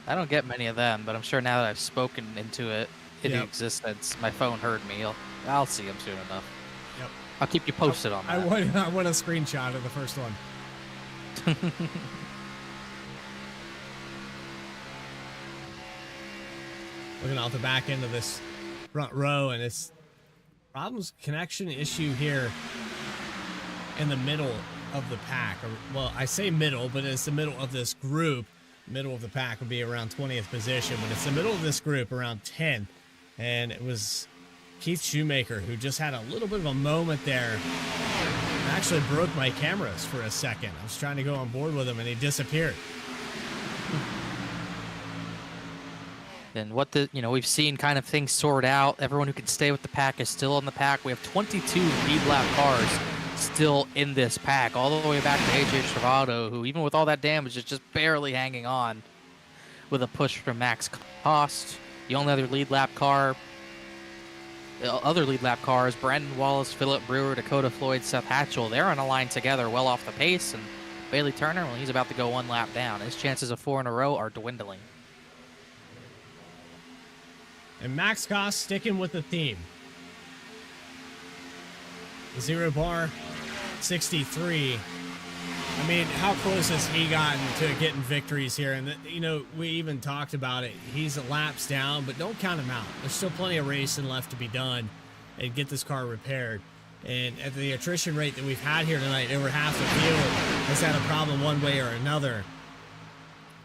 I don't get many of them, but I'm sure now that I've spoken into it, into existence, my phone heard me. I'll see them soon enough. Yep. I'll keep you posted on that. I want a screenshot of the first one. Looking off the back end of this front row, and it's problems connection issue here in the middle of the pack. Or, well, I say middle, but it's the middle of this group. Middle of the pack would be around 20th position, but it's the middle of this group around 10th. And it was Keith Shoemaker who just had a little bit of a moment there. It actually broke my cameras for a second. I was trying to go on board with him and he disappeared. And we've seen kind of things sort out. Everyone who can stay with the pack is still in the pack. We have 22 lead lap cars still in this pack, all the way back to AJ Travado, who even with all that damage is just barely hanging on with a push from Max Cost. The only other lead lap cars, Brandon Wallace, Phillip Brewer, Dakota Floyd, Seth Hatchell, they're on a line together well off the pace, and Bailey Turner, well, he's about to go one lap down. His chances of 4 in a row are dwindling. And Max Cost sticking with the theme. 0 bar 63. I mean, how close has he gotten to getting victories here? And, we even talked about it. He's laps down, but don't count him out. There's still plenty of racing left to be done and get this car repaired. And at the attrition rate that we've had here tonight, over half the field has had a problem one way or another.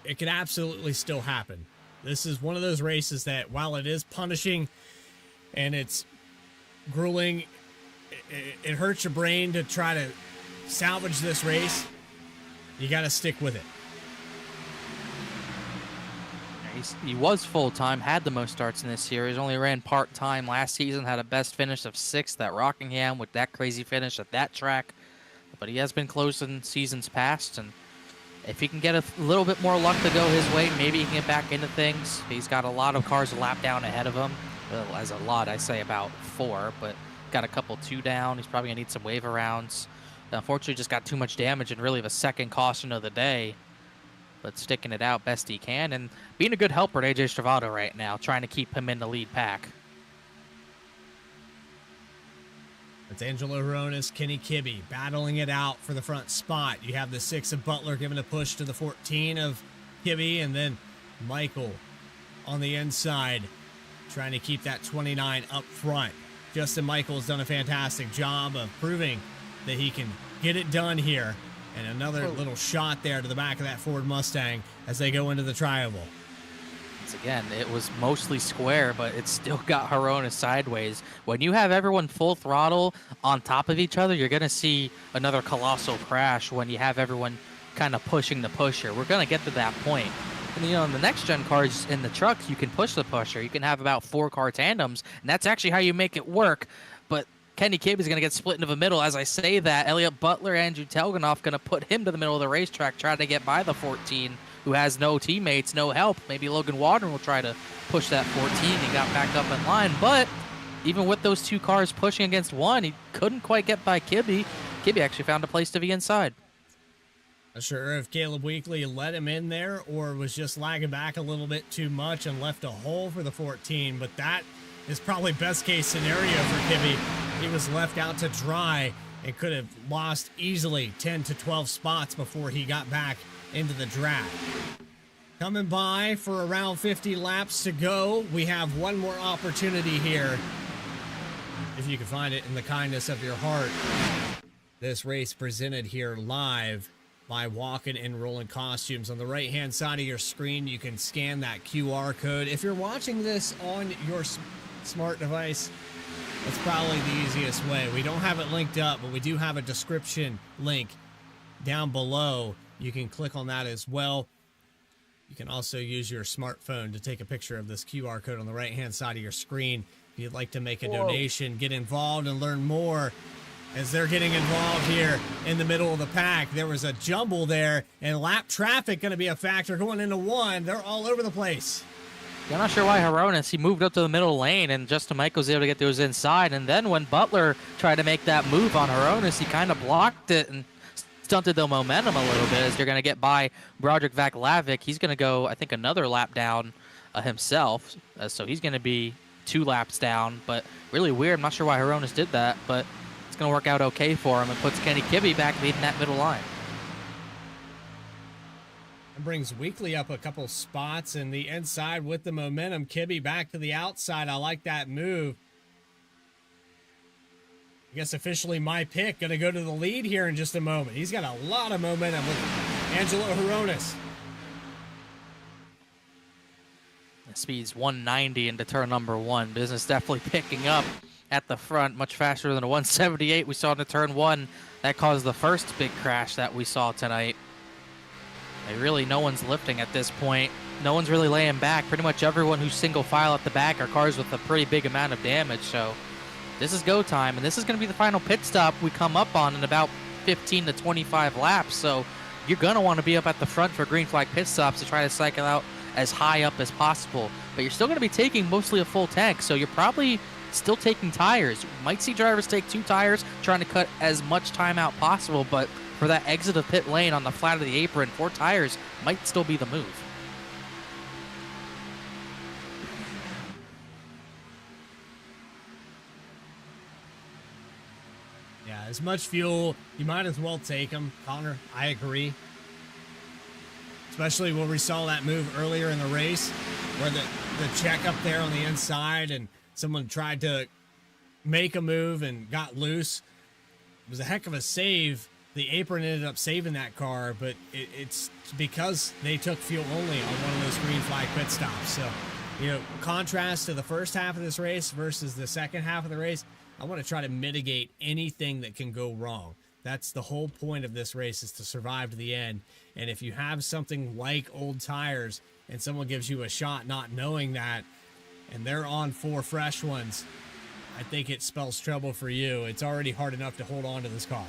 It could absolutely still happen. This is one of those races that, while it is punishing and it's grueling, it hurts your brain to try to salvage this race. You got to stick with it. He was full-time, had the most starts in this series, only ran part-time last season, had a best finish of 6th at Rockingham with that crazy finish at that track. But he has been close in seasons past, and if he can get a little bit more luck to go his way, maybe he can get back into things. He's got a lot of cars a lap down ahead of him. Well, as a lot, I say about 4, but got a couple 2 down. He's probably going to need some waiver rounds. Unfortunately, just got too much damage and really the second caution of the day. But sticking it out best he can and being a good helper to AJ Travado right now, trying to keep him in the lead pack. It's Angelo Horonis, Kenny Kibbe battling it out for the front spot. You have the 6 of Butler giving a push to the 14 of Kibbe, and then Michael on the inside trying to keep that 29 up front. Justin Michael's done a fantastic job of proving that he can get it done here. And another little shot there to the back of that Ford Mustang as they go into the tri-oval. Once again, it was mostly square, but it still got Horonis sideways. When you have everyone full throttle on top of each other, you're going to see another colossal crash when you have everyone kind of pushing the pusher. We're going to get to that point. And, in the next-gen cars in the trucks, you can push the pusher. You can have about 4-car tandems, and that's actually how you make it work. But Kenny Kibbe is going to get split into the middle. As I say that, Elliott Butler, Andrew Telganoff going to put him to the middle of the racetrack, trying to get by the 14, who has no teammates, no help. Maybe Logan Waldron will try to push that 14. He got back up in line, but even with those 2 cars pushing against one, he couldn't quite get by Kibbe. Kibbe actually found a place to be inside. Not sure if Caleb Weekly let him in there or was just lagging back a little bit too much and left a hole for the 14, but that is probably best case scenario for Kibbe. He was left out to dry and could have lost easily 10 to 12 spots before he got back into the draft. Coming by for around 50 laps to go. We have one more opportunity here, if you can find it in the kindness of your heart. This race presented here live by Walking and Rolling Costumes. On the right-hand side of your screen, you can scan that QR code. If you're watching this on your smart device, that's probably the easiest way. We don't have it linked up, but we do have a description link down below. You can click on that as well. You can also use your smartphone to take a picture of this QR code on the right-hand side of your screen. If you'd like to make a donation, get involved and learn more as they're getting involved here in the middle of the pack. There was a jumble there, and lap traffic going to be a factor going into one. They're all over the place. I'm not sure why Horonis, he moved up to the middle lane, and Justin Michael was able to get those inside. And then when Butler tried to make that move on Horonis, he kind of blocked it and still stunted the momentum a little bit as they're going to get by Broderick Vaclavic. He's going to go, I think, another lap down himself. So he's going to be 2 laps down, but really weird. I'm not sure why Hronis did that, but it's going to work out okay for him and puts Kenny Kibbe back leading that middle line. And brings Weekly up a couple spots in the inside with the momentum. Kibbe back to the outside. I like that move. I guess officially my pick. Going to go to the lead here in just a moment. He's got a lot of momentum with Angelo Hronis. Speed's 190 into turn number 1. Business definitely picking up at the front, much faster than the 178 we saw in the turn 1. That caused the first big crash that we saw tonight. Really, no one's lifting at this point. No one's really laying back. Pretty much everyone who's single file at the back are cars with a pretty big amount of damage. So this is go time, and this is going to be the final pit stop we come up on in about 15 to 25 laps. So you're going to want to be up at the front for green flag pit stops to try to cycle out as high up as possible. But you're still going to be taking mostly a full tank, so you're probably still taking tires. You might see drivers take 2 tires, trying to cut as much time out possible, but for that exit of pit lane on the flat of the apron, 4 tires might still be the move. Yeah, as much fuel, you might as well take them. Connor, I agree. Especially when we saw that move earlier in the race where the check up there on the inside and someone tried to make a move and got loose. It was a heck of a save. The apron ended up saving that car, but it's because they took fuel only on one of those green flag pit stops. So, you know, contrast to the first half of this race versus the second half of the race, I want to try to mitigate anything that can go wrong. That's the whole point of this race, is to survive to the end. And if you have something like old tires and someone gives you a shot not knowing that, and they're on 4 fresh ones, I think it spells trouble for you. It's already hard enough to hold on to this car.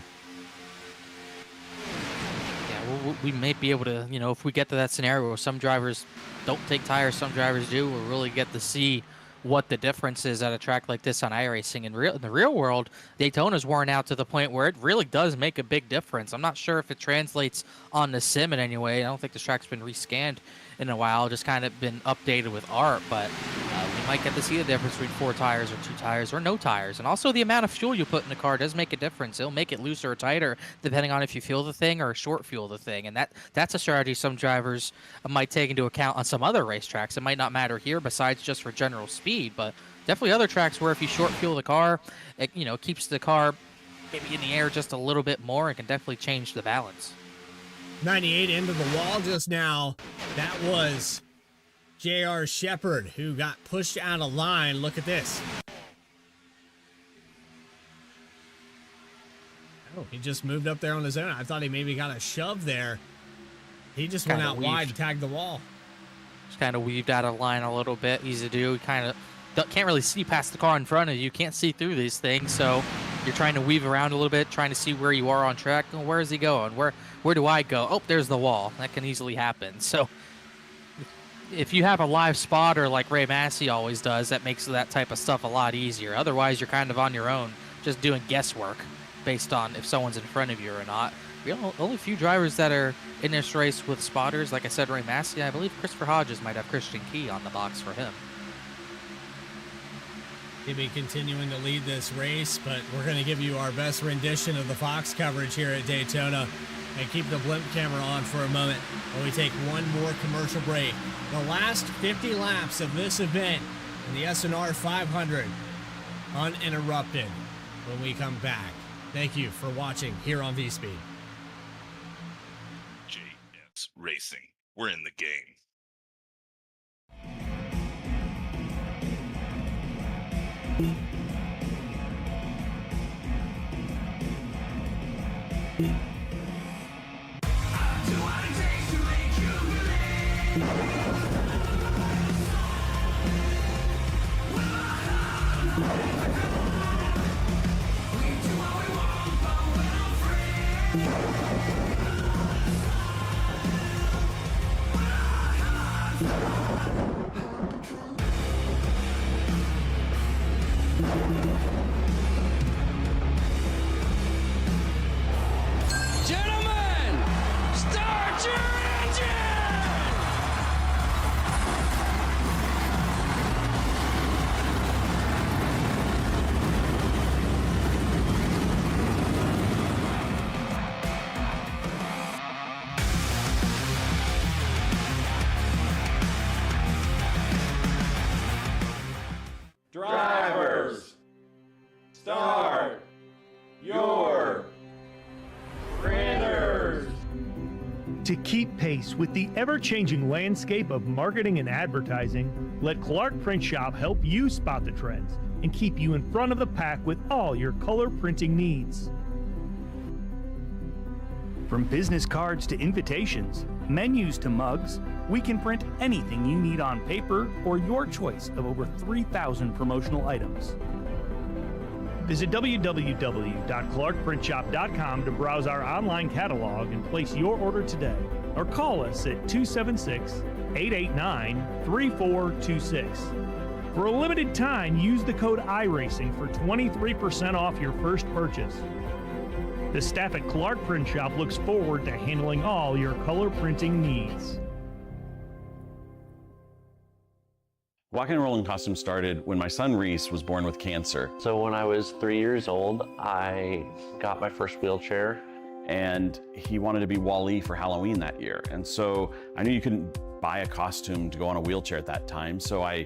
We may be able to, you know, if we get to that scenario where some drivers don't take tires, some drivers do, we'll really get to see what the difference is at a track like this on iRacing. In the real world, Daytona's worn out to the point where it really does make a big difference. I'm not sure if it translates on the sim in any way. I don't think the track's been rescanned in a while, just kind of been updated with art, but we might get to see the difference between 4 tires or 2 tires or no tires. And also the amount of fuel you put in the car does make a difference. It'll make it looser or tighter depending on if you fuel the thing or short fuel the thing. And that's a strategy some drivers might take into account on some other racetracks. It might not matter here besides just for general speed, but definitely other tracks where if you short fuel the car, it, you know, keeps the car maybe in the air just a little bit more and can definitely change the balance. 98 into the wall just now. That was J.R. Shepard, who got pushed out of line. Look at this. Oh, he just moved up there on his own. I thought he maybe got a shove there. He just went out wide and tagged the wall. Just kind of weaved out of line a little bit. Easy to do. Kind of can't really see past the car in front of you. Can't see through these things, so you're trying to weave around a little bit, trying to see where you are on track. Oh, where is he going? Where do I go? Oh, there's the wall. That can easily happen. So if you have a live spotter like Ray Massey always does, that makes that type of stuff a lot easier. Otherwise, you're kind of on your own, just doing guesswork based on if someone's in front of you or not. Only a few drivers that are in this race with spotters. Like I said, Ray Massey. I believe Christopher Hodges might have Christian Key on the box for him. He'll be continuing to lead this race, but we're going to give you our best rendition of the Fox coverage here at Daytona and keep the blimp camera on for a moment while we take one more commercial break. The last 50 laps of this event in the SNR 500 uninterrupted when we come back. Thank you for watching here on VSPEED. JS Racing. We're in the game. Gentlemen, To keep pace with the ever-changing landscape of marketing and advertising, let Clark Print Shop help you spot the trends and keep you in front of the pack with all your color printing needs. From business cards to invitations, menus to mugs, we can print anything you need on paper or your choice of over 3,000 promotional items. Visit www.clarkprintshop.com to browse our online catalog and place your order today, or call us at 276-889-3426. For a limited time, use the code iRacing for 23% off your first purchase. The staff at Clark Print Shop looks forward to handling all your color printing needs. Walking and rolling costumes started when my son Reese was born with cancer. So when I was 3 years old, I got my first wheelchair. And he wanted to be Wall-E for Halloween that year. And so I knew you couldn't buy a costume to go on a wheelchair at that time. So I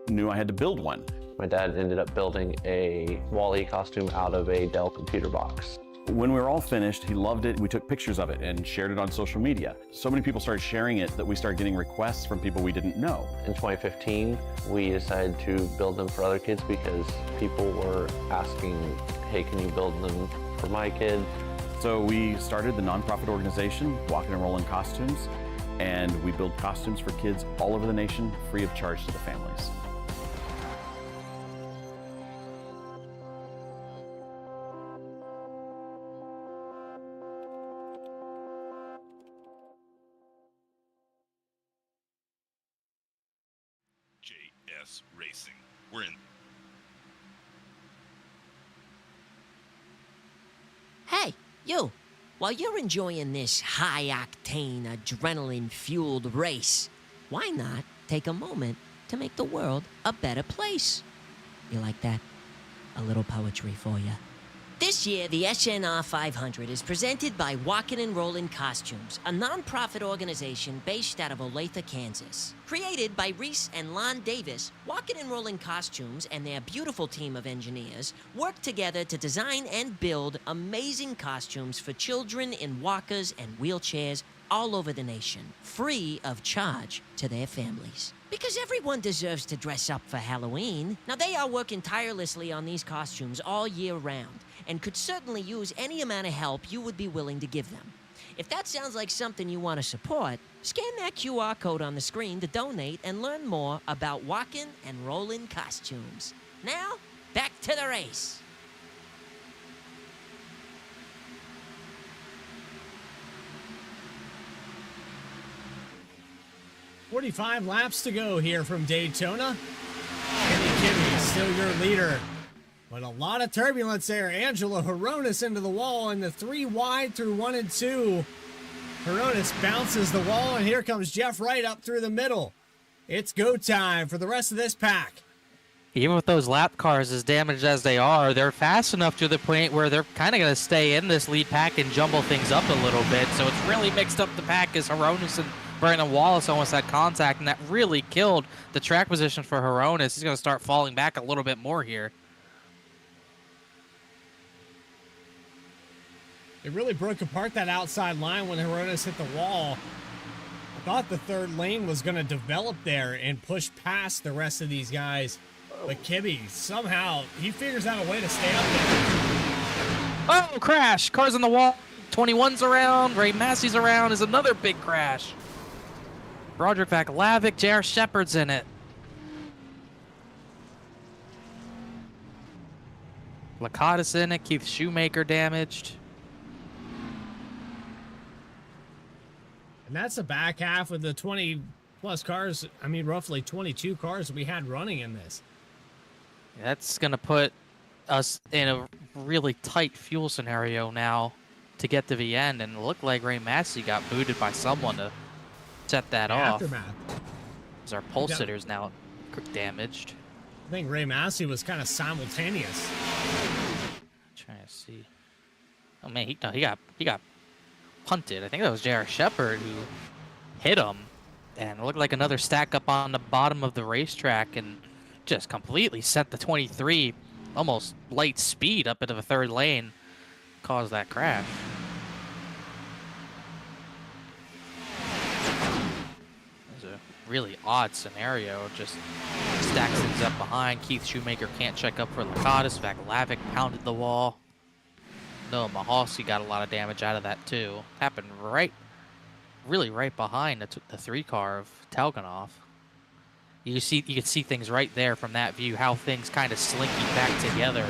knew I had to build one. My dad ended up building a Wall-E costume out of a Dell computer box. When we were all finished, he loved it. We took pictures of it and shared it on social media. So many people started sharing it that we started getting requests from people we didn't know. In 2015, we decided to build them for other kids because people were asking, hey, can you build them for my kid? So we started the nonprofit organization, Walking and Rolling Costumes, and we build costumes for kids all over the nation, free of charge to the families. JS Racing. We're in. Hey, you. While you're enjoying this high-octane, adrenaline-fueled race, why not take a moment to make the world a better place? You like that? A little poetry for you. This year, the SNR500 is presented by Walkin' and Rollin' Costumes, a non-profit organization based out of Olathe, Kansas. Created by Reese and Lon Davis, Walkin' and Rollin' Costumes and their beautiful team of engineers work together to design and build amazing costumes for children in walkers and wheelchairs all over the nation, free of charge to their families. Because everyone deserves to dress up for Halloween. Now, they are working tirelessly on these costumes all year round and could certainly use any amount of help you would be willing to give them. If that sounds like something you want to support, scan that QR code on the screen to donate and learn more about Walkin' and Rollin' Costumes. Now, back to the race. "45 laps to go here from Daytona. Kimmy still your leader. But a lot of turbulence there. Angela Horonis into the wall in the 3 wide through 1 and 2. Horonis bounces the wall, and here comes Jeff Wright up through the middle. It's go time for the rest of this pack. Even with those lap cars as damaged as they are, they're fast enough to the point where they're kind of going to stay in this lead pack and jumble things up a little bit. So it's really mixed up the pack as Horonis and Brandon Wallace almost had contact, and that really killed the track position for Horonis. He's going to start falling back a little bit more here. It really broke apart that outside line when Horonis hit the wall. I thought the third lane was going to develop there and push past the rest of these guys. But Kibbe, somehow, he figures out a way to stay up there. Oh, crash! Cars on the wall. 21's around. Ray Massey's around. Is another big crash. Broderick Vakalavic, J.R. Shepard's in it. Lacotta's in it. Keith Shoemaker damaged. And that's the back half with the 20-plus cars. I mean, roughly 22 cars we had running in this. That's going to put us in a really tight fuel scenario now to get to the end. And it looked like Ray Massey got booted by someone to set that off. Aftermath. Because our pole sitter's now damaged. I think Ray Massey was kind of simultaneous. Trying to see. Oh man, he got punted. I think that was J.R. Shepard who hit him, and it looked like another stack up on the bottom of the racetrack and just completely sent the 23 almost light speed up into the third lane, caused that crash. really odd scenario. Just stacks things up behind. Keith Shoemaker can't check up for Lakatos. Vaglavic pounded the wall. No, Mahalski got a lot of damage out of that too. Happened really right behind the 3-car of Telganov. You could see things right there from that view, how things kind of slinky back together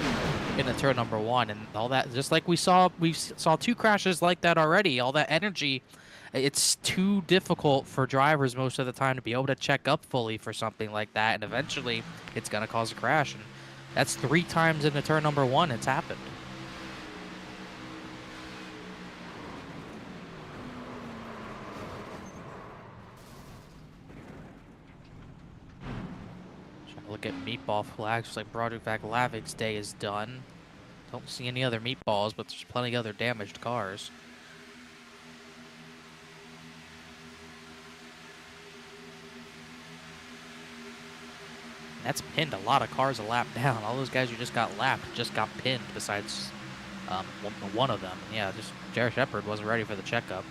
in the turn number 1, and all that. Just like we saw 2 crashes like that already. All that energy, it's too difficult for drivers most of the time to be able to check up fully for something like that, and eventually it's gonna cause a crash. And that's 3 times in the turn number 1 it's happened. Look at meatball flags. Looks like Broderick Vaglavic's day is done. Don't see any other meatballs, but there's plenty of other damaged cars. That's pinned a lot of cars a lap down. All those guys who just got lapped just got pinned, besides one of them. Yeah, just Jared Shepard wasn't ready for the checkup.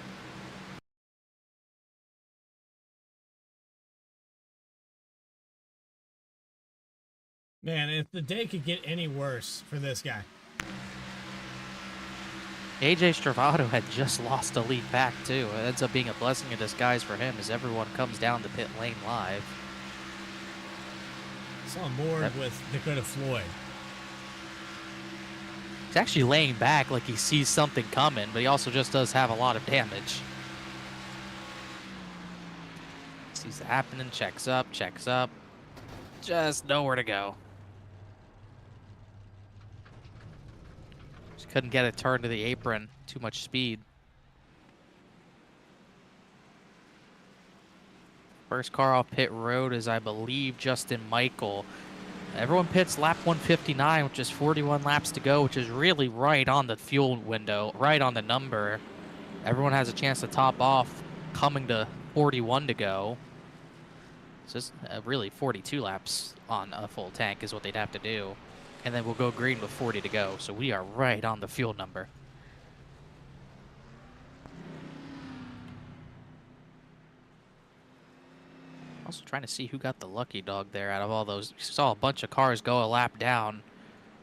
Man, if the day could get any worse for this guy. AJ Stravado had just lost a lead back too. It ends up being a blessing in disguise for him as everyone comes down to pit lane live. Saw him board with Dakota Floyd. He's actually laying back like he sees something coming, but he also just does have a lot of damage. Sees it happening, checks up. Just nowhere to go. Just couldn't get a turn to the apron. Too much speed. First car off pit road is, I believe, Justin Michael. Everyone pits lap 159, which is 41 laps to go, which is really right on the fuel window, right on the number. Everyone has a chance to top off coming to 41 to go. It's just really 42 laps on a full tank is what they'd have to do. And then we'll go green with 40 to go. So we are right on the fuel number. Also trying to see who got the lucky dog there out of all those. We saw a bunch of cars go a lap down.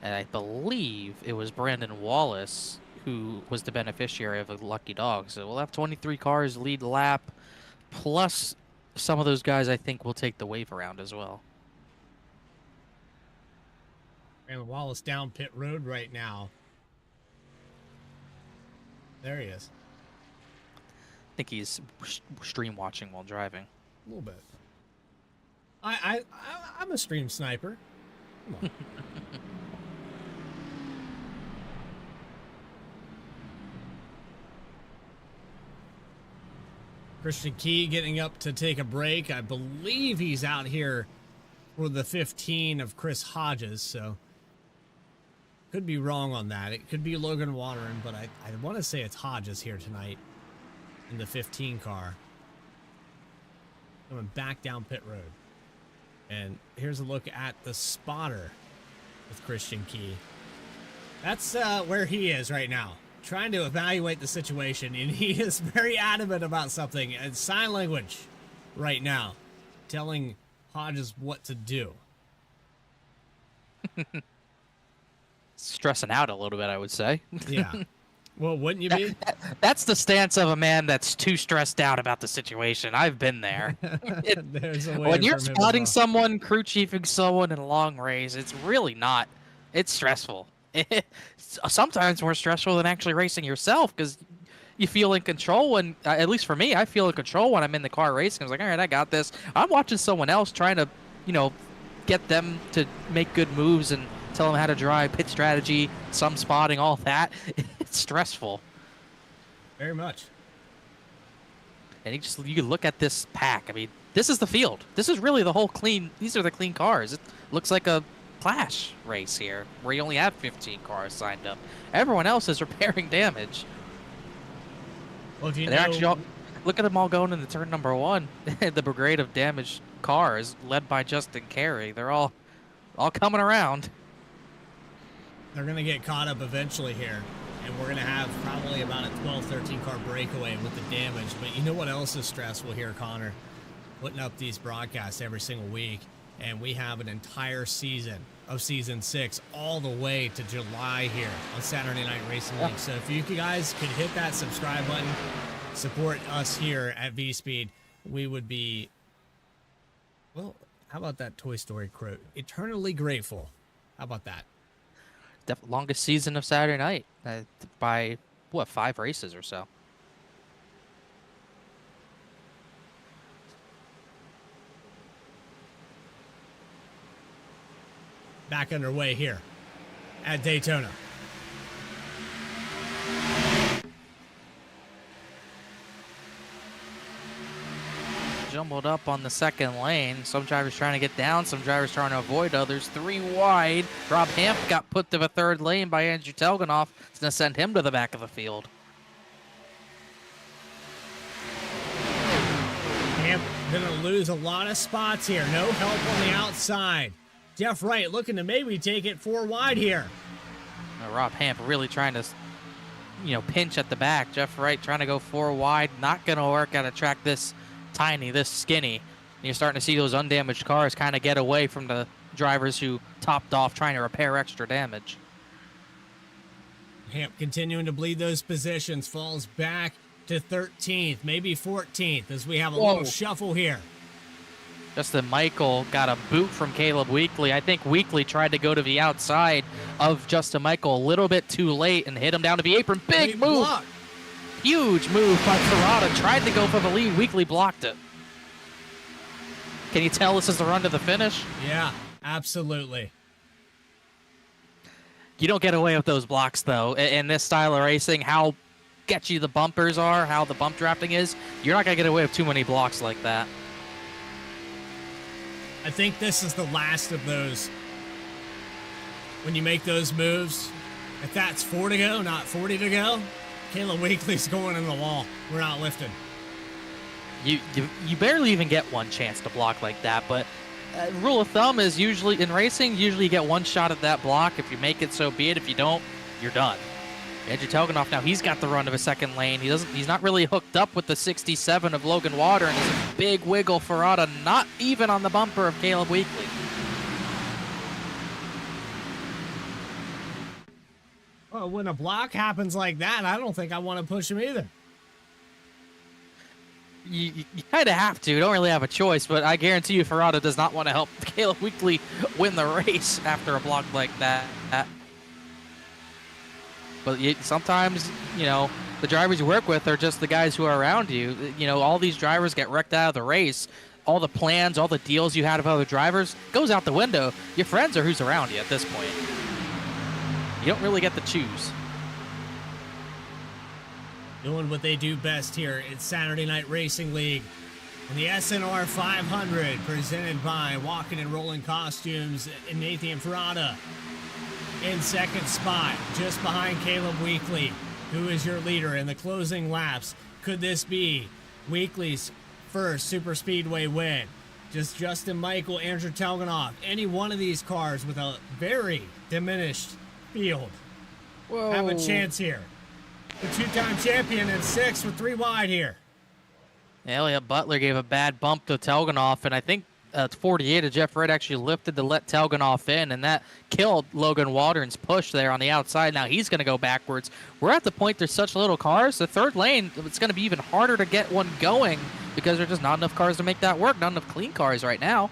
And I believe it was Brandon Wallace who was the beneficiary of a lucky dog. So we'll have 23 cars lead the lap. Plus some of those guys I think will take the wave around as well. Brandon Wallace down pit road right now. There he is. I think he's stream watching while driving. A little bit. I'm a stream sniper. Come on. Christian Key getting up to take a break. I believe he's out here for the 15 of Chris Hodges, so could be wrong on that. It could be Logan Watering, but I want to say it's Hodges here tonight in the 15 car. Coming back down pit road. And here's a look at the spotter with Christian Key. That's where he is right now, trying to evaluate the situation, and he is very adamant about something. It's sign language right now, telling Hodges what to do. Stressing out a little bit, I would say. Yeah. Well, wouldn't you be? That's the stance of a man that's too stressed out about the situation. I've been there. There's a way When you're from him spotting as well. someone, crew chiefing someone in a long race, it's really not. It's stressful. It's sometimes more stressful than actually racing yourself because you feel in control. And at least for me, I feel in control when I'm in the car racing. I was like, all right, I got this. I'm watching someone else trying to, get them to make good moves and tell them how to drive, pit strategy, some spotting, all that. It's stressful. Very much. And you can look at this pack. I mean, this is the field. This is really the whole clean. These are the clean cars. It looks like a Clash race here, where you only have 15 cars signed up. Everyone else is repairing damage. Well, if you They're actually all, look at them all going into turn number 1. The brigade of damaged cars, led by Justin Carey. They're all coming around. They're going to get caught up eventually here. And we're going to have probably about a 12, 13 car breakaway with the damage. But you know what else is stressful here, Connor? putting up these broadcasts every single week, and we have an entire season of season 6 all the way to July here on Saturday Night Racing League. So if you guys could hit that subscribe button, support us here at VSPEED, we would be, well, how about that Toy Story quote? Eternally grateful. How about that? The longest season of Saturday Night by, what, 5 races or so. Back underway here at Daytona. Jumbled up on the second lane. Some drivers trying to get down, some drivers trying to avoid others. 3 wide. Rob Hamp got put to the third lane by Andrew Telganoff. It's going to send him to the back of the field. Hamp going to lose a lot of spots here. No help on the outside. Jeff Wright looking to maybe take it 4 wide here. Rob Hamp really trying to, pinch at the back. Jeff Wright trying to go 4 wide. Not going to work at a track this tiny, this skinny. And you're starting to see those undamaged cars kind of get away from the drivers who topped off trying to repair extra damage. Hamp continuing to bleed those positions. Falls back to 13th, maybe 14th as we have a little shuffle here. Justin Michael got a boot from Caleb Weekly. I think Weekly tried to go to the outside of Justin Michael a little bit too late and hit him down to the apron. Big move. Block. Huge move by Ferrata. Tried to go for the lead. Weekly blocked it. Can you tell this is the run to the finish? Yeah, absolutely. You don't get away with those blocks, though. In this style of racing, how sketchy the bumpers are, how the bump drafting is, you're not going to get away with too many blocks like that. I think this is the last of those. When you make those moves, if that's 4 to go, not 40 to go, Caleb Weekly's going in the wall. We're not lifting. You barely even get one chance to block like that, but rule of thumb is usually in racing, usually you get one shot at that block. If you make it, so be it. If you don't, you're done. Andrew Telganoff now, he's got the run of a second lane. He's not really hooked up with the 67 of Logan Water, and it's a big wiggle Ferrata, not even on the bumper of Caleb Weekly. Well, when a block happens like that, I don't think I want to push him either. You kind of have to. You don't really have a choice, but I guarantee you Ferrata does not want to help Caleb Weekly win the race after a block like that. But sometimes, the drivers you work with are just the guys who are around you. All these drivers get wrecked out of the race. All the plans, all the deals you had with other drivers goes out the window. Your friends are who's around you at this point. You don't really get to choose. Doing what they do best here. It's Saturday Night Racing League. And the SNR 500 presented by Walking and Rolling Costumes and Nathan Ferrata. In second spot, just behind Caleb Weekly, who is your leader in the closing laps. Could this be Weekly's first super speedway win? Just Justin Michael, Andrew Telganoff, any one of these cars with a very diminished field have a chance here. The 2-time champion in 6th with 3 wide here. Elliott Butler gave a bad bump to Telganoff, and I think 48 of Jeff Red actually lifted to let Telganoff in, and that killed Logan Waldron's push there on the outside. Now he's going to go backwards. We're at the point there's such little cars. The third lane, it's going to be even harder to get one going because there's just not enough cars to make that work. Not enough clean cars right now.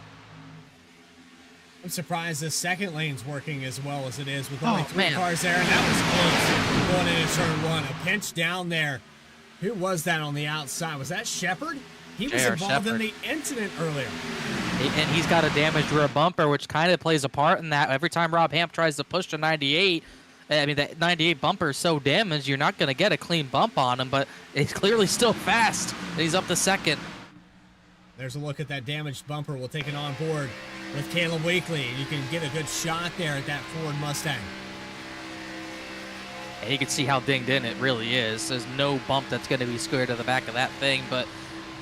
I'm surprised this second lane's working as well as it is with only 3 cars there, and that was close going into turn 1. A pinch down there. Who was that on the outside? Was that Shepard? He was involved in the incident earlier. And he's got a damaged rear bumper, which kind of plays a part in that. Every time Rob Hamp tries to push to 98, that 98 bumper is so damaged, you're not going to get a clean bump on him, but it's clearly still fast. He's up to second. There's a look at that damaged bumper. We'll take it on board with Caleb Weekly. You can get a good shot there at that Ford Mustang. And you can see how dinged in it really is. There's no bump that's going to be squared to the back of that thing, but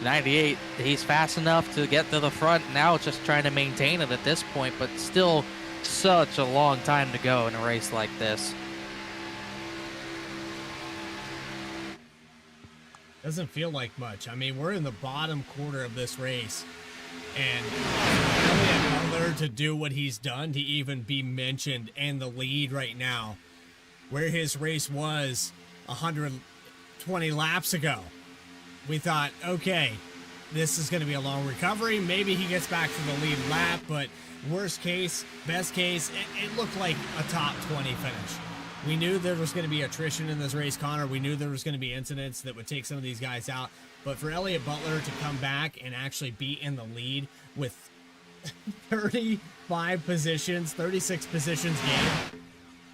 98, he's fast enough to get to the front. Now it's just trying to maintain it at this point, but still such a long time to go in a race like this. Doesn't feel like much. I mean, we're in the bottom quarter of this race, and Elliott Butler to do what he's done, to even be mentioned in the lead right now, where his race was 120 laps ago. We thought, okay, this is going to be a long recovery. Maybe he gets back to the lead lap, but worst case, best case, it looked like a top 20 finish. We knew there was going to be attrition in this race, Connor. We knew there was going to be incidents that would take some of these guys out. But for Elliott Butler to come back and actually be in the lead with 35 positions, 36 positions gained,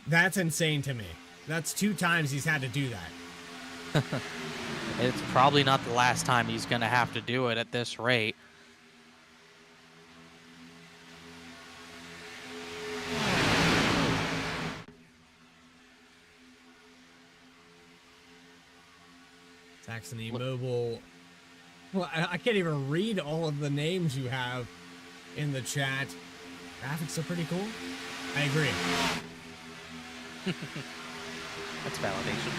that's insane to me. That's 2 times he's had to do that. It's probably not the last time he's going to have to do it at this rate. Saxony Mobile. Well, I can't even read all of the names you have in the chat. Graphics are pretty cool. I agree. That's validation.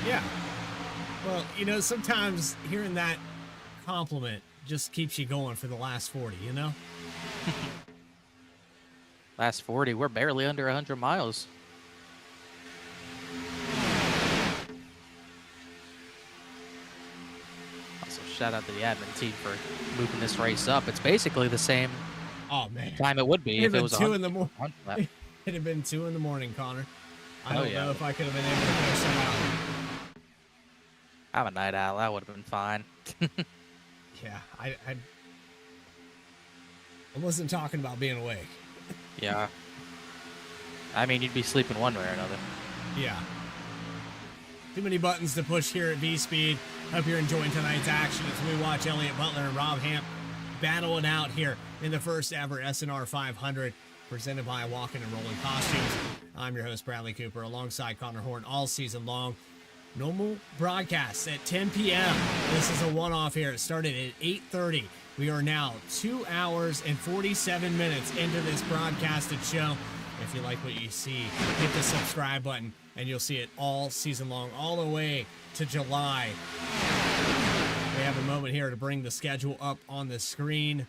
Yeah. Well, you know, sometimes hearing that compliment just keeps you going for the last 40, you know? Last 40, we're barely under 100 miles. Also, shout out to the admin team for moving this race up. It's basically the same time it would be if it was 2 in the morning. It'd have been 2 in the morning, Connor. I don't know if I could have been able to finish that out. I'm a night owl. That would have been fine. Yeah, I wasn't talking about being awake. Yeah. I mean, you'd be sleeping one way or another. Yeah. Too many buttons to push here at VSPEED. Hope you're enjoying tonight's action as we watch Elliott Butler and Rob Hamp battle it out here in the first ever SNR 500 presented by Walking and Rolling Costumes. I'm your host, Bradley Cooper, alongside Connor Horn all season long. Normal broadcasts at 10 p.m. This is a one-off here. It started at 8:30. We are now 2 hours and 47 minutes into this broadcasted show. If you like what you see, hit the subscribe button, and you'll see it all season long, all the way to July. We have a moment here to bring the schedule up on the screen.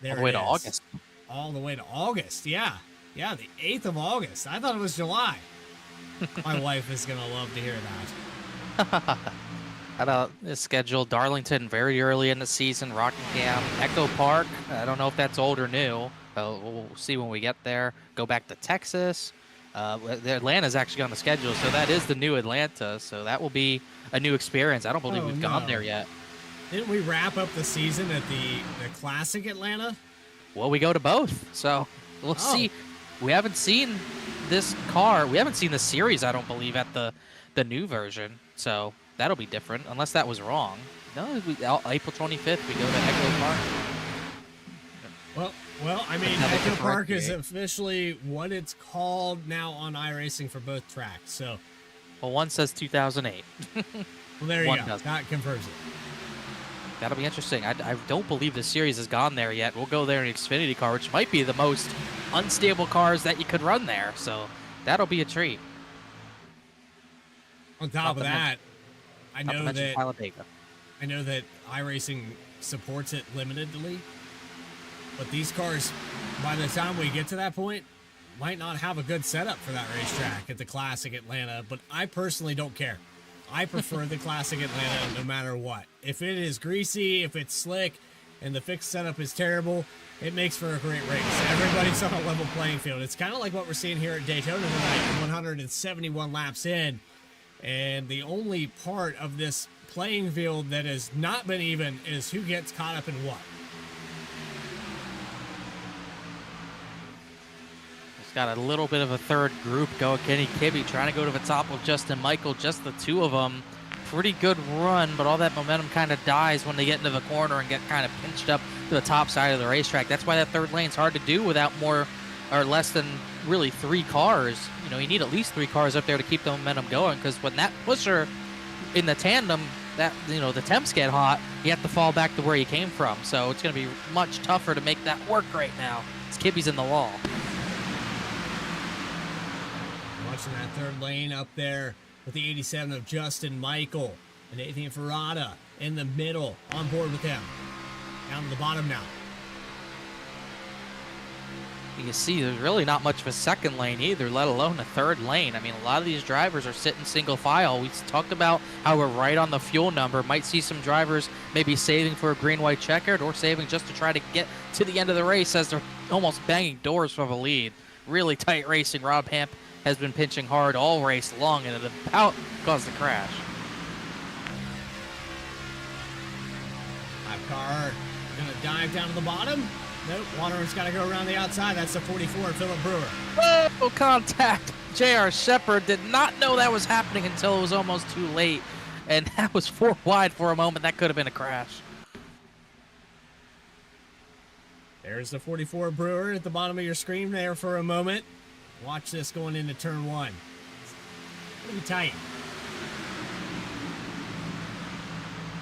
There all the way it to is. August. All the way to August, yeah. Yeah, the 8th of August. I thought it was July. My wife is going to love to hear that. It's scheduled Darlington very early in the season, Rockingham, Echo Park. I don't know if that's old or new. We'll see when we get there. Go back to Texas. Atlanta's actually on the schedule, so that is the new Atlanta. So that will be a new experience. I don't believe we've gone there yet. Didn't we wrap up the season at the Classic Atlanta? Well, we go to both, so we'll see. We haven't seen this car. We haven't seen the series, I don't believe, at the new version. So that'll be different, unless that was wrong. No, April 25th, we go to Echo Park. Well, I mean, Echo Park is officially what it's called now on iRacing for both tracks. So, well, one says 2008. Well, there you One go. doesn't. That confirms it. That'll be interesting. I don't believe the series has gone there yet. We'll go there in Xfinity car, which might be the most unstable cars that you could run there. So that'll be a treat. On top of that, I know that Talladega. I know that iRacing supports it limitedly, but these cars, by the time we get to that point, might not have a good setup for that racetrack at the Classic Atlanta. But I personally don't care. I prefer the Classic Atlanta no matter what. If it is greasy, if it's slick, and the fixed setup is terrible, it makes for a great race. Everybody's on a level playing field. It's kind of like what we're seeing here at Daytona tonight, 171 laps in. And the only part of this playing field that has not been even is who gets caught up in what. It's got a little bit of a third group going. Kenny Kibbe trying to go to the top of Justin Michael, just the two of them. Pretty good run, but all that momentum kind of dies when they get into the corner and get kind of pinched up to the top side of the racetrack. That's why that third lane's hard to do without more or less than really 3 cars. You know, you need at least 3 cars up there to keep the momentum going, because when that pusher in the tandem, that, you know, the temps get hot, you have to fall back to where you came from. So it's going to be much tougher to make that work right now. It's Kibbe's in the wall. Watching that third lane up there with the 87 of Justin Michael. And Nathan Ferrata in the middle, on board with him. Down to the bottom now. You can see there's really not much of a second lane either, let alone a third lane. I mean, a lot of these drivers are sitting single file. We talked about how we're right on the fuel number. Might see some drivers maybe saving for a green-white checkered or saving just to try to get to the end of the race as they're almost banging doors for the lead. Really tight racing. Rob Hamp has been pinching hard all race long, and it about caused the crash. Car gonna dive down to the bottom. Nope, Waterman's got to go around the outside. That's the 44, Philip Brewer. Oh, contact. J.R. Shepard did not know that was happening until it was almost too late. And that was 4 wide for a moment. That could have been a crash. There's the 44 Brewer at the bottom of your screen there for a moment. Watch this going into turn 1. Pretty tight.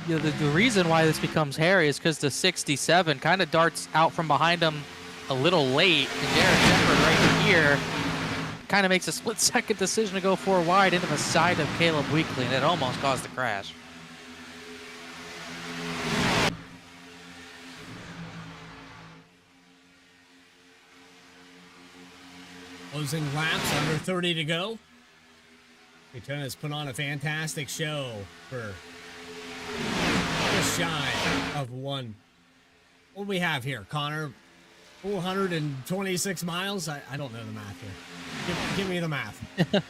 You know, the reason why this becomes hairy is because the 67 kind of darts out from behind him a little late. And Jared Shepard right here kind of makes a split-second decision to go 4 wide into the side of Caleb Weekly, and it almost caused the crash. Closing laps, under 30 to go. Daytona's put on a fantastic show for just shy of 1. What do we have here, Connor? 426 miles? I don't know the math here. Give me the math. What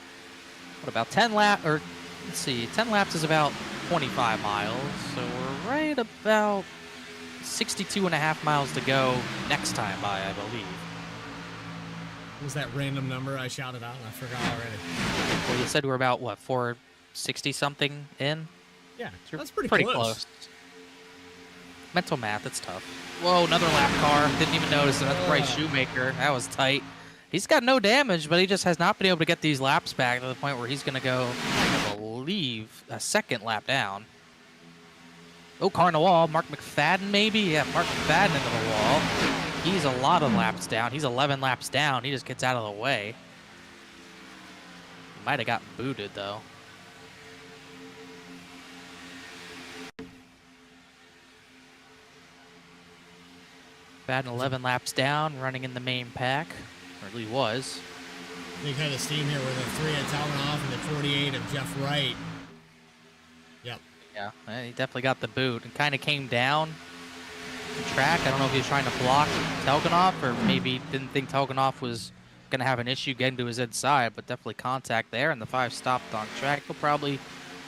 about 10 laps? Or let's see, 10 laps is about 25 miles. So we're right about 62.5 miles to go next time by, I believe. What was that random number I shouted out? I forgot already. Well, you said we're about, what, 460 something in? Yeah, So that's pretty close. close. Mental math, it's tough. Whoa, another lap car. Didn't even notice it. That's Bryce Shoemaker. That was tight. He's got no damage, but he just has not been able to get these laps back to the point where he's going to go, I believe, a second lap down. Oh, car in the wall. Mark McFadden, maybe? Yeah, Mark McFadden into the wall. He's a lot of laps down. He's 11 laps down. He just gets out of the way. Might have gotten booted, though. McFadden 11 laps down, running in the main pack. Or at least was. Big head of steam here with a 3 at Talmanoff and the 48 of Jeff Wright. Yep. Yeah, he definitely got the boot and kind of came down the track. I don't know if he was trying to block Telganoff or maybe didn't think Telganoff was going to have an issue getting to his inside, but definitely contact there, and the 5 stopped on track. He'll probably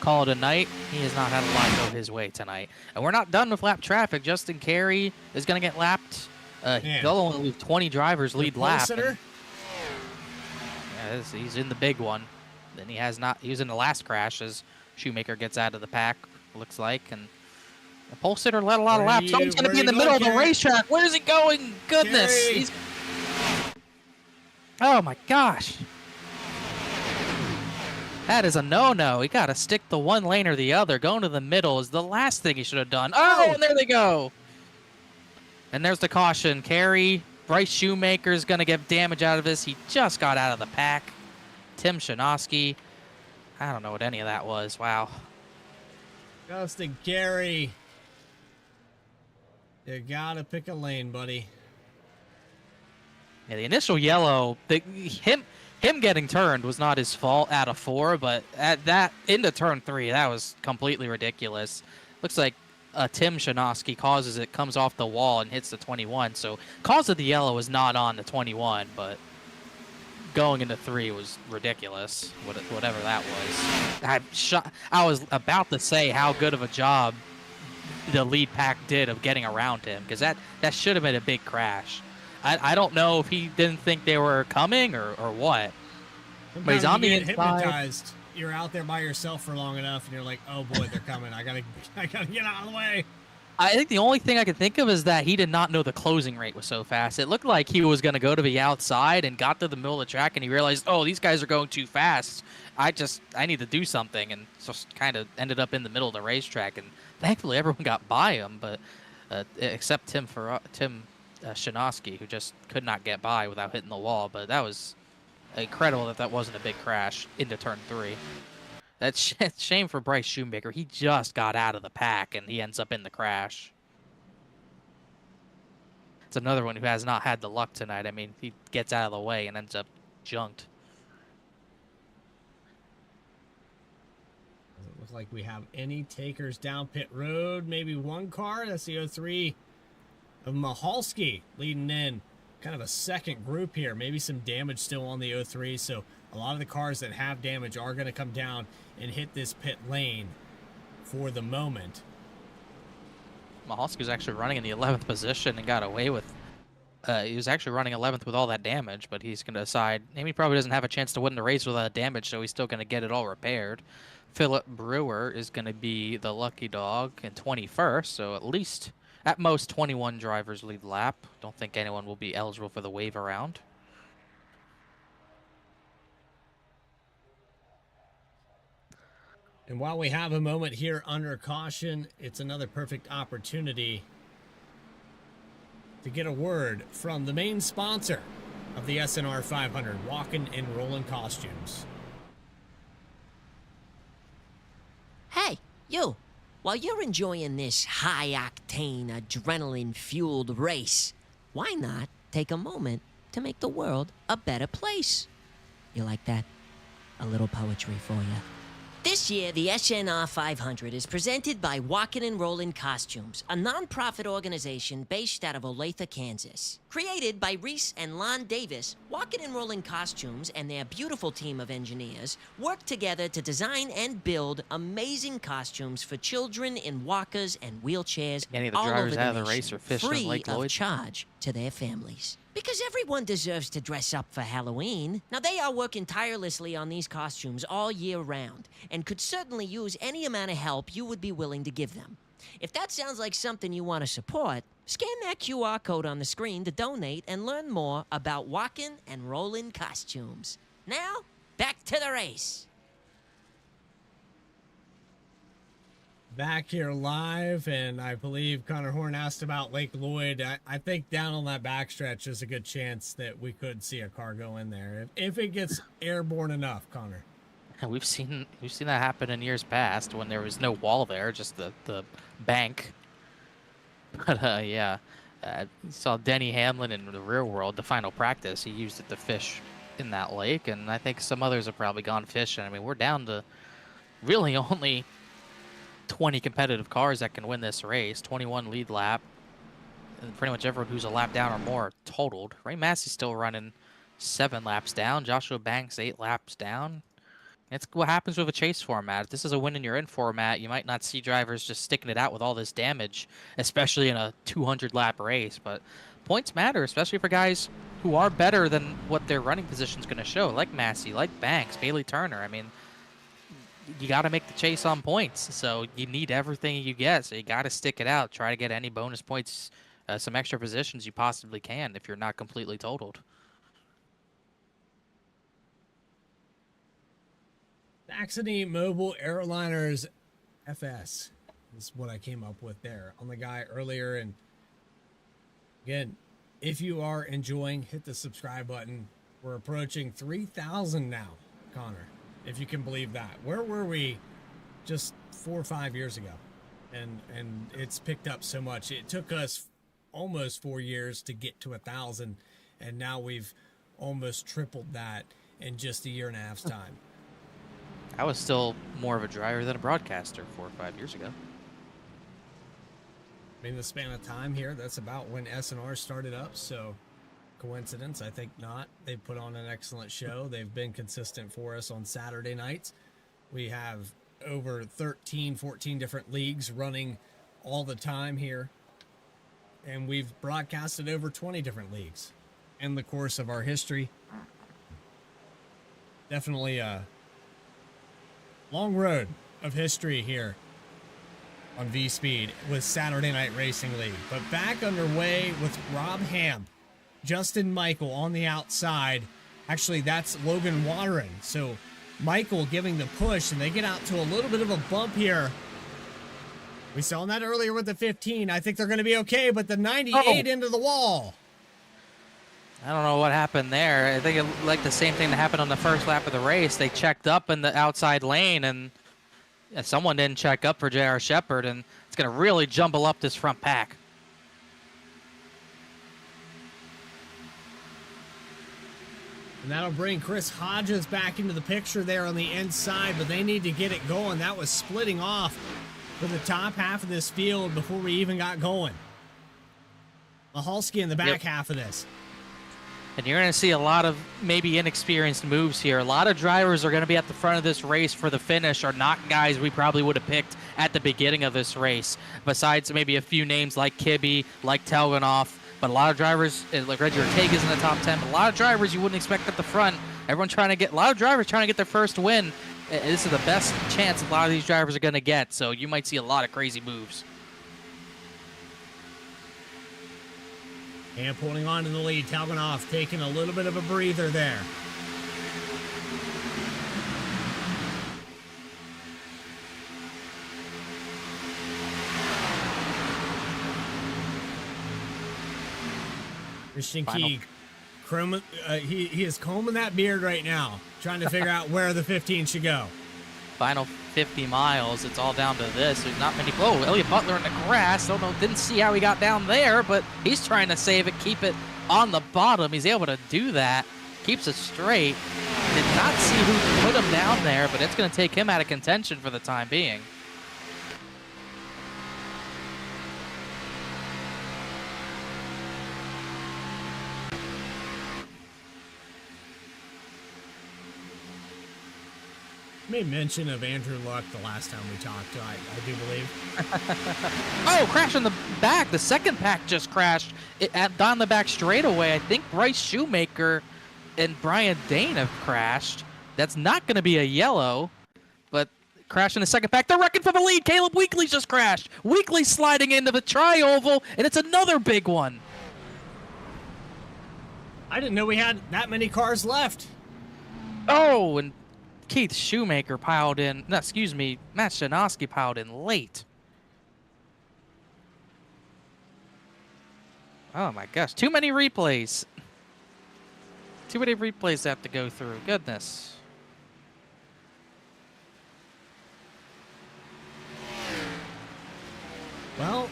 call it a night. He has not had a lot go his way tonight. And we're not done with lap traffic. Justin Carey is going to get lapped. They'll only leave 20 drivers lead lap. Yeah, he's in the big one. Then he has not. He was in the last crash as Shoemaker gets out of the pack, looks like. And the pole sitter led a lot of laps. Oh, he's going to be in the middle of the racetrack. Where's he going? Goodness. Oh, my gosh. That is a no-no. He got to stick to one lane or the other. Going to the middle is the last thing he should have done. Oh, and there they go. And there's the caution. Carey, Bryce Shoemaker is going to get damage out of this. He just got out of the pack. Tim Shanoski. I don't know what any of that was. Wow. Justin Carey. You got to pick a lane, buddy. Yeah, the initial yellow, him getting turned was not his fault out of 4, but at that into turn 3, that was completely ridiculous. Looks like Tim Shanoski causes it, comes off the wall and hits the 21. So cause of the yellow is not on the 21, but going into 3 was ridiculous. Whatever that was. I was about to say how good of a job the lead pack did of getting around him, because that should have been a big crash. I don't know if he didn't think they were coming or what. Sometimes but he's on the inside. Hypnotized. You're out there by yourself for long enough, and you're like, "Oh boy, they're coming! I gotta get out of the way." I think the only thing I can think of is that he did not know the closing rate was so fast. It looked like he was going to go to the outside and got to the middle of the track, and he realized, "Oh, these guys are going too fast. I need to do something," and just kind of ended up in the middle of the racetrack. And thankfully, everyone got by him, but except Tim Shanoski, who just could not get by without hitting the wall. But that was incredible that wasn't a big crash into turn 3. That's shame for Bryce Shoemaker. He just got out of the pack, and he ends up in the crash. It's another one who has not had the luck tonight. I mean, he gets out of the way and ends up junked. Doesn't look like we have any takers down pit road. Maybe one car. That's the 03 of Mahalski leading in. Kind of a second group here. Maybe some damage still on the 03. So a lot of the cars that have damage are going to come down and hit this pit lane for the moment. Mahalski was actually running in the 11th position and got away with. He was actually running 11th with all that damage, but he's going to decide. He probably doesn't have a chance to win the race with all that damage, so he's still going to get it all repaired. Philip Brewer is going to be the lucky dog in 21st, so at least, at most, 21 drivers lead lap. Don't think anyone will be eligible for the wave around. And while we have a moment here under caution, it's another perfect opportunity to get a word from the main sponsor of the SNR 500, Walking and Rolling Costumes. Hey, you. While you're enjoying this high-octane, adrenaline-fueled race, why not take a moment to make the world a better place? You like that? A little poetry for you. This year, the SNR 500 is presented by Walkin' and Rollin' Costumes, a non-profit organization based out of Olathe, Kansas. Created by Reese and Lon Davis, Walkin' and Rollin' Costumes and their beautiful team of engineers work together to design and build amazing costumes for children in walkers and wheelchairs Any of the all drivers over out the of the race nation, are fishing in free Lake of Lloyd? charge to their families. Because everyone deserves to dress up for Halloween. Now, they are working tirelessly on these costumes all year round and could certainly use any amount of help you would be willing to give them. If that sounds like something you want to support, scan that QR code on the screen to donate and learn more about Walkin' and Rollin' Costumes. Now, back to the race. Back here live, and I believe Connor Horn asked about Lake Lloyd. I think down on that backstretch there's a good chance that we could see a car go in there if it gets airborne enough, Connor. And we've seen that happen in years past when there was no wall there, just the bank. But yeah, saw Denny Hamlin in the real world, the final practice. He used it to fish in that lake, and I think some others have probably gone fishing. I mean, we're down to really only 20 competitive cars that can win this race, 21 lead lap, and pretty much everyone who's a lap down or more totaled. Ray Massey's still running 7 laps down, Joshua Banks 8 laps down. It's what happens with a chase format. If this is a win and you're in format, you might not see drivers just sticking it out with all this damage, especially in a 200 lap race, but points matter, especially for guys who are better than what their running position is going to show, like Massey, like Banks, Bailey Turner. I mean, you got to make the chase on points, so you need everything you get, so you got to stick it out. Try to get any bonus points, some extra positions you possibly can if you're not completely totaled. Saxony Mobile Airliners FS is what I came up with there on the guy earlier. And again, if you are enjoying, hit the subscribe button. We're approaching 3,000 now, Connor, if you can believe that. Where were we just 4 or 5 years ago? And it's picked up so much. It took us almost 4 years to get to 1,000, and now we've almost tripled that in just a year and a half's time. I was still more of a driver than a broadcaster 4 or 5 years ago. I mean, the span of time here, that's about when SNR started up, so coincidence? I think not. They've put on an excellent show. They've been consistent for us on Saturday nights. We have over 13, 14 different leagues running all the time here, and we've broadcasted over 20 different leagues in the course of our history. Definitely a long road of history here on VSPEED with Saturday Night Racing League. But back underway with Rob Ham, Justin Michael on the outside. Actually, that's Logan Watering. So Michael giving the push, and they get out to a little bit of a bump here. We saw that earlier with the 15. I think they're going to be okay, but the 98 into the wall. I don't know what happened there. I think it like the same thing that happened on the first lap of the race. They checked up in the outside lane, and someone didn't check up for J.R. Shepherd, and it's going to really jumble up this front pack. And that'll bring Chris Hodges back into the picture there on the inside, but they need to get it going. That was splitting off for the top half of this field before we even got going. Mahalski in the back half of this. And you're going to see a lot of maybe inexperienced moves here. A lot of drivers are going to be at the front of this race for the finish are not guys we probably would have picked at the beginning of this race, besides maybe a few names like Kibbe, like Telganoff. But a lot of drivers, like Reggie Ortega's in the top 10, but a lot of drivers you wouldn't expect at the front. A lot of drivers trying to get their first win. This is the best chance a lot of these drivers are going to get, so you might see a lot of crazy moves. And pulling on to the lead, Telganoff taking a little bit of a breather there. Christian Keeg, he is combing that beard right now, trying to figure out where the 15 should go. Final 50 miles, it's all down to this. There's not many. Whoa, Elliott Butler in the grass. Didn't see how he got down there, but he's trying to save it, keep it on the bottom. He's able to do that. Keeps it straight. Did not see who put him down there, but it's going to take him out of contention for the time being. Made mention of Andrew Luck the last time we talked, I do believe. Oh, crash in the back. The second pack just crashed down the back straightaway. I think Bryce Shoemaker and Brian Dane have crashed. That's not going to be a yellow, but crash in the second pack. They're wrecking for the lead. Caleb Weekly's just crashed. Weekly sliding into the tri-oval, and it's another big one. I didn't know we had that many cars left. Oh, and Keith Shoemaker piled in. No, excuse me, Matt Shanoski piled in late. Oh my gosh, too many replays. Too many replays to have to go through. Goodness. Well,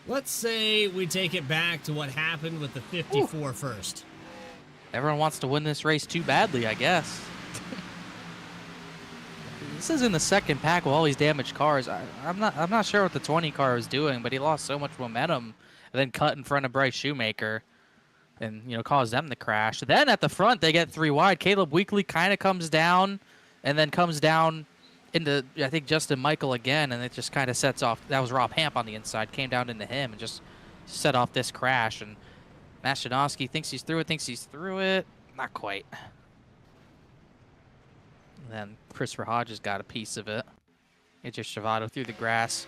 let's say we take it back to what happened with the 54 first. Everyone wants to win this race too badly, I guess. This is in the second pack with all these damaged cars. I'm not sure what the 20 car was doing, but he lost so much momentum and then cut in front of Bryce Shoemaker and, caused them to crash. Then at the front, they get 3 wide. Caleb Weekly kind of comes down and then comes down into, I think, Justin Michael again, and it just kind of sets off. That was Rob Hamp on the inside, came down into him and just set off this crash. And Matt Shanoski thinks he's through it. Not quite. And then Christopher Hodges got a piece of it. AJ Shavato through the grass.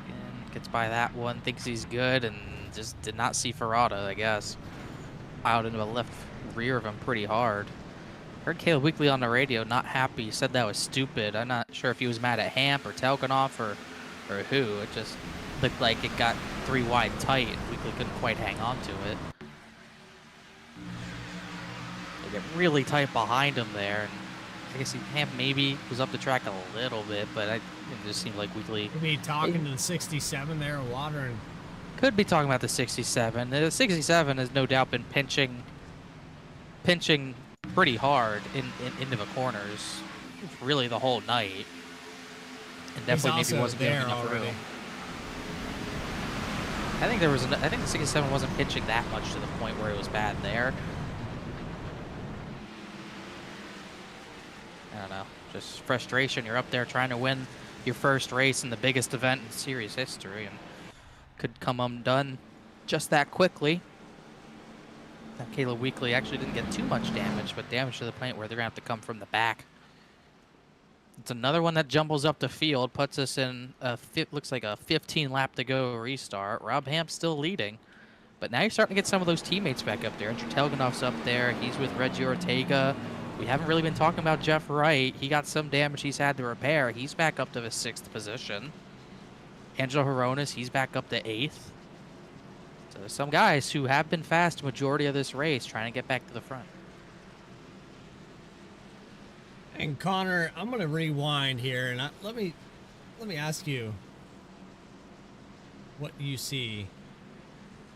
And gets by that one, thinks he's good, and just did not see Ferrata, I guess. Out into the left rear of him pretty hard. Heard Caleb Weekly on the radio, not happy. He said that was stupid. I'm not sure if he was mad at Hamp or Telganoff or who. It just looked like it got 3 wide tight and Weekly couldn't quite hang on to it. They get really tight behind him there. And I guess Hamp maybe was up the track a little bit, but it just seemed like Weekly... Could be talking to the 67 there, Water. And could be talking about the 67. The 67 has no doubt been pinching pretty hard into the corners, really the whole night, and definitely maybe wasn't getting enough room. I think the 67 wasn't pitching that much to the point where it was bad there. I don't know, just frustration. You're up there trying to win your first race in the biggest event in series history, and could come undone just that quickly. Caleb Weekly actually didn't get too much damage, but damage to the point where they're going to have to come from the back. It's another one that jumbles up the field, puts us in looks like a 15 lap to go restart. Rob Hamp still leading, but now you're starting to get some of those teammates back up there. Andrew Telganoff's up there. He's with Reggie Ortega. We haven't really been talking about Jeff Wright. He got some damage he's had to repair. He's back up to the 6th position. Angelo Horonis, he's back up to 8th. So there's some guys who have been fast majority of this race trying to get back to the front. And Connor, I'm going to rewind here, and let me ask you what you see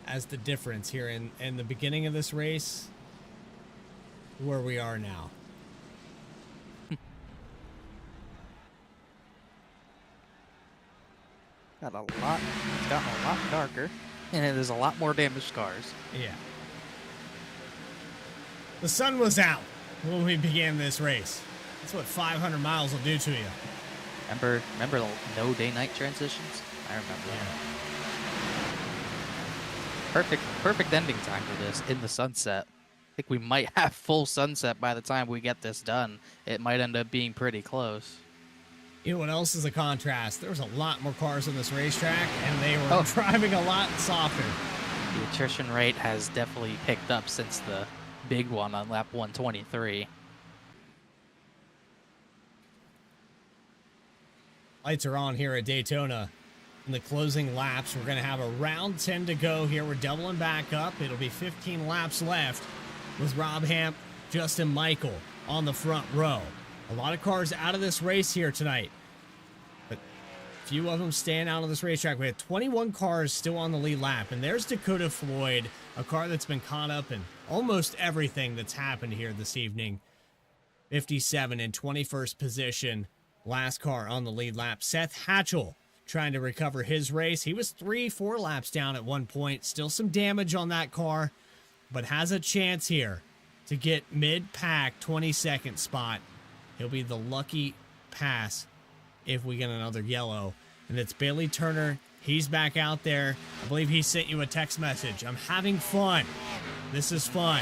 as the difference here in the beginning of this race, where we are now. It's gotten a lot darker, and there's a lot more damaged cars. Yeah. The sun was out when we began this race. That's what 500 miles will do to you. Remember the no day-night transitions? I remember that. Perfect ending time for this in the sunset. I think we might have full sunset by the time we get this done. It might end up being pretty close. You know what else is a contrast? There was a lot more cars on this racetrack, and they were driving a lot softer. The attrition rate has definitely picked up since the big one on lap 123. Lights are on here at Daytona. In the closing laps, we're going to have a round 10 to go here. We're doubling back up. It'll be 15 laps left with Rob Hamp, Justin Michael on the front row. A lot of cars out of this race here tonight, but few of them staying out on this racetrack. We had 21 cars still on the lead lap, and there's Dakota Floyd, a car that's been caught up in almost everything that's happened here this evening. 57 in 21st position. Last car on the lead lap. Seth Hatchell trying to recover his race. He was 3-4 laps down at one point. Still some damage on that car, but has a chance here to get mid-pack 22nd spot. He'll be the lucky pass if we get another yellow. And it's Bailey Turner. He's back out there. I believe he sent you a text message. I'm having fun. This is fun.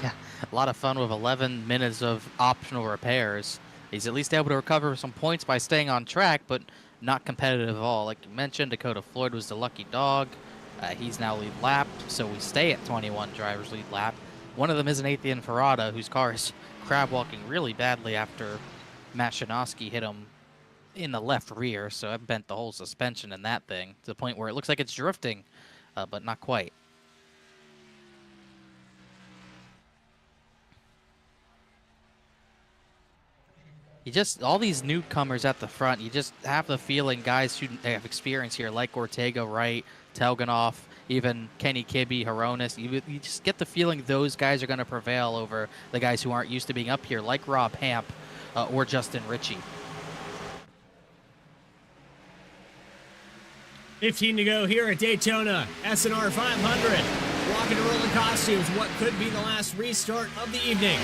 Yeah, a lot of fun with 11 minutes of optional repairs. He's at least able to recover some points by staying on track, but not competitive at all. Like you mentioned, Dakota Floyd was the lucky dog. He's now lead lapped, so we stay at 21 drivers lead lap. One of them is an Nathan Ferrada, whose car is crab walking really badly after Matt Shinosky hit him in the left rear, so I bent the whole suspension in that thing to the point where it looks like it's drifting, but not quite. All these newcomers at the front, you just have the feeling guys who have experience here, like Ortega, Wright, Telganoff, even Kenny Kibbe, Horonis, you just get the feeling those guys are going to prevail over the guys who aren't used to being up here, like Rob Hamp or Justin Ritchie. 15 to go here at Daytona. SNR 500. Walking to roller costumes. What could be the last restart of the evening.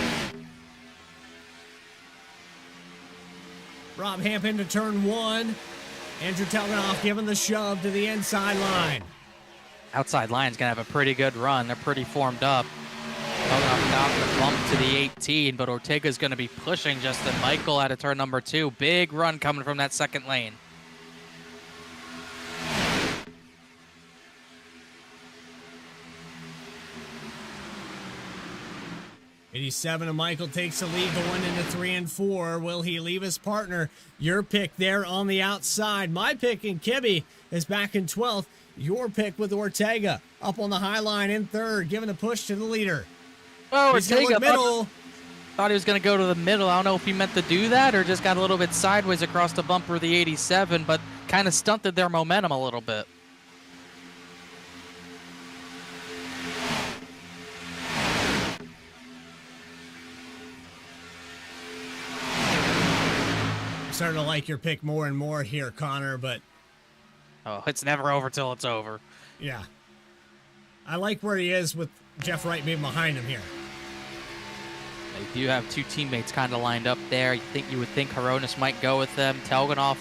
Rob Hamp into turn 1. Andrew Telganoff giving the shove to the inside line. Outside line's going to have a pretty good run. They're pretty formed up. Telganoff down the bump to the 18, but Ortega's going to be pushing Justin Michael out of turn number 2. Big run coming from that second lane. '87 and Michael takes the lead going into 3 and 4. Will he leave his partner? Your pick there on the outside. My pick in Kibbe is back in 12th. Your pick with Ortega up on the high line in 3rd, giving a push to the leader. Oh, He's Ortega middle. thought he was going to go to the middle. I don't know if he meant to do that or just got a little bit sideways across the bumper of the 87, but kind of stunted their momentum a little bit. Starting to like your pick more and more here, Connor, but oh, it's never over till it's over. yeah. I like where he is with Jeff Wright being behind him here. They do have 2 teammates kind of lined up there. You would think Horonis might go with them. Telganoff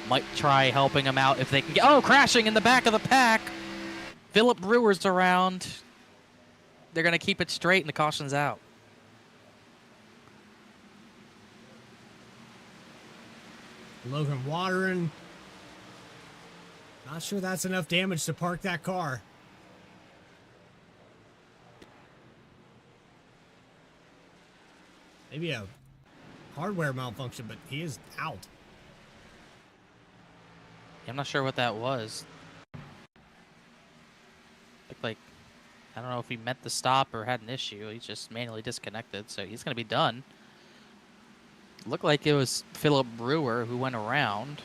might try helping him out if they can get... Oh, crashing in the back of the pack. Philip Brewer's around. They're going to keep it straight and the caution's out. Logan Watering. Not sure that's enough damage to park that car. maybe a hardware malfunction, but he is out. I'm not sure what that was. Looked like, I don't know if he meant to stop or had an issue. He's just manually disconnected, so he's going to be done. Looked like it was Philip Brewer who went around.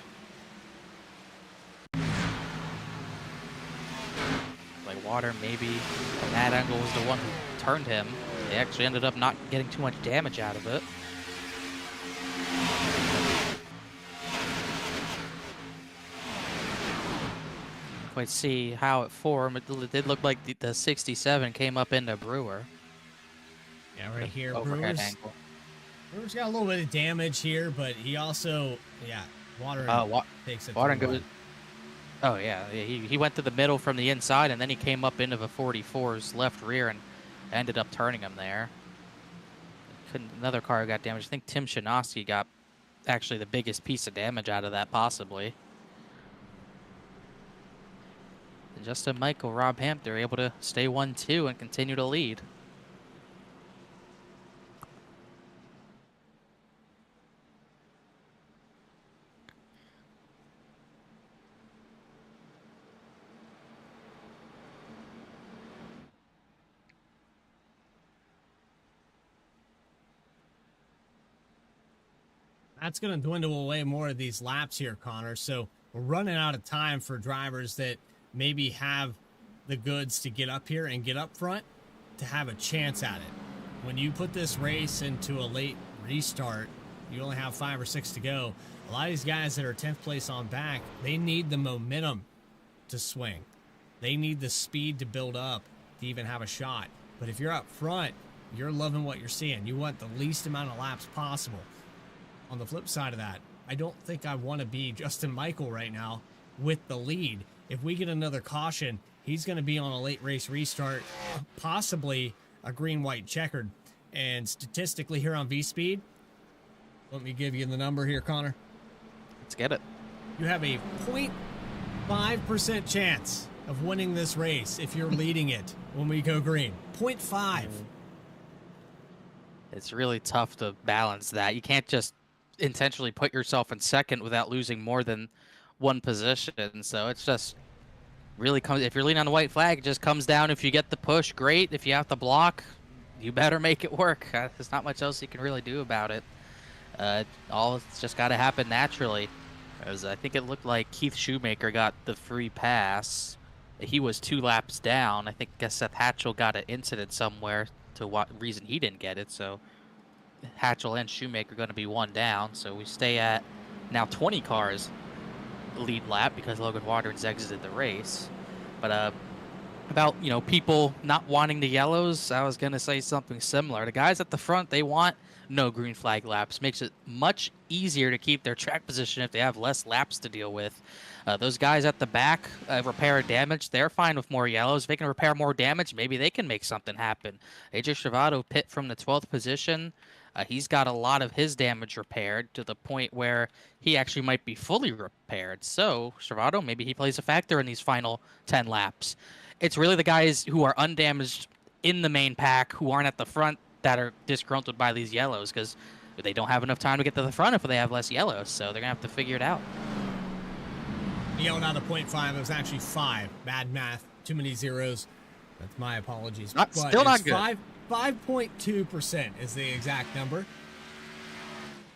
Like Water maybe from that angle was the one who turned him. They actually ended up not getting too much damage out of it. Quite see how it formed. It did look like the 67 came up into Brewer. Yeah, right here, Overhead angle. Brewer's got a little bit of damage here, but he also, Water takes it. Water goes. Oh yeah, he went to the middle from the inside, and then he came up into the 44's left rear and ended up turning him there. Another car got damaged. I think Tim Shinosky got actually the biggest piece of damage out of that, possibly. And Justin Michael, Rob Hampton are able to stay 1-2 and continue to lead. That's going to dwindle away more of these laps here, Connor. So we're running out of time for drivers that maybe have the goods to get up here and get up front to have a chance at it. When you put this race into a late restart, you only have 5 or 6 to go. A lot of these guys that are 10th place on back, they need the momentum to swing. They need the speed to build up to even have a shot. But if you're up front, you're loving what you're seeing. You want the least amount of laps possible. On the flip side of that, I don't think I want to be Justin Michael right now with the lead. If we get another caution, he's going to be on a late race restart, possibly a green-white checkered. And statistically here on VSPEED, let me give you the number here, Connor. Let's get it. You have a 0.5% chance of winning this race if you're leading it when we go green. 0.5. It's really tough to balance that. You can't just intentionally put yourself in second without losing more than one position. So it's just really comes, if you're leaning on the white flag, it just comes down. If you get the push, great. If you have to block, you better make it work. There's not much else you can really do about it. It's just got to happen naturally. As I think it looked like Keith Shoemaker got the free pass. He was 2 laps down. I guess Seth Hatchell got an incident somewhere to what reason he didn't get it. So Hatchell and Shoemaker are going to be 1 down. So we stay at now 20 cars lead lap because Logan Waters exited the race. But about, people not wanting the yellows, I was going to say something similar. The guys at the front, they want no green flag laps. Makes it much easier to keep their track position if they have less laps to deal with. Those guys at the back, repair damage, they're fine with more yellows. If they can repair more damage, maybe they can make something happen. AJ Travato pit from the 12th position. He's got a lot of his damage repaired to the point where he actually might be fully repaired. So, Travato, maybe he plays a factor in these final 10 laps. It's really the guys who are undamaged in the main pack who aren't at the front that are disgruntled by these yellows because they don't have enough time to get to the front if they have less yellows. So they're going to have to figure it out. Yelled out a 0.5. It was actually 5. Bad math. Too many zeros. That's my apologies. Still not good. 5.2% is the exact number.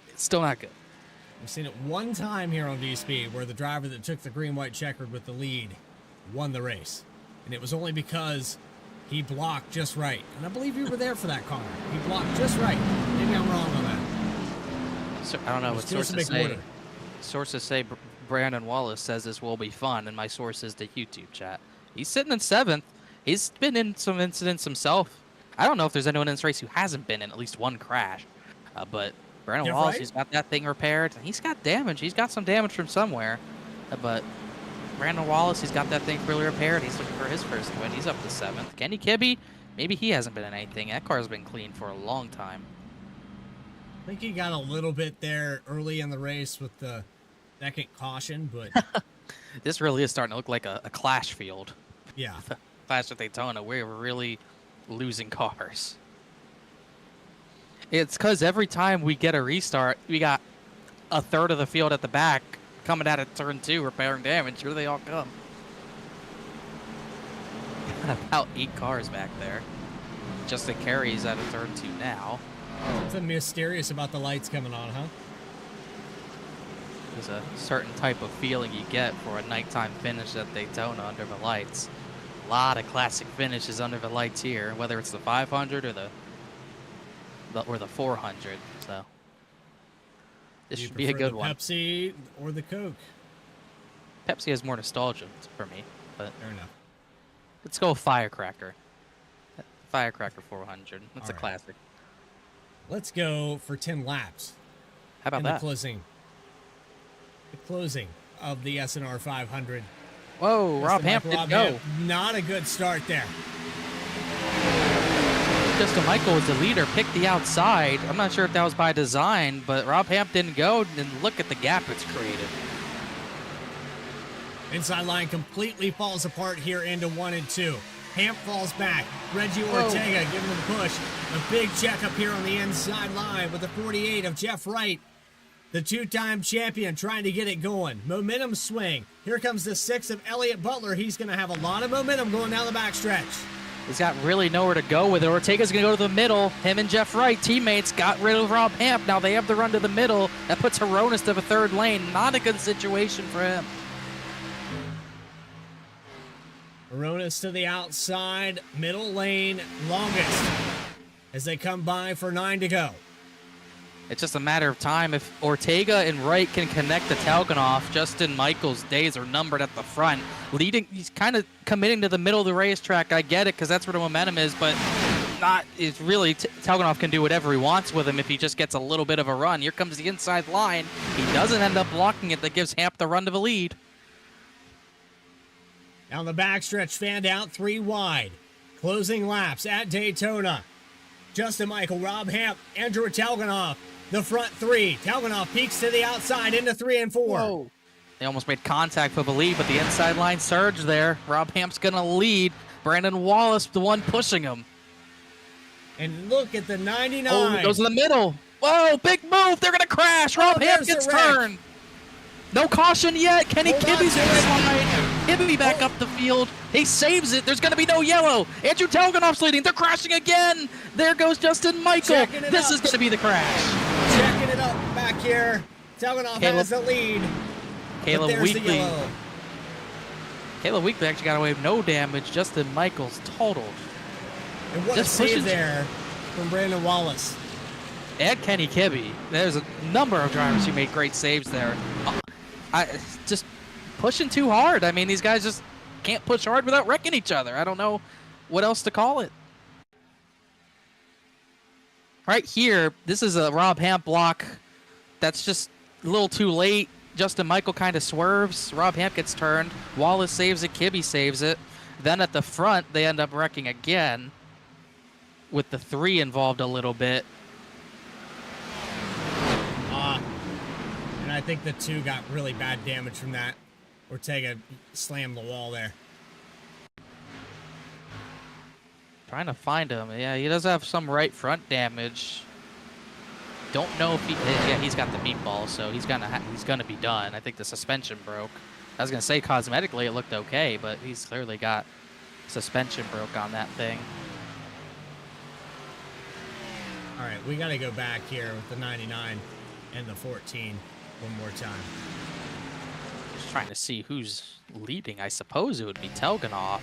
It's still not good. We've seen it one time here on VSPEED where the driver that took the green-white checkered with the lead won the race. And it was only because he blocked just right. And I believe you were there for that, Connor. He blocked just right. Maybe I'm wrong on that. So, I don't know what sources say. Sources say Brandon Wallace says this will be fun, and my source is the YouTube chat. He's sitting in 7th. He's been in some incidents himself. I don't know if there's anyone in this race who hasn't been in at least one crash. But Brandon Wallace, he's got that thing repaired. He's got damage. He's got some damage from somewhere. But Brandon Wallace, he's got that thing fully repaired. He's looking for his first win. He's up to 7th. Kenny Kibbe, maybe he hasn't been in anything. That car's been clean for a long time. I think he got a little bit there early in the race with the second caution, but this really is starting to look like a clash field. Yeah. Clash at Daytona. We're really losing cars. It's because every time we get a restart, we got a third of the field at the back coming out of turn 2, repairing damage. Here they all come. Got about 8 cars back there. Justin Carey's out of turn 2 now. Something mysterious about the lights coming on, huh? There's a certain type of feeling you get for a nighttime finish at Daytona under the lights. A lot of classic finishes under the lights here, whether it's the 500 or the 400. So this should be a good one. Pepsi or the Coke? Pepsi has more nostalgia for me, but Fair enough. let's go Firecracker. Firecracker 400. That's a classic. Let's go for 10 laps. How about in that? The closing of the SNR 500. Whoa, Rob Hamp didn't go. Not a good start there. Justin Michael was the leader, picked the outside. I'm not sure if that was by design, but Rob Hamp didn't go, and look at the gap it's created. Inside line completely falls apart here into 1 and 2. Hamp falls back. Reggie Ortega giving him a push. A big check up here on the inside line with the 48 of Jeff Wright. The 2-time champion trying to get it going. Momentum swing. Here comes the 6 of Elliott Butler. He's going to have a lot of momentum going down the backstretch. He's got really nowhere to go with it. Ortega's going to go to the middle. Him and Jeff Wright, teammates, got rid of Rob Hamp. Now they have to run to the middle. That puts Hronis to the 3rd lane. Not a good situation for him. Hronis to the outside. Middle lane, longest. As they come by for 9 to go. It's just a matter of time. If Ortega and Wright can connect to Telganoff, Justin Michael's days are numbered at the front. Leading, he's kind of committing to the middle of the racetrack. I get it, because that's where the momentum is, but not. It's really, Telganoff can do whatever he wants with him if he just gets a little bit of a run. Here comes the inside line. He doesn't end up blocking it. That gives Hamp the run to the lead. Down the backstretch, fanned out 3 wide. Closing laps at Daytona. Justin Michael, Rob Hamp, Andrew Telganoff. The front 3. Telganoff peeks to the outside into 3 and 4. Whoa. They almost made contact for the lead, but the inside line surge there. Rob Hamp's going to lead. Brandon Wallace, the one pushing him. And look at the 99. Oh, goes in the middle. Whoa, big move. They're going to crash. Rob Hamp gets turned. No caution yet. Kenny Kibbe's in the slide. Kibbe back up the field. He saves it. There's going to be no yellow. Andrew Telganoff's leading. They're crashing again. There goes Justin Michael. This is going to be the crash. Checking it up back here. Telganoff has the lead. Caleb Weekly actually got away with no damage. Justin Michael's totaled. And what a save there from Brandon Wallace. And Kenny Kibbe. There's a number of drivers who made great saves there. Just pushing too hard. I mean, these guys just can't push hard without wrecking each other. I don't know what else to call it. Right here, this is a Rob Hamp block that's just a little too late. Justin Michael kind of swerves. Rob Hamp gets turned. Wallace saves it. Kibbe saves it. Then at the front, they end up wrecking again with the 3 involved a little bit. And I think the 2 got really bad damage from that. Ortega slammed the wall there. Trying to find him. Yeah, he does have some right front damage. Don't know if he. Yeah, he's got the meatball, so he's gonna be done. I think the suspension broke. I was gonna say cosmetically it looked okay, but he's clearly got suspension broke on that thing. All right, we got to go back here with the 99 and the 14 one more time. Just trying to see who's leading. I suppose it would be Telganoff.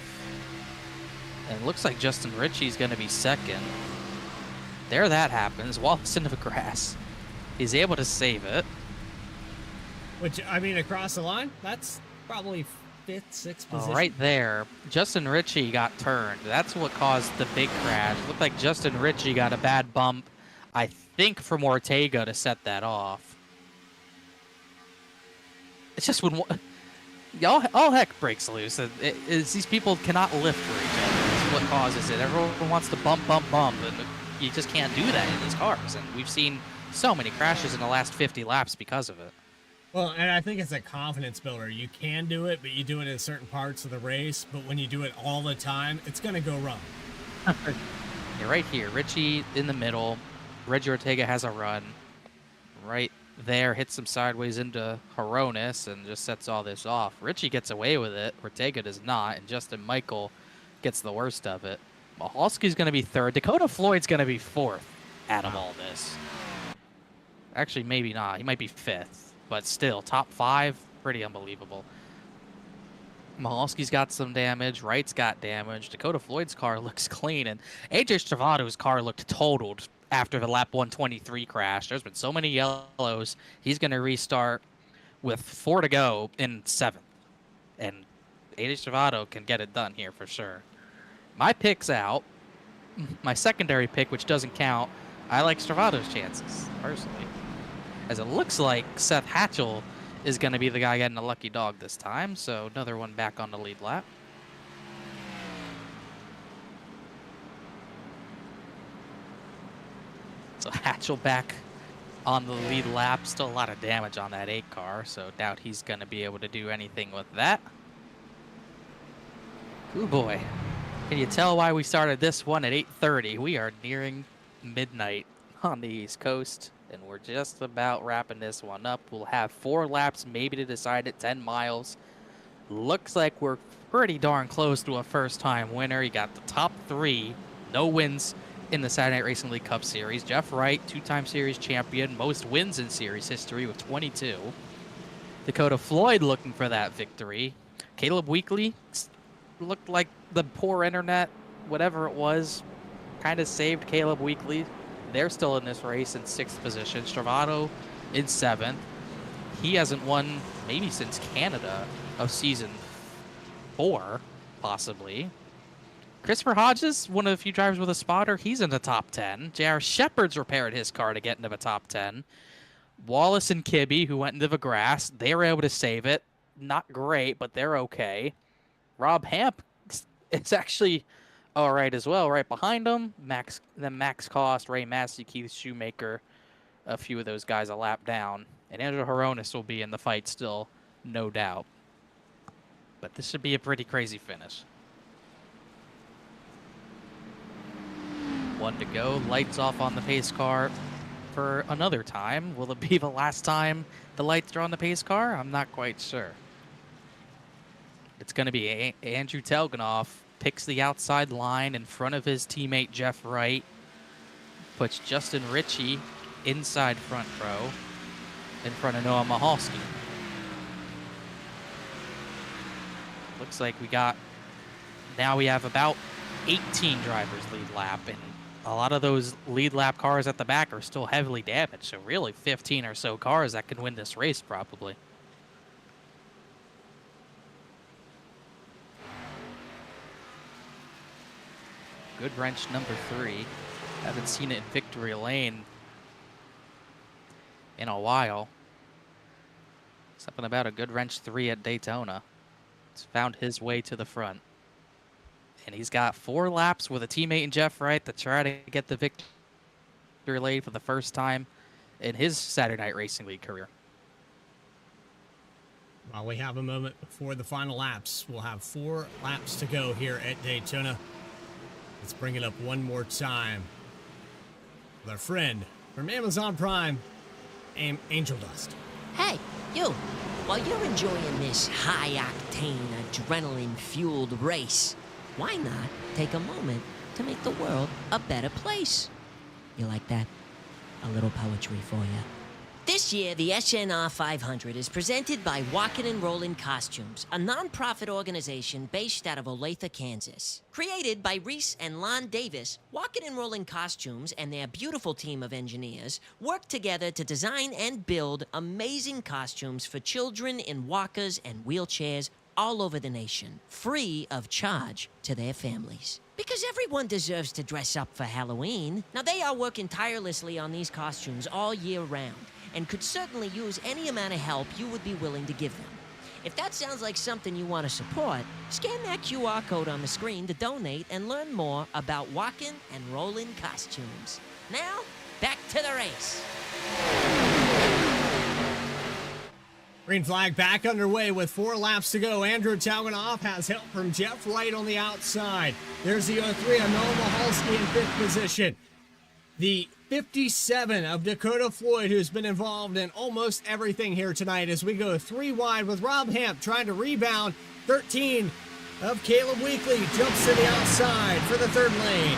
And it looks like Justin Ritchie's going to be second. There that happens. Wallace into the grass. He's able to save it. Which, I mean, across the line, that's probably 5th, 6th position. Right there. Justin Ritchie got turned. That's what caused the big crash. Looked like Justin Ritchie got a bad bump, I think, from Ortega to set that off. It's just when all heck breaks loose. These people cannot lift for each other. That's what causes it. Everyone wants to bump, and you just can't do that in these cars. And we've seen so many crashes in the last 50 laps because of it. Well, and I think it's a confidence builder. You can do it, but you do it in certain parts of the race. But when you do it all the time, it's going to go wrong. You're right here. Ritchie in the middle. Reggie Ortega has a run right there, hits him sideways into Hronis and just sets all this off. Richie gets away with it. Ortega does not, and Justin Michael gets the worst of it. Mahalski's going to be third. Dakota Floyd's going to be fourth out of all this. Actually, maybe not. He might be fifth, but still, top 5, pretty unbelievable. Mahalski's got some damage. Wright's got damage. Dakota Floyd's car looks clean, and AJ Stravato's car looked totaled after the lap 123 crash. There's been so many yellows. He's going to restart with 4 to go in 7th, and AJ Stravato can get it done here for sure. My pick's out. My secondary pick, which doesn't count, I like Stravato's chances, personally. As it looks like Seth Hatchell is going to be the guy getting a lucky dog this time, so another one back on the lead lap. So Hatchell back on the lead lap. Still a lot of damage on that 8 car, so doubt he's going to be able to do anything with that. Ooh boy. Can you tell why we started this one at 8:30? We are nearing midnight on the East Coast, and we're just about wrapping this one up. We'll have 4 laps maybe to decide it, 10 miles. Looks like we're pretty darn close to a first-time winner. You got the top 3, no wins in the Saturday Night Racing League Cup Series. Jeff Wright, 2-time series champion, most wins in series history with 22. Dakota Floyd looking for that victory. Caleb Weekly looked like the poor internet, whatever it was, kind of saved Caleb Weekly. They're still in this race in 6th position. Stravato in 7th. He hasn't won maybe since Canada of season 4, possibly. Christopher Hodges, one of the few drivers with a spotter, he's in the top 10. J.R. Shepard's repaired his car to get into the top 10. Wallace and Kibbe, who went into the grass, they were able to save it. Not great, but they're okay. Rob Hamp is actually all right as well, right behind him. Max Cost, Ray Massey, Keith Shoemaker, a few of those guys a lap down. And Andrew Hronis will be in the fight still, no doubt. But this should be a pretty crazy finish. 1 to go. Lights off on the pace car for another time. Will it be the last time the lights are on the pace car? I'm not quite sure. It's going to be Andrew Telganoff picks the outside line in front of his teammate Jeff Wright. Puts Justin Ritchie inside front row in front of Noah Mahalski. Looks like now we have about 18 drivers lead lap, and a lot of those lead lap cars at the back are still heavily damaged, so really 15 or so cars that can win this race probably. Good wrench number 3. Haven't seen it in victory lane in a while. Something about a good wrench 3 at Daytona. It's found his way to the front. And he's got 4 laps with a teammate in Jeff Wright to try to get the victory lane for the first time in his Saturday Night Racing League career. While we have a moment before the final laps, we'll have 4 laps to go here at Daytona. Let's bring it up one more time with our friend from Amazon Prime, Angel Dust. Hey, you. While you're enjoying this high-octane, adrenaline-fueled race, why not take a moment to make the world a better place? You like that? A little poetry for you. This year, the SNR500 is presented by Walkin' and Rollin' Costumes, a non-profit organization based out of Olathe, Kansas. Created by Reese and Lon Davis, Walkin' and Rollin' Costumes and their beautiful team of engineers work together to design and build amazing costumes for children in walkers and wheelchairs all over the nation, free of charge to their families. Because everyone deserves to dress up for Halloween. Now, they are working tirelessly on these costumes all year round, and could certainly use any amount of help you would be willing to give them. If that sounds like something you want to support, scan that QR code on the screen to donate and learn more about Walkin' and Rollin' Costumes. Now, back to the race. Green flag back underway with 4 laps to go. Andrew Telganoff has help from Jeff Wright on the outside. There's the 03 on Noah Mahalski in 5th position. The 57 of Dakota Floyd, who's been involved in almost everything here tonight as we go 3 wide with Rob Hamp trying to rebound. 13 of Caleb Weekly jumps to the outside for the third lane.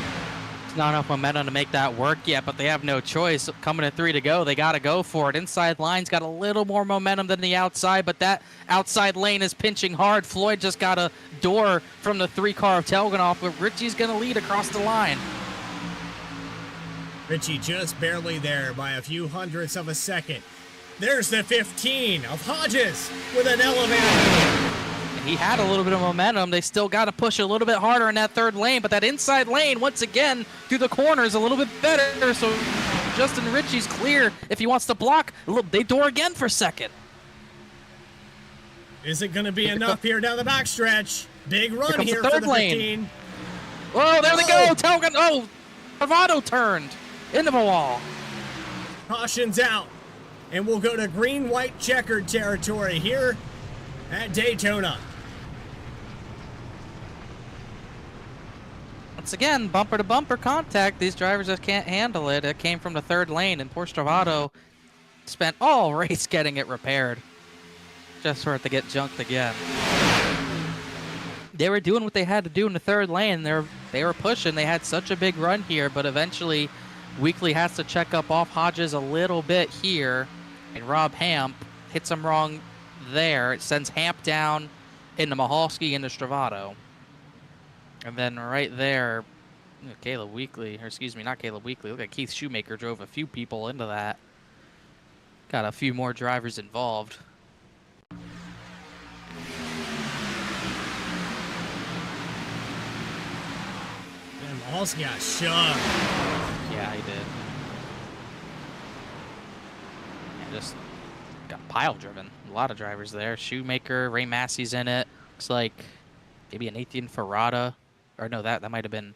It's not enough momentum to make that work yet, but they have no choice. Coming at 3 to go, they got to go for it. Inside line's got a little more momentum than the outside, but that outside lane is pinching hard. Floyd just got a door from the 3-car of Telganoff, but Richie's going to lead across the line. Richie just barely there by a few hundredths of a second. There's the 15 of Hodges with an elevator. He had a little bit of momentum. They still got to push a little bit harder in that third lane, but that inside lane, once again, through the corners, a little bit better. So Justin Ritchie's clear. If he wants to block, they door again for second. Is it going to be enough here down the backstretch? Big run here the for third the 15. lane. Oh, there they go. Telgan. Oh, Bravado turned into the wall. Caution's out. And we'll go to green-white checkered territory here at Daytona. Once again, bumper-to-bumper contact. These drivers just can't handle it. It came from the third lane, and poor Stravado spent all race getting it repaired just for it to get junked again. They were doing what they had to do in the third lane. They were pushing. They had such a big run here, but eventually Weekly has to check up off Hodges a little bit here, and Rob Hamp hits him wrong there. It sends Hamp down into Mahalski into Stravado. And then right there, Caleb Weekly, or excuse me, not Caleb Weekly. Look at Keith Shoemaker drove a few people into that. Got a few more drivers involved. And Mahalski got shoved. Yeah, he did. And just got pile driven. A lot of drivers there. Shoemaker, Ray Massey's in it. Looks like maybe a Nathan Ferrata. Or no, that might have been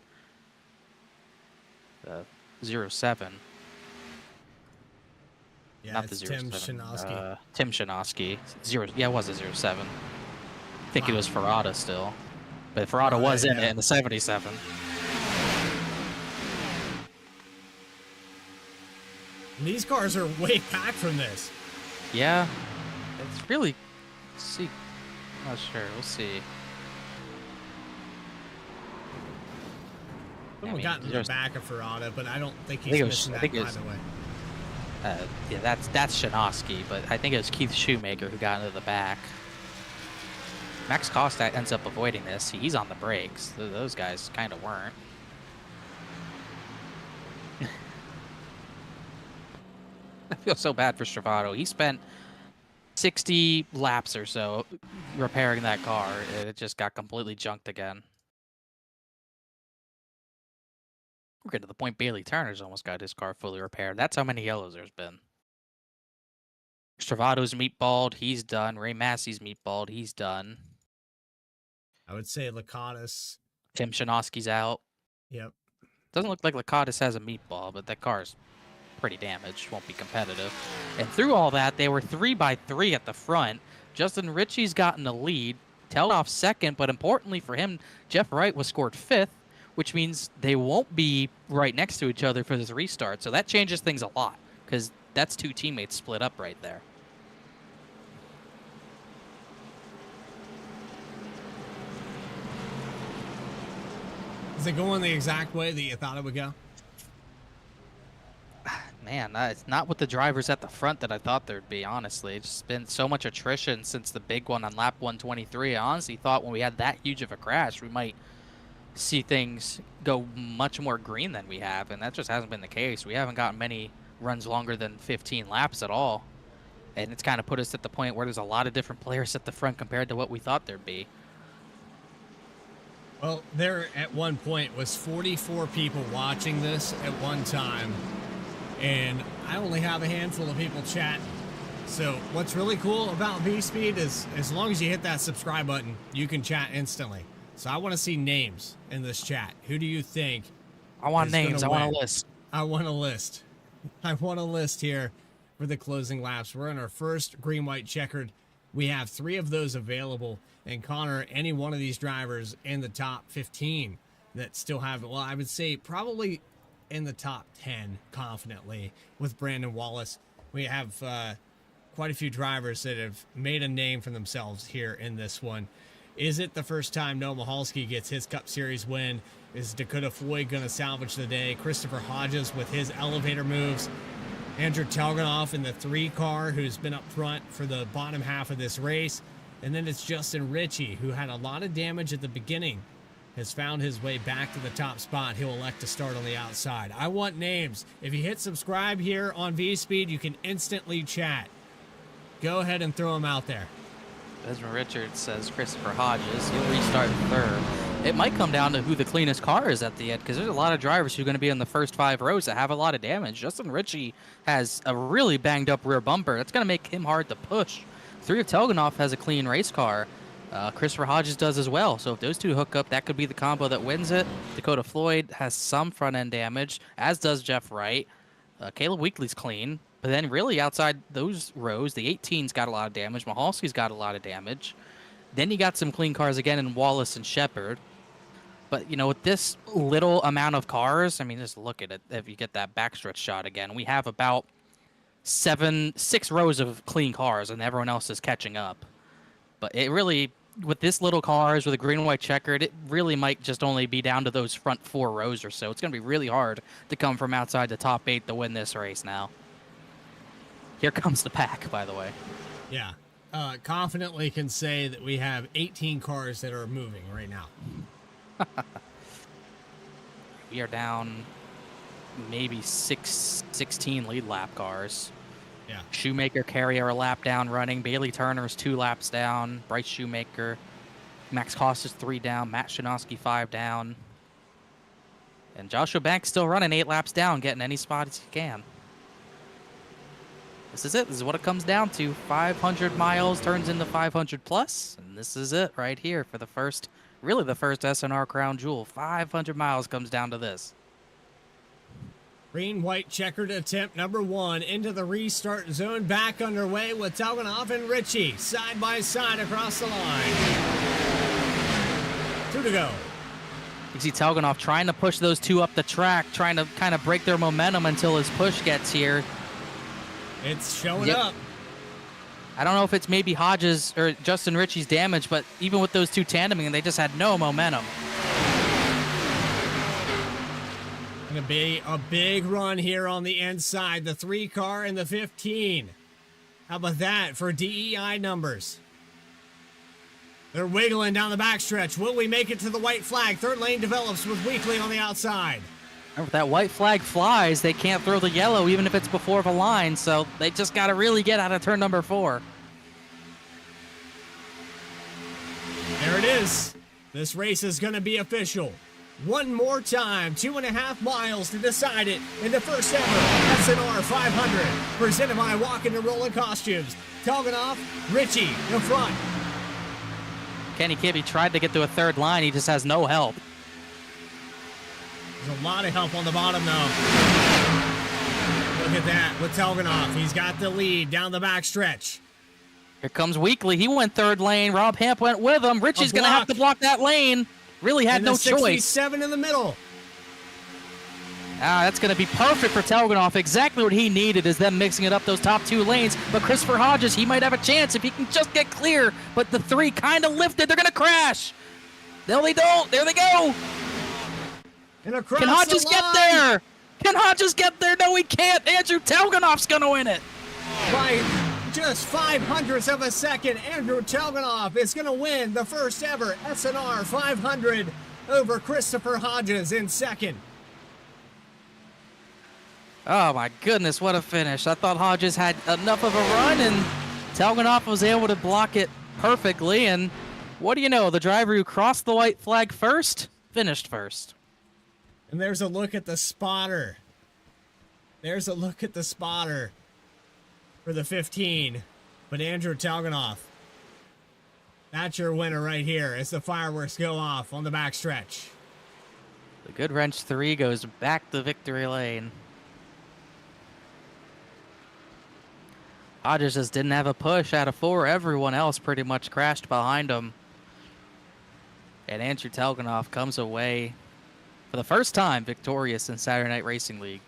07. Yeah, Not the it's Tim 07. Shinosky. Tim Shinosky. Yeah, it was a 07. I think it was Ferrata still. But Ferrata was in it in the 77. And these cars are way back from this. Yeah. It's really... Let's see. I'm not sure. We'll see. Someone got in the back of Ferrata, but I don't think he's missing that, by the way. Yeah, that's Shinosky, but I think it was Keith Shoemaker who got into the back. Max Kostak ends up avoiding this. He's on the brakes. Those guys kind of weren't. I feel so bad for Stravado. He spent 60 laps or so repairing that car. It just got completely junked again. We're getting to the point Bailey Turner's almost got his car fully repaired. That's how many yellows there's been. Stravado's meatballed. He's done. Ray Massey's meatballed. He's done. I would say Lakatos. Tim Shinosky's out. Yep. Doesn't look like Lakatos has a meatball, but that car's pretty damaged. Won't be competitive. And through all that, they were 3-by-3 at the front. Justin Ritchie's gotten the lead. Telganoff second, but importantly for him, Jeff Wright was scored 5th, which means they won't be right next to each other for this restart. So that changes things a lot, because that's 2 teammates split up right there. Is it going the exact way that you thought it would go? Man, it's not with the drivers at the front that I thought there'd be, honestly. It's just been so much attrition since the big one on lap 123. I honestly thought when we had that huge of a crash, we might see things go much more green than we have, and that just hasn't been the case. We haven't gotten many runs longer than 15 laps at all, and it's kind of put us at the point where there's a lot of different players at the front compared to what we thought there'd be. Well, there at one point was 44 people watching this at one time, and I only have a handful of people chatting. So what's really cool about VSPEED is as long as you hit that subscribe button, you can chat instantly. So I want to see names in this chat. Who do you think? I want names. I want a list. I want a list. I want a list here for the closing laps. We're in our first green-white checkered. We have 3 of those available. And Connor, any one of these drivers in the top 15 that still have, well, I would say probably in the top 10 confidently with Brandon Wallace. We have quite a few drivers that have made a name for themselves here in this one. Is it the first time Noah Michalski gets his Cup Series win? Is Dakota Floyd going to salvage the day? Christopher Hodges with his elevator moves. Andrew Telganoff in the 3 car, who's been up front for the bottom half of this race. And then it's Justin Ritchie, who had a lot of damage at the beginning, has found his way back to the top spot. He'll elect to start on the outside. I want names. If you hit subscribe here on VSPEED, you can instantly chat. Go ahead and throw them out there. Desmond Richards says Christopher Hodges. He'll restart third. It might come down to who the cleanest car is at the end, because there's a lot of drivers who are going to be in the first 5 rows that have a lot of damage. Justin Ritchie has a really banged up rear bumper. That's going to make him hard to push. 3 of Telganoff has a clean race car. Christopher Hodges does as well. So if those 2 hook up, that could be the combo that wins it. Dakota Floyd has some front end damage, as does Jeff Wright. Caleb Weekly's clean. But then really outside those rows, the 18's got a lot of damage. Michalski's got a lot of damage. Then you got some clean cars again in Wallace and Shepard. But, you know, with this little amount of cars, I mean, just look at it. If you get that backstretch shot again, we have about 6 rows of clean cars, and everyone else is catching up. But it really, with this little cars, with a green and white checkered, it really might just only be down to those front 4 rows or so. It's going to be really hard to come from outside the top 8 to win this race now. Here comes the pack, by the way. Yeah. Confidently can say that we have 18 cars that are moving right now. We are down maybe 16 lead lap cars. Yeah. Shoemaker, Carrier a lap down running. Bailey Turner's 2 laps down. Bryce Shoemaker. Max Costa's 3 down. Matt Shanoski 5 down. And Joshua Banks still running 8 laps down, getting any spot as he can. This is it. This is what it comes down to. 500 miles turns into 500 plus. And this is it right here for the first, really the first SNR crown jewel. 500 miles comes down to this. Green-white checkered attempt number 1 into the restart zone. Back underway with Telganoff and Ritchie side by side across the line. 2 to go. You see Telganoff trying to push those 2 up the track, trying to kind of break their momentum until his push gets here. It's showing up. I don't know if it's maybe Hodges or Justin Ritchie's damage, but even with those 2 tandeming, they just had no momentum. Gonna be a big run here on the inside. The 3 car and the 15. How about that for DEI numbers? They're wiggling down the backstretch. Will we make it to the white flag? 3rd lane develops with Weekly on the outside. If that white flag flies, they can't throw the yellow even if it's before the line, so they just got to really get out of turn number 4. There it is. This race is going to be official. One more time, 2.5 miles to decide it in the first ever SNR 500, presented by Walking and Rolling Costumes. Telganoff, Ritchie in front. Kenny Kibbe tried to get to a 3rd line. He just has no help. There's a lot of help on the bottom, though. Look at that with Telganoff. He's got the lead down the backstretch. Here comes Weekly. He went 3rd lane. Rob Hamp went with him. Ritchie's going to have to block that lane. Really had no choice. 67 in the middle. That's going to be perfect for Telganoff. Exactly what he needed is them mixing it up those top 2 lanes. But Christopher Hodges, he might have a chance if he can just get clear. But the 3 kind of lifted. They're going to crash. No, they don't. There they go. And Can Hodges get there? Can Hodges get there? No, he can't. Andrew Telganoff's going to win it. By just 0.05 of a second, Andrew Telganoff is going to win the first ever SNR 500 over Christopher Hodges in 2nd. Oh my goodness, what a finish. I thought Hodges had enough of a run and Telganoff was able to block it perfectly. And what do you know? The driver who crossed the white flag first finished first. And there's a look at the spotter. There's a look at the spotter for the 15. But Andrew Telganoff, that's your winner right here as the fireworks go off on the backstretch. The Good Wrench 3 goes back to victory lane. Hodges just didn't have a push out of 4. Everyone else pretty much crashed behind him. And Andrew Telganoff comes away for the first time victorious in Saturday Night Racing League.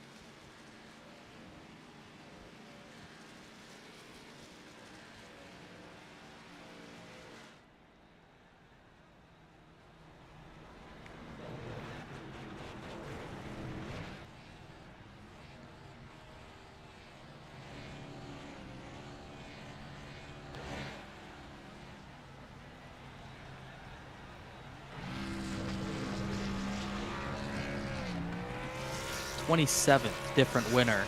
The 27th different winner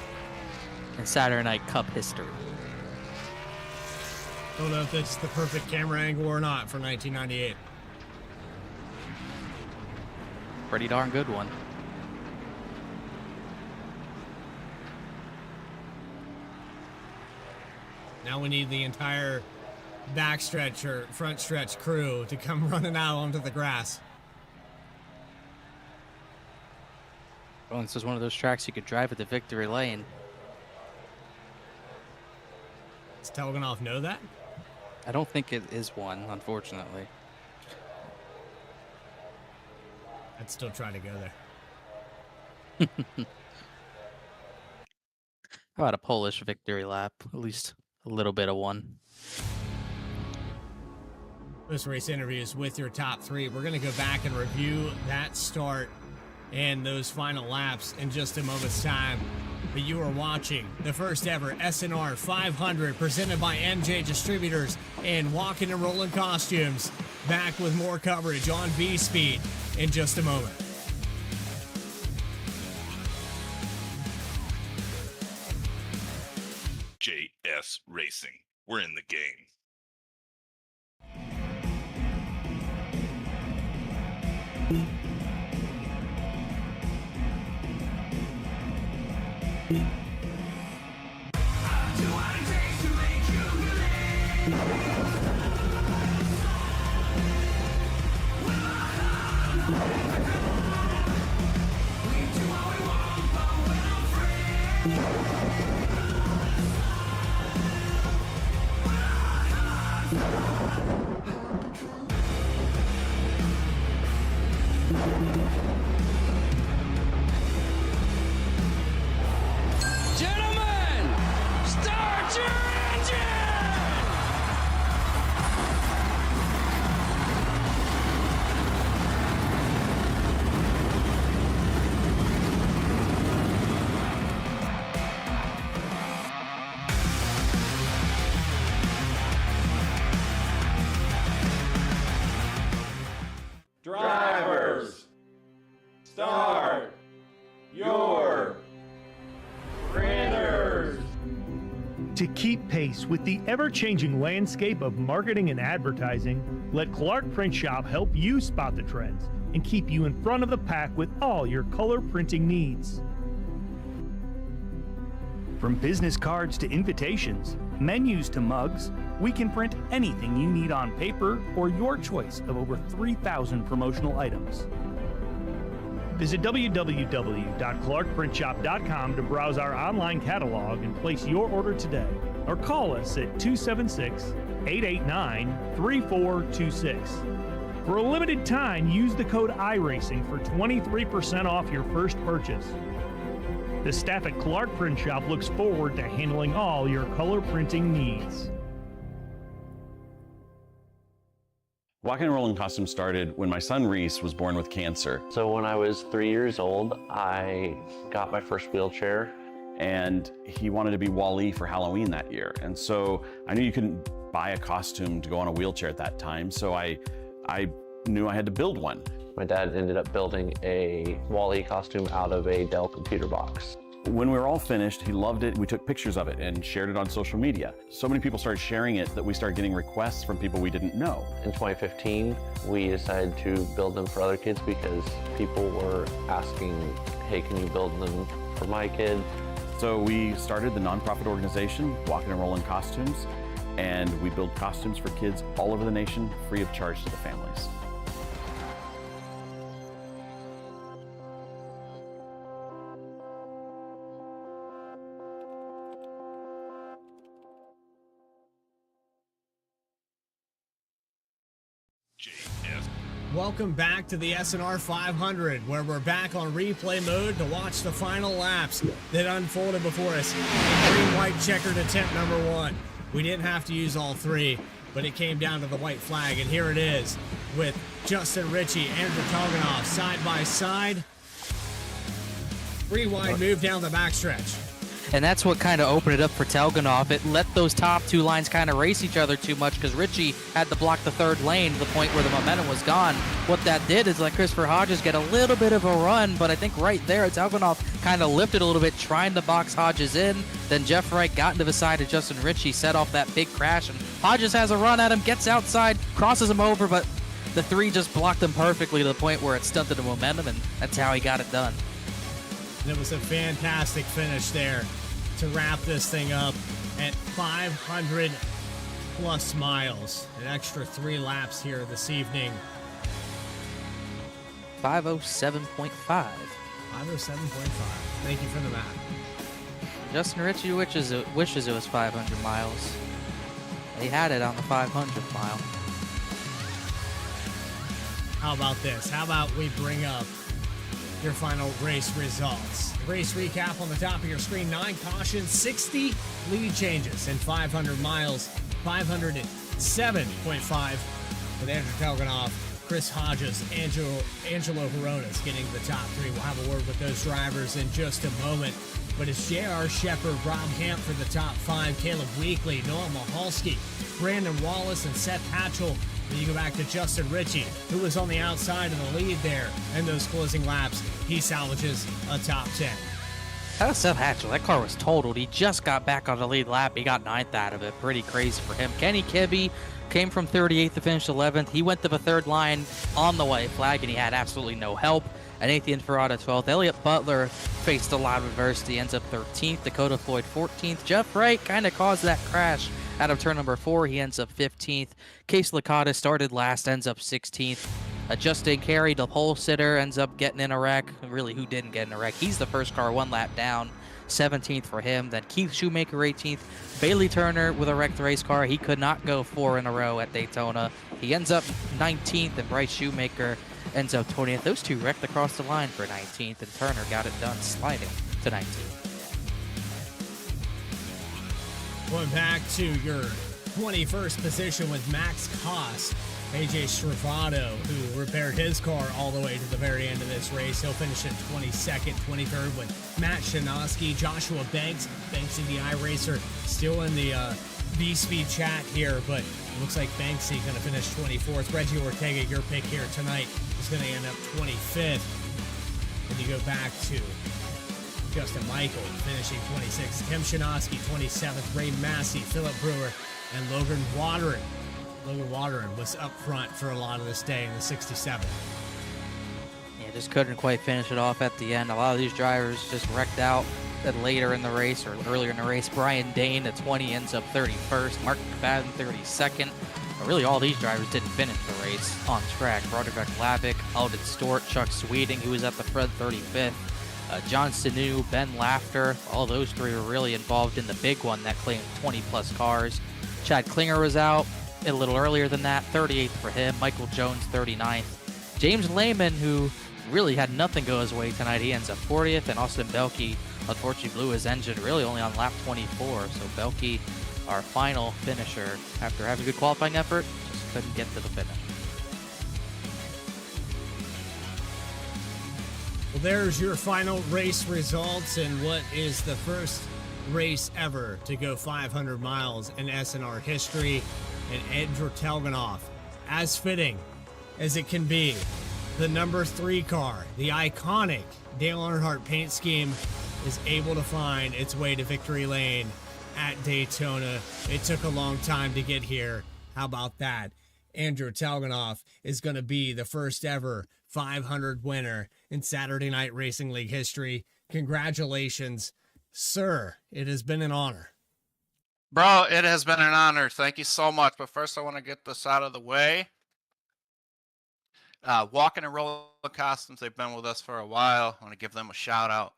in Saturday Night Cup history. Don't know if it's the perfect camera angle or not for 1998. Pretty darn good one. Now we need the entire backstretch or front stretch crew to come running out onto the grass. Well, this is one of those tracks you could drive at the victory lane. Does Telganov know that? I don't think it is one, unfortunately. I'd still try to go there. How about a Polish victory lap? At least a little bit of one. Post-race interviews with your top three. We're going to go back and review that start and those final laps in just a moment's time. But you are watching the first ever SNR 500 presented by M&J Distributors and Walking and Rolling Costumes. Back with more coverage on VSPEED in just a moment. JS Racing. We're in the game. Gentlemen, start your engine! Drivers, start your printers. To keep pace with the ever-changing landscape of marketing and advertising, let Clark Print Shop help you spot the trends and keep you in front of the pack with all your color printing needs. From business cards to invitations, menus to mugs, we can print anything you need on paper or your choice of over 3,000 promotional items. Visit www.clarkprintshop.com to browse our online catalog and place your order today, or call us at 276-889-3426. For a limited time, use the code iRacing for 23% off your first purchase. The staff at Clark Print Shop looks forward to handling all your color printing needs. Walking and Rolling Costumes started when my son Reese was born with cancer. So when I was 3 years old, I got my first wheelchair. And he wanted to be Wall-E for Halloween that year. And so I knew you couldn't buy a costume to go on a wheelchair at that time, so I knew I had to build one. My dad ended up building a Wall-E costume out of a Dell computer box. When we were all finished, he loved it. We took pictures of it and shared it on social media. So many people started sharing it that we started getting requests from people we didn't know. In 2015, we decided to build them for other kids because people were asking, hey, can you build them for my kid? So we started the nonprofit organization, Walking and Rolling Costumes, and we build costumes for kids all over the nation, free of charge to the families. JS Welcome back to the SNR 500, where we're back on replay mode to watch the final laps that unfolded before us. Green-white checkered attempt number 1. We didn't have to use all 3, but it came down to the white flag, and here it is with Justin Ritchie, Andrew Toganoff side by side. 3 wide move down the backstretch. And that's what kind of opened it up for Telganoff. It let those top 2 lines kind of race each other too much because Ritchie had to block the 3rd lane to the point where the momentum was gone. What that did is let Christopher Hodges get a little bit of a run, but I think right there, Telganoff kind of lifted a little bit, trying to box Hodges in. Then Jeff Wright got into the side of Justin Ritchie, set off that big crash, and Hodges has a run at him, gets outside, crosses him over, but the 3 just blocked him perfectly to the point where it stunted the momentum, and that's how he got it done. And it was a fantastic finish there to wrap this thing up at 500 plus miles. An extra 3 laps here this evening. 507.5. 507.5. Thank you for the math. Justin Ritchie wishes it was 500 miles. He had it on the 500th mile. How about this? How about we bring up your final race results? Race recap on the top of your screen. 9 cautions, 60 lead changes in 500 miles. 507.5 with Andrew Telganoff, Chris Hodges, Angelo Horonas getting the top 3. We'll have a word with those drivers in just a moment. But it's J.R. Shepard, Rob Hamp for the top 5, Caleb Weekley, Noah Mahalski, Brandon Wallace, and Seth Hatchell. Then you go back to Justin Ritchie, who was on the outside of the lead there in those closing laps. He salvages a top 10. That was Seth Hatchell. That car was totaled. He just got back on the lead lap. He got 9th out of it. Pretty crazy for him. Kenny Kibbe came from 38th to finish 11th. He went to the 3rd line on the white flag, and he had absolutely no help. And Nathan Ferrata 12th. Elliott Butler faced a lot of adversity, ends up 13th. Dakota Floyd 14th. Jeff Wright kind of caused that crash out of turn number 4. He ends up 15th. Case Licata started last, ends up 16th. Justin Carey, the pole sitter, ends up getting in a wreck. Really, who didn't get in a wreck? He's the first car 1 lap down. 17th for him. Then Keith Shoemaker 18th. Bailey Turner with a wrecked race car. He could not go 4 in a row at Daytona. He ends up 19th, and Bryce Shoemaker ends up 20th. Those 2 wrecked across the line for 19th, and Turner got it done sliding to 19th. Going back to your 21st position with Max Koss, AJ Stravato, who repaired his car all the way to the very end of this race. He'll finish in 22nd, 23rd with Matt Shanoski, Joshua Banks, Banksy the iRacer, still in the VSPEED chat here, but it looks like Banksy going to finish 24th. Reggie Ortega, your pick here tonight, is going to end up 25th. And you go back to Justin Michael finishing 26th, Tim Shanoski 27th, Ray Massey, Philip Brewer, and Logan Watering. Logan Watering was up front for a lot of this day in the 67. Yeah, just couldn't quite finish it off at the end. A lot of these drivers just wrecked out later in the race or earlier in the race. Brian Dane at 20 ends up 31st. Mark McFadden 32nd. But really, all these drivers didn't finish the race on track. Broderick Lavick, Alden Stewart, Chuck Sweeting, who was at the front 35th. John Sanu, Ben Laughter, all those 3 were really involved in the big one that claimed 20-plus cars. Chad Klinger was out a little earlier than that, 38th for him. Michael Jones, 39th. James Lehman, who really had nothing go his way tonight, he ends up 40th. And Austin Belke, unfortunately, blew his engine really only on lap 24. So Belke, our final finisher, after having a good qualifying effort, just couldn't get to the finish. Well, there's your final race results and what is the first race ever to go 500 miles in SNR history. And Andrew Telganoff, as fitting as it can be, the number 3 car, the iconic Dale Earnhardt paint scheme, is able to find its way to victory lane at Daytona. It took a long time to get here. How about that? Andrew Telganoff is going to be the first ever 500 winner in Saturday Night Racing League history. Congratulations, sir. It has been an honor. Bro, it has been an honor. Thank you so much. But first, I want to get this out of the way. Walking and Roller Costumes, they've been with us for a while. I want to give them a shout out.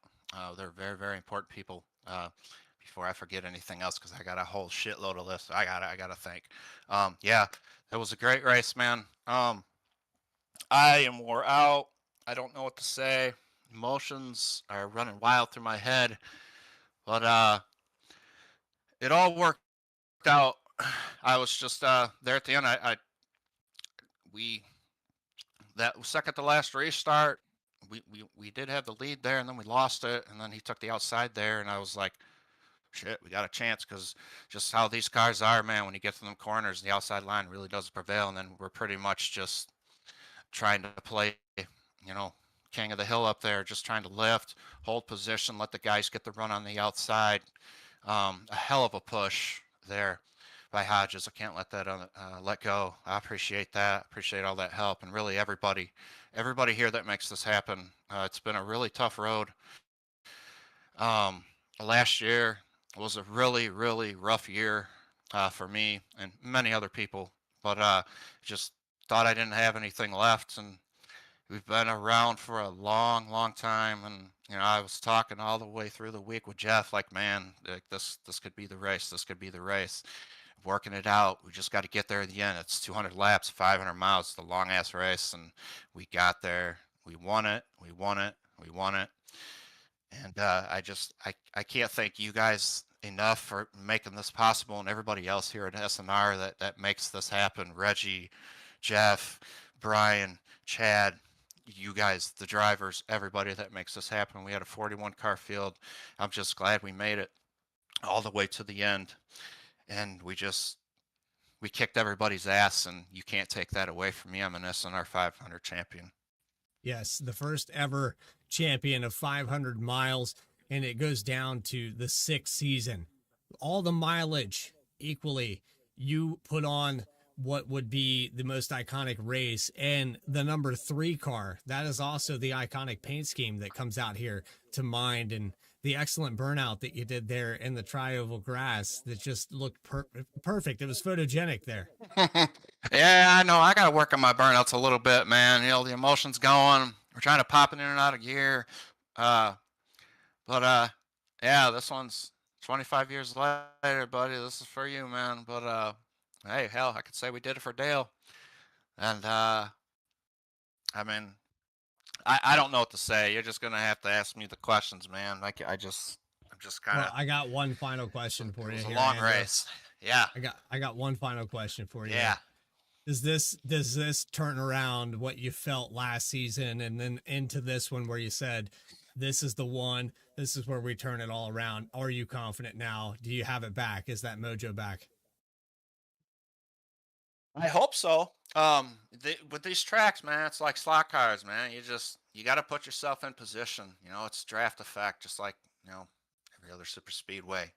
They're very, very important people. Before I forget anything else, because I got a whole shitload of lists I gotta thank. Yeah, it was a great race, man. I am wore out. I don't know what to say. Emotions are running wild through my head. But it all worked out. I was just there at the end. We that second to last restart, we did have the lead there, and then we lost it, and then he took the outside there, and I was like, shit, we got a chance, because just how these cars are, man, when you get to them corners, the outside line really does prevail, and then we're pretty much just trying to play, king of the hill up there, just trying to lift, hold position, let the guys get the run on the outside. A hell of a push there by Hodges. I can't let that let go. I appreciate that. Appreciate all that help, and really everybody here that makes this happen. It's been a really tough road. Last year was a really, really rough year for me and many other people, but just thought I didn't have anything left, and we've been around for a long, long time. And I was talking all the way through the week with Jeff, like, man, like this could be the race. This could be the race. Working it out. We just got to get there at the end. It's 200 laps, 500 miles. It's a long ass race, and we got there. We won it. We won it. We won it. And I can't thank you guys enough for making this possible, and everybody else here at SNR that makes this happen. Reggie, Jeff, Brian, Chad, you guys, the drivers, everybody that makes this happen. We had a 41 car field. I'm just glad we made it all the way to the end. And we kicked everybody's ass, and you can't take that away from me. I'm an SNR 500 champion. Yes, the first ever champion of 500 miles, and it goes down to the 6th season. All the mileage equally, you put on what would be the most iconic race, and the number 3 car. That is also the iconic paint scheme that comes out here to mind, and the excellent burnout that you did there in the tri-oval grass that just looked perfect. It was photogenic there. Yeah, I know. I got to work on my burnouts a little bit, man. The emotions going. We're trying to pop it in and out of gear. But yeah, this one's 25 years later, buddy. This is for you, man. But hey, hell, I could say we did it for Dale. And I mean, I don't know what to say. You're just gonna have to ask me the questions, man. I'm just kind of. Well, I got one final question for you. It was here, a long Andrew. race. Yeah. I got one final question for you. Yeah. Does this turn around what you felt last season and then into this one where you said, this is the one, this is where we turn it all around? Are you confident now? Do you have it back? Is that mojo back? I hope so. With these tracks, man, it's like slot cars, man. You got to put yourself in position. It's draft effect, just like every other super speedway.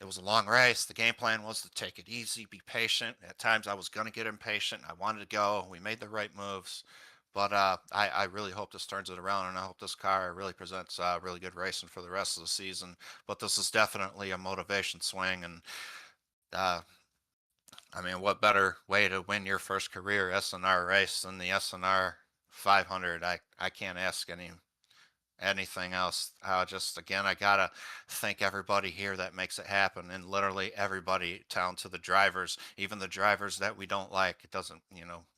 It was a long race. The game plan was to take it easy, be patient. At times, I was gonna get impatient. I wanted to go. We made the right moves, but I really hope this turns it around, and I hope this car really presents really good racing for the rest of the season. But this is definitely a motivation swing, and I mean, what better way to win your first career SNR race than the SNR 500? I can't ask anything else. Again, I gotta thank everybody here that makes it happen, and literally everybody down to the drivers, even the drivers that we don't like. It doesn't,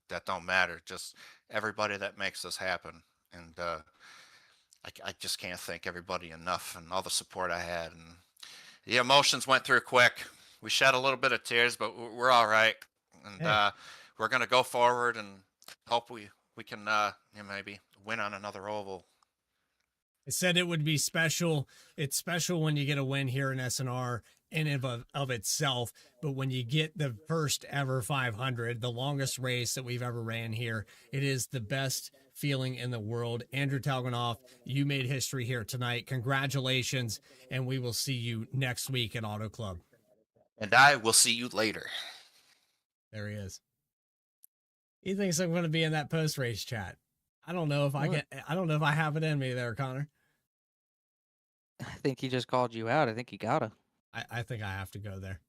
that don't matter. Just everybody that makes this happen, and I just can't thank everybody enough, and all the support I had, and the emotions went through quick. We shed a little bit of tears, but we're all right, and we're gonna go forward and hope we can maybe win on another oval. I said it would be special. It's special when you get a win here in SNR in and of itself, but when you get the first ever 500, the longest race that we've ever ran here, it is the best feeling in the world. Andrew Talganoff, you made history here tonight. Congratulations, and we will see you next week at Auto Club. And I will see you later. There he is. He thinks I'm going to be in that post-race chat. I don't know if I don't know if I have it in me there, Connor. I think he just called you out. I think you gotta. I think I have to go there.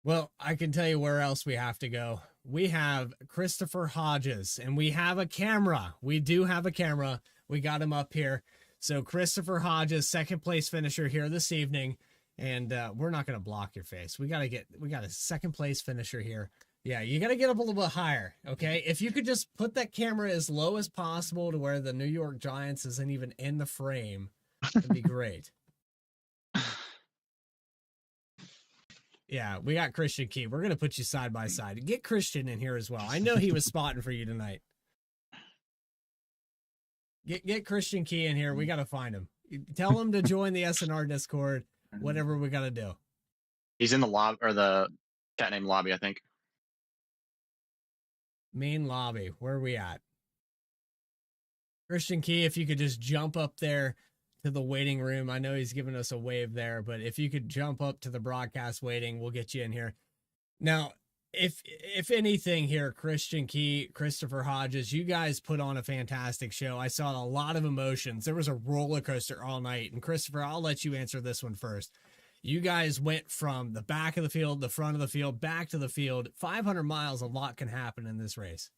Well, I can tell you where else we have to go. We have Christopher Hodges, and we have a camera. We do have a camera. We got him up here. So Christopher Hodges, second place finisher here this evening. And we're not going to block your face. We got a second place finisher here. Yeah, you got to get up a little bit higher, okay? If you could just put that camera as low as possible to where the New York Giants isn't even in the frame, it'd be great. Yeah, we got Christian Key. We're going to put you side by side. Get Christian in here as well. I know he was spotting for you tonight. Get Christian Key in here. We got to find him. Tell him to join the SNR Discord, whatever we got to do. He's in the lobby, or the chat name lobby, I think. Main lobby. Where are we at? Christian Key, if you could just jump up there to the waiting room. I know he's giving us a wave there, but if you could jump up to the broadcast waiting, we'll get you in here. Now, if anything here, Christian Key, Christopher Hodges, you guys put on a fantastic show. I saw a lot of emotions. There was a roller coaster all night. And Christopher, I'll let you answer this one first. You guys went from the back of the field, the front of the field, back to the field. 500 miles, a lot can happen in this race.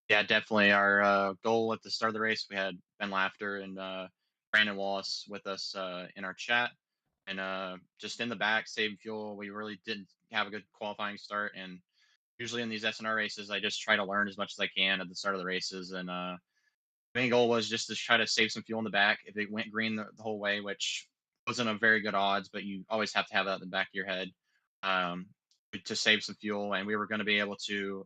Yeah, definitely. Our goal at the start of the race, we had Ben Laughter and Brandon Wallace with us in our chat. And just in the back, saving fuel. We really didn't have a good qualifying start. And usually in these SNR races, I just try to learn as much as I can at the start of the races. And main goal was just to try to save some fuel in the back. If it went green the whole way, which wasn't a very good odds, but you always have to have that in the back of your head to save some fuel. And we were going to be able to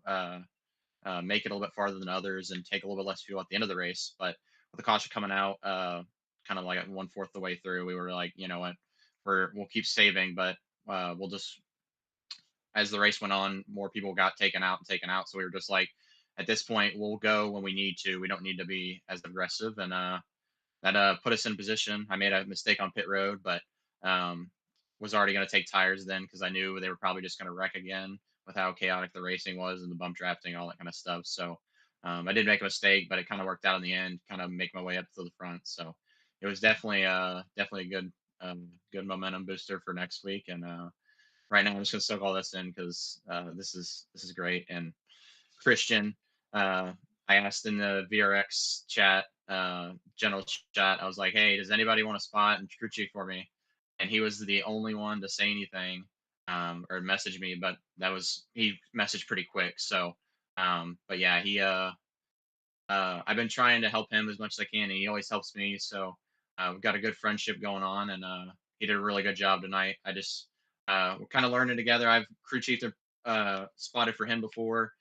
make it a little bit farther than others and take a little bit less fuel at the end of the race. But with the caution coming out, kind of like at 1/4 the way through, we were like, you know what, we'll keep saving, but we'll just, as the race went on, more people got taken out. So we were just like, at this point, we'll go when we need to. We don't need to be as aggressive. And that put us in position. I made a mistake on pit road, but was already going to take tires then because I knew they were probably just going to wreck again with how chaotic the racing was and the bump drafting, all that kind of stuff. So I did make a mistake, but it kind of worked out in the end, kind of make my way up to the front. So it was definitely a good momentum booster for next week. And right now I'm just gonna soak all this in because this is great. And Christian, I asked in the VRX chat, general chat, I was like, hey, does anybody want a spot and crew chief for me? And he was the only one to say anything or message me, but he messaged pretty quick. So but yeah, he I've been trying to help him as much as I can, and he always helps me. So we've got a good friendship going on, and he did a really good job tonight. I just we're kind of learning together. I've crew chiefed spotted for him before,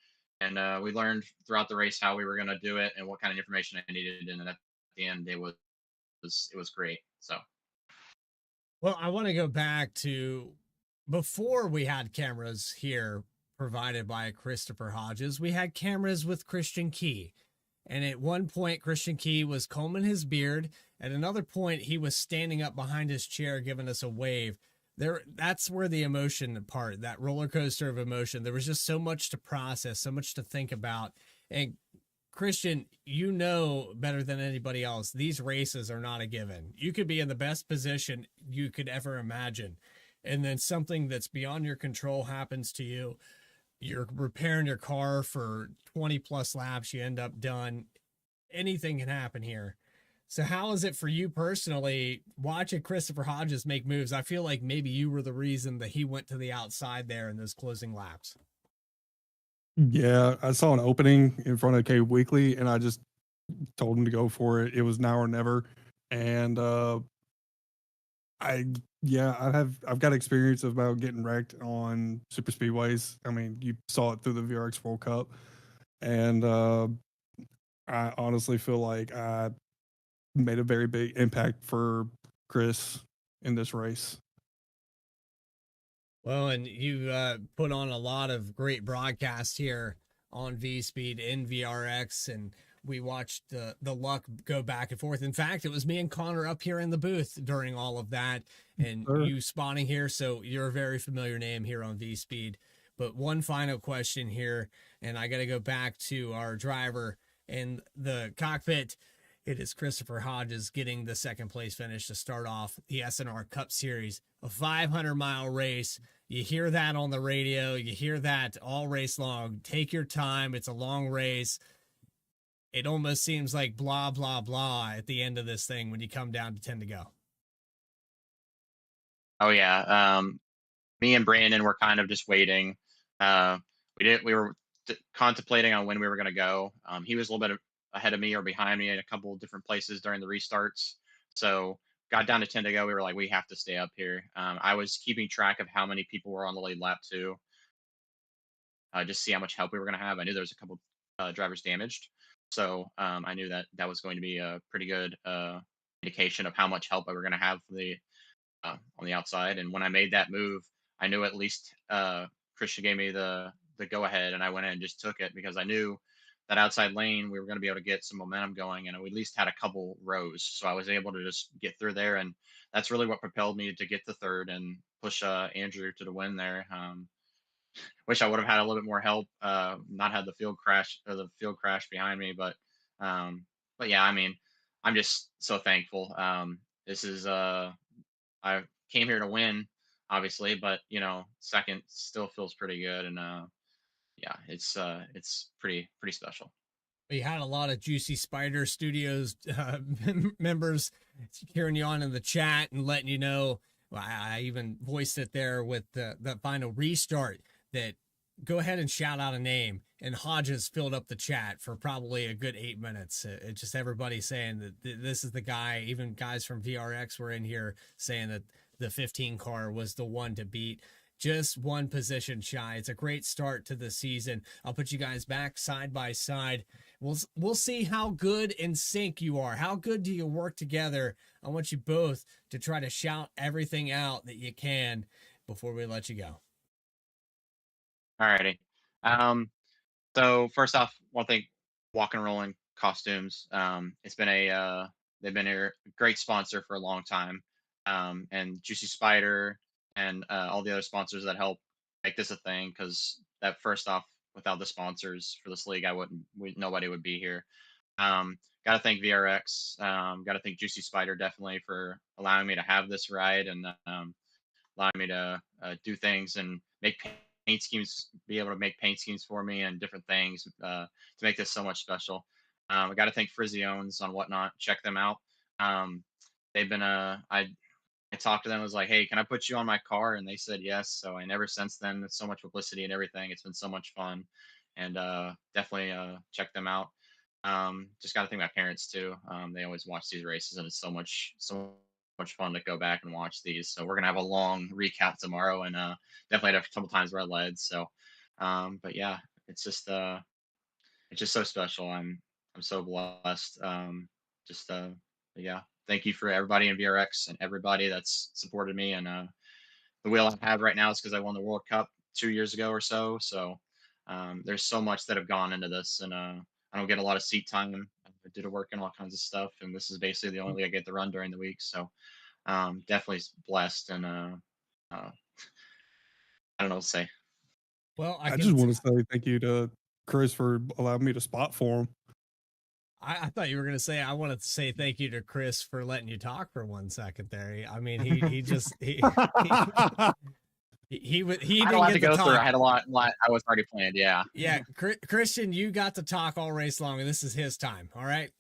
and we learned throughout the race how we were going to do it and what kind of information I needed. And at the end, it was great. So, well, I want to go back to before we had cameras here provided by Christopher Hodges. We had cameras with Christian Key. And at one point, Christian Key was combing his beard. At another point, he was standing up behind his chair, giving us a wave. That's where the emotion part, that roller coaster of emotion, there was just so much to process, so much to think about. And Christian, you know better than anybody else, these races are not a given. You could be in the best position you could ever imagine, and then something that's beyond your control happens to you. You're repairing your car for 20 plus laps. You end up done. Anything can happen here. So how is it for you personally watching Christopher Hodges make moves? I feel like maybe you were the reason that he went to the outside there in those closing laps. Yeah, I saw an opening in front of K Weekly and I just told him to go for it. It was now or never. And I've got experience about getting wrecked on super speedways. I mean, you saw it through the VRX World Cup, and I honestly feel like I made a very big impact for Chris in this race. Well, and you put on a lot of great broadcasts here on VSPEED in VRX, and we watched the luck go back and forth. In fact, it was me and Connor up here in the booth during all of that, and you spotting here, so you're a very familiar name here on VSPEED. But one final question here, and I got to go back to our driver in the cockpit. It is Christopher Hodges getting the second place finish to start off the SNR Cup Series, a 500-mile race. You hear that on the radio. You hear that all race long. Take your time. It's a long race. It almost seems like blah, blah, blah at the end of this thing when you come down to 10 to go. Oh, yeah. Me and Brandon were kind of just waiting. we were contemplating on when we were going to go. He was a little bit ahead of me or behind me in a couple of different places during the restarts. So got down to 10 to go. We were like, we have to stay up here. I was keeping track of how many people were on the lead lap too. Just see how much help we were going to have. I knew there was a couple drivers damaged. So I knew that that was going to be a pretty good indication of how much help we were going to have for the on the outside. And when I made that move, I knew at least Christian gave me the go ahead, and I went in and just took it because I knew that outside lane we were going to be able to get some momentum going, and we at least had a couple rows. So I was able to just get through there, and that's really what propelled me to get to third and push Andrew to the win there. Wish I would have had a little bit more help, not had the field crash behind me, but yeah, I mean, I'm just so thankful. This is I came here to win, obviously, but second still feels pretty good, and yeah, it's pretty special. We had a lot of Juicy Spider Studios members cheering you on in the chat and letting you know. Well, I even voiced it there with the final restart that go ahead and shout out a name. And Hodges filled up the chat for probably a good 8 minutes. It's just everybody saying that this is the guy. Even guys from VRX were in here saying that the 15 car was the one to beat. Just one position shy. It's a great start to the season. I'll put you guys back side by side. We'll see how good in sync you are. How good do you work together? I want you both to try to shout everything out that you can before we let you go. Alrighty. So first off, one thing, Walk and Rolling Costumes. It's been they've been a great sponsor for a long time. And Juicy Spider and all the other sponsors that help make this a thing, because that first off, without the sponsors for this league, nobody would be here. Got to thank VRX. Got to thank Juicy Spider definitely for allowing me to have this ride and allowing me to do things and make paint schemes, be able to make paint schemes for me and different things to make this so much special. I got to thank Friziones on Whatnot. Check them out. They've been I talked to them. I was like, hey, can I put you on my car? And they said yes. So I never since then. It's so much publicity and everything. It's been so much fun, and definitely check them out. Just got to thank my parents too. They always watch these races, and it's so much fun to go back and watch these. So we're gonna have a long recap tomorrow, and definitely had a couple times where I led. So, but yeah, it's just so special. I'm so blessed. Yeah, thank you for everybody in VRX and everybody that's supported me. And the wheel I have right now is because I won the World Cup 2 years ago or so. So there's so much that have gone into this, and I don't get a lot of seat time. I do the work and all kinds of stuff, and this is basically the only league I get to run during the week. So definitely blessed, and I don't know what to say. Well, I just want to say thank you to Chris for allowing me to spot for him. I thought you were going to say, I wanted to say thank you to Chris for letting you talk for 1 second there. I mean, he just, he didn't had get to go talk. through. I had a lot I was already planned. Yeah. Yeah. Christian, you got to talk all race long, and this is his time. All right.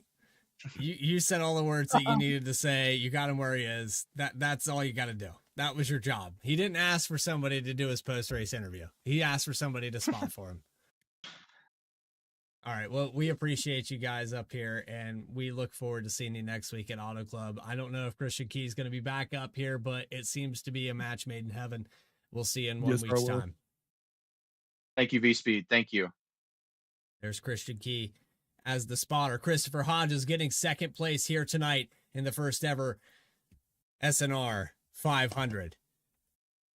You said all the words that you needed to say. You got him where he is. That's all you got to do. That was your job. He didn't ask for somebody to do his post-race interview. He asked for somebody to spot for him. All right. Well, we appreciate you guys up here, and we look forward to seeing you next week at Auto Club. I don't know if Christian Key is going to be back up here, but it seems to be a match made in heaven. We'll see you in 1 week's time. Thank you, VSPEED. Thank you. There's Christian Key as the spotter. Christopher Hodges getting second place here tonight in the first ever SNR 500.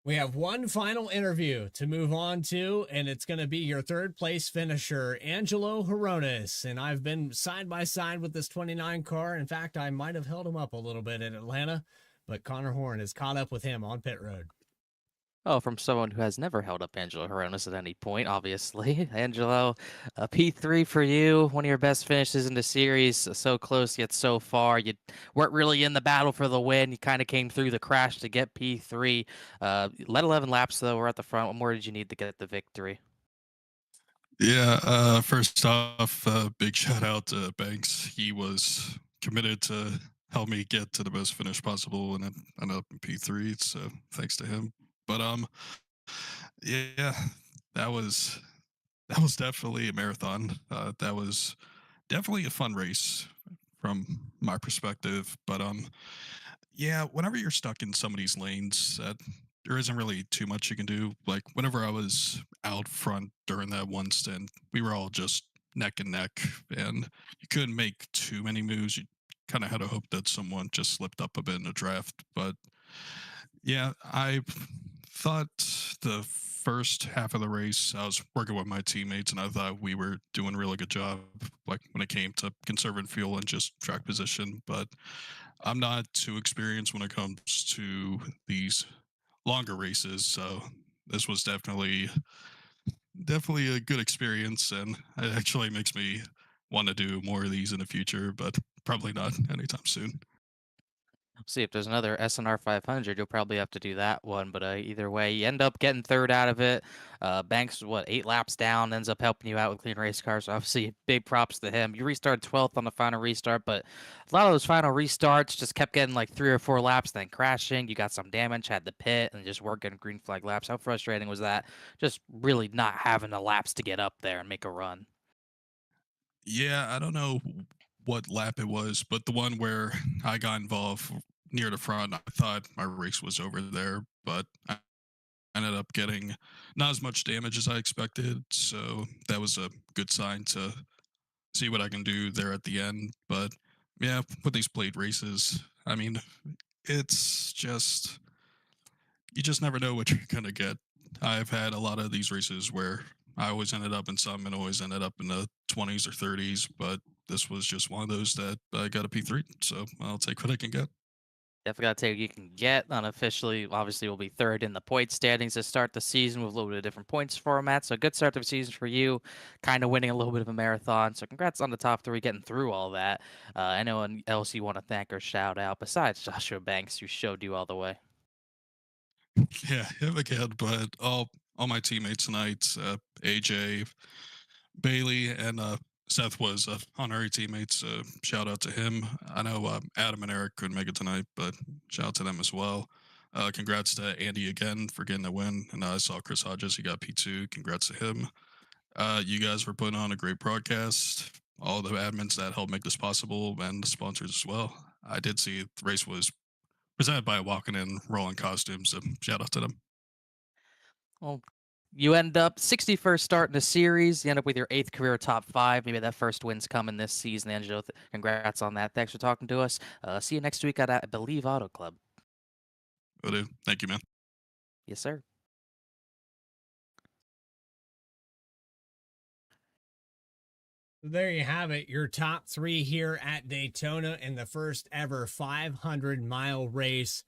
We have one final interview to move on to, and it's going to be your third place finisher, Angelo Horonis. And I've been side by side with this 29 car. In fact, I might have held him up a little bit in Atlanta, but Connor Horn has caught up with him on pit road. Oh, from someone who has never held up Angelo Horonis at any point, obviously. Angelo, P3 for you, one of your best finishes in the series, so close yet so far. You weren't really in the battle for the win. You kind of came through the crash to get P3. Led 11 laps, though. We're at the front. What more did you need to get the victory? Yeah, first off, big shout out to Banks. He was committed to help me get to the best finish possible, and it ended up in P3, so thanks to him. But yeah, that was definitely a marathon. That was definitely a fun race from my perspective. But yeah, whenever you're stuck in some of these lanes, there isn't really too much you can do. Like whenever I was out front during that one stint, we were all just neck and neck, and you couldn't make too many moves. You kind of had to hope that someone just slipped up a bit in the draft. But yeah, I thought the first half of the race, I was working with my teammates, and I thought we were doing a really good job, like when it came to conserving fuel and just track position. But I'm not too experienced when it comes to these longer races, so this was definitely a good experience, and it actually makes me want to do more of these in the future, but probably not anytime soon. See if there's another SNR 500, you'll probably have to do that one. But either way, you end up getting third out of it. Banks, 8 laps down, ends up helping you out with clean race cars. So obviously, big props to him. You restarted 12th on the final restart, but a lot of those final restarts just kept getting like 3 or 4 laps, then crashing. You got some damage, had to pit, and just weren't getting green flag laps. How frustrating was that? Just really not having the laps to get up there and make a run. Yeah, I don't know what lap it was, but the one where I got involved near the front, I thought my race was over there, but I ended up getting not as much damage as I expected. So that was a good sign to see what I can do there at the end. But yeah, with these plate races, I mean, it's just, you just never know what you're going to get. I've had a lot of these races where I always ended up in some and always ended up in the 20s or 30s, but this was just one of those that I got a P3, so I'll take what I can get. Definitely got to take what you can get. Unofficially, obviously, will be third in the point standings to start the season with a little bit of different points format. So, good start to the season for you, kind of winning a little bit of a marathon. So, congrats on the top 3, getting through all that. Anyone else you want to thank or shout out besides Joshua Banks, who showed you all the way? Yeah, him again, but all my teammates tonight, AJ, Bailey, and Seth was honorary teammates. Shout out to him. I know Adam and Eric couldn't make it tonight, but shout out to them as well. Congrats to Andy again for getting the win. And I saw Chris Hodges, he got P2. Congrats to him. You guys were putting on a great broadcast. All the admins that helped make this possible, and the sponsors as well. I did see the race was presented by Walking in Rolling Costumes, so shout out to them. Well, you end up 61st start in the series. You end up with your 8th career top 5. Maybe that first win's coming this season, Angelo. Congrats on that. Thanks for talking to us. See you next week at, I believe, Auto Club. Will do. Thank you, man. Yes, sir. There you have it, your top 3 here at Daytona in the first ever 500-mile race.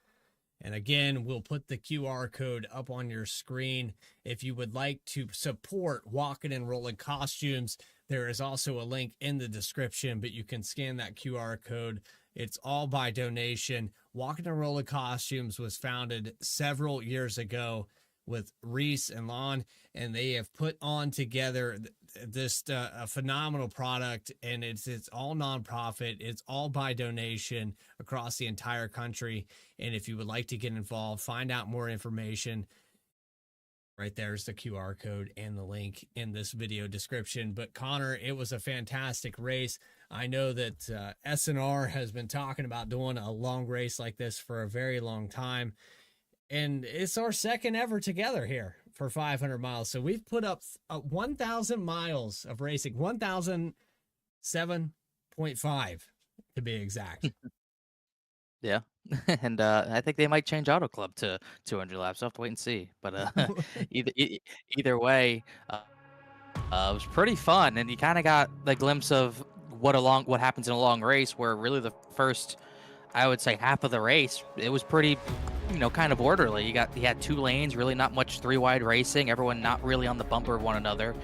And again, we'll put the QR code up on your screen. If you would like to support Walking and Rolling Costumes, there is also a link in the description, but you can scan that QR code. It's all by donation. Walking and Rolling Costumes was founded several years ago with Reese and Lon, and they have put on together this a phenomenal product, and it's all nonprofit. It's all by donation across the entire country. And if you would like to get involved, find out more information, right there's the QR code and the link in this video description. But Connor, it was a fantastic race. I know that SNR has been talking about doing a long race like this for a very long time. And it's our second ever together here for 500 miles. So we've put up 1,000 miles of racing, 1,007.5 to be exact. Yeah. And I think they might change Auto Club to 200 laps. I'll have to wait and see. But either way, it was pretty fun. And you kind of got the glimpse of what happens in a long race, where really the first, I would say, half of the race, it was pretty, kind of orderly. You had 2 lanes, really not much 3-wide racing, everyone not really on the bumper of one another.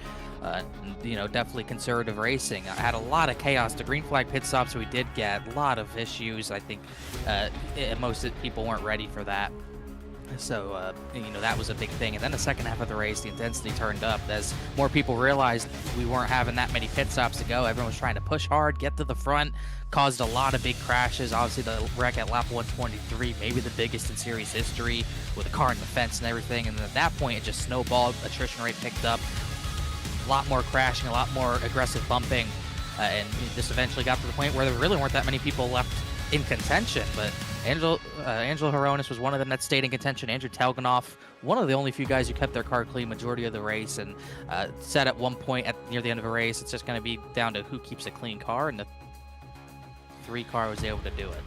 Definitely conservative racing. I had a lot of chaos. The green flag pit stops we did get, a lot of issues. I think most people weren't ready for that. So, that was a big thing. And then the second half of the race, the intensity turned up as more people realized we weren't having that many pit stops to go. Everyone was trying to push hard, get to the front, caused a lot of big crashes. Obviously, the wreck at lap 123, maybe the biggest in series history, with a car in the fence and everything. And at that point, it just snowballed. Attrition rate picked up. A lot more crashing, a lot more aggressive bumping. And it just eventually got to the point where there really weren't that many people left in contention. But Angelo Horonis was one of them that stayed in contention. Andrew Telganoff, one of the only few guys who kept their car clean majority of the race, and said at one point near the end of a race, it's just going to be down to who keeps a clean car, and the 3 car was able to do it.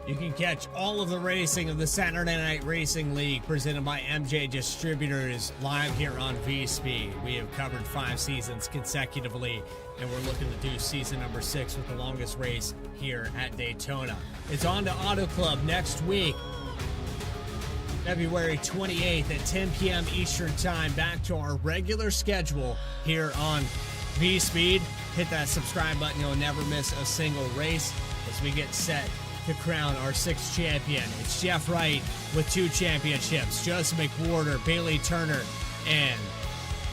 You can catch all of the racing of the Saturday Night Racing League presented by M&J Distributors live here on VSPEED. We have covered 5 seasons consecutively, and we're looking to do season number 6 with the longest race here at Daytona. It's on to Auto Club next week, February 28th at 10 p.m. Eastern Time, back to our regular schedule here on VSPEED. Hit that subscribe button. You'll never miss a single race as we get set to crown our 6th champion. It's Jeff Wright with 2 championships, Joseph McWhorter, Bailey Turner, and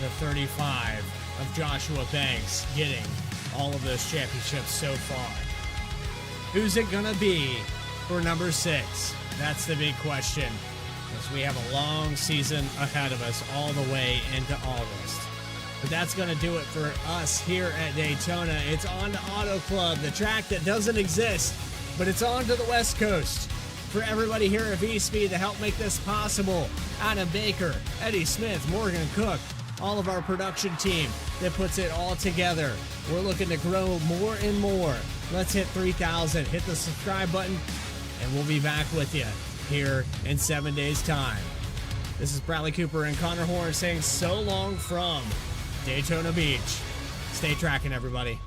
the 35 of Joshua Banks getting all of those championships so far. Who's it gonna be for number 6? That's the big question, as we have a long season ahead of us all the way into August. But that's going to do it for us here at Daytona. It's on to Auto Club, the track that doesn't exist, but it's on to the West Coast. For everybody here at VSPEED to help make this possible, Adam Baker, Eddie Smith, Morgan Cook, all of our production team that puts it all together. We're looking to grow more and more. Let's hit 3,000. Hit the subscribe button, and we'll be back with you here in 7 days' time. This is Bradley Cooper and Connor Horn saying so long from Daytona Beach. Stay tracking, everybody.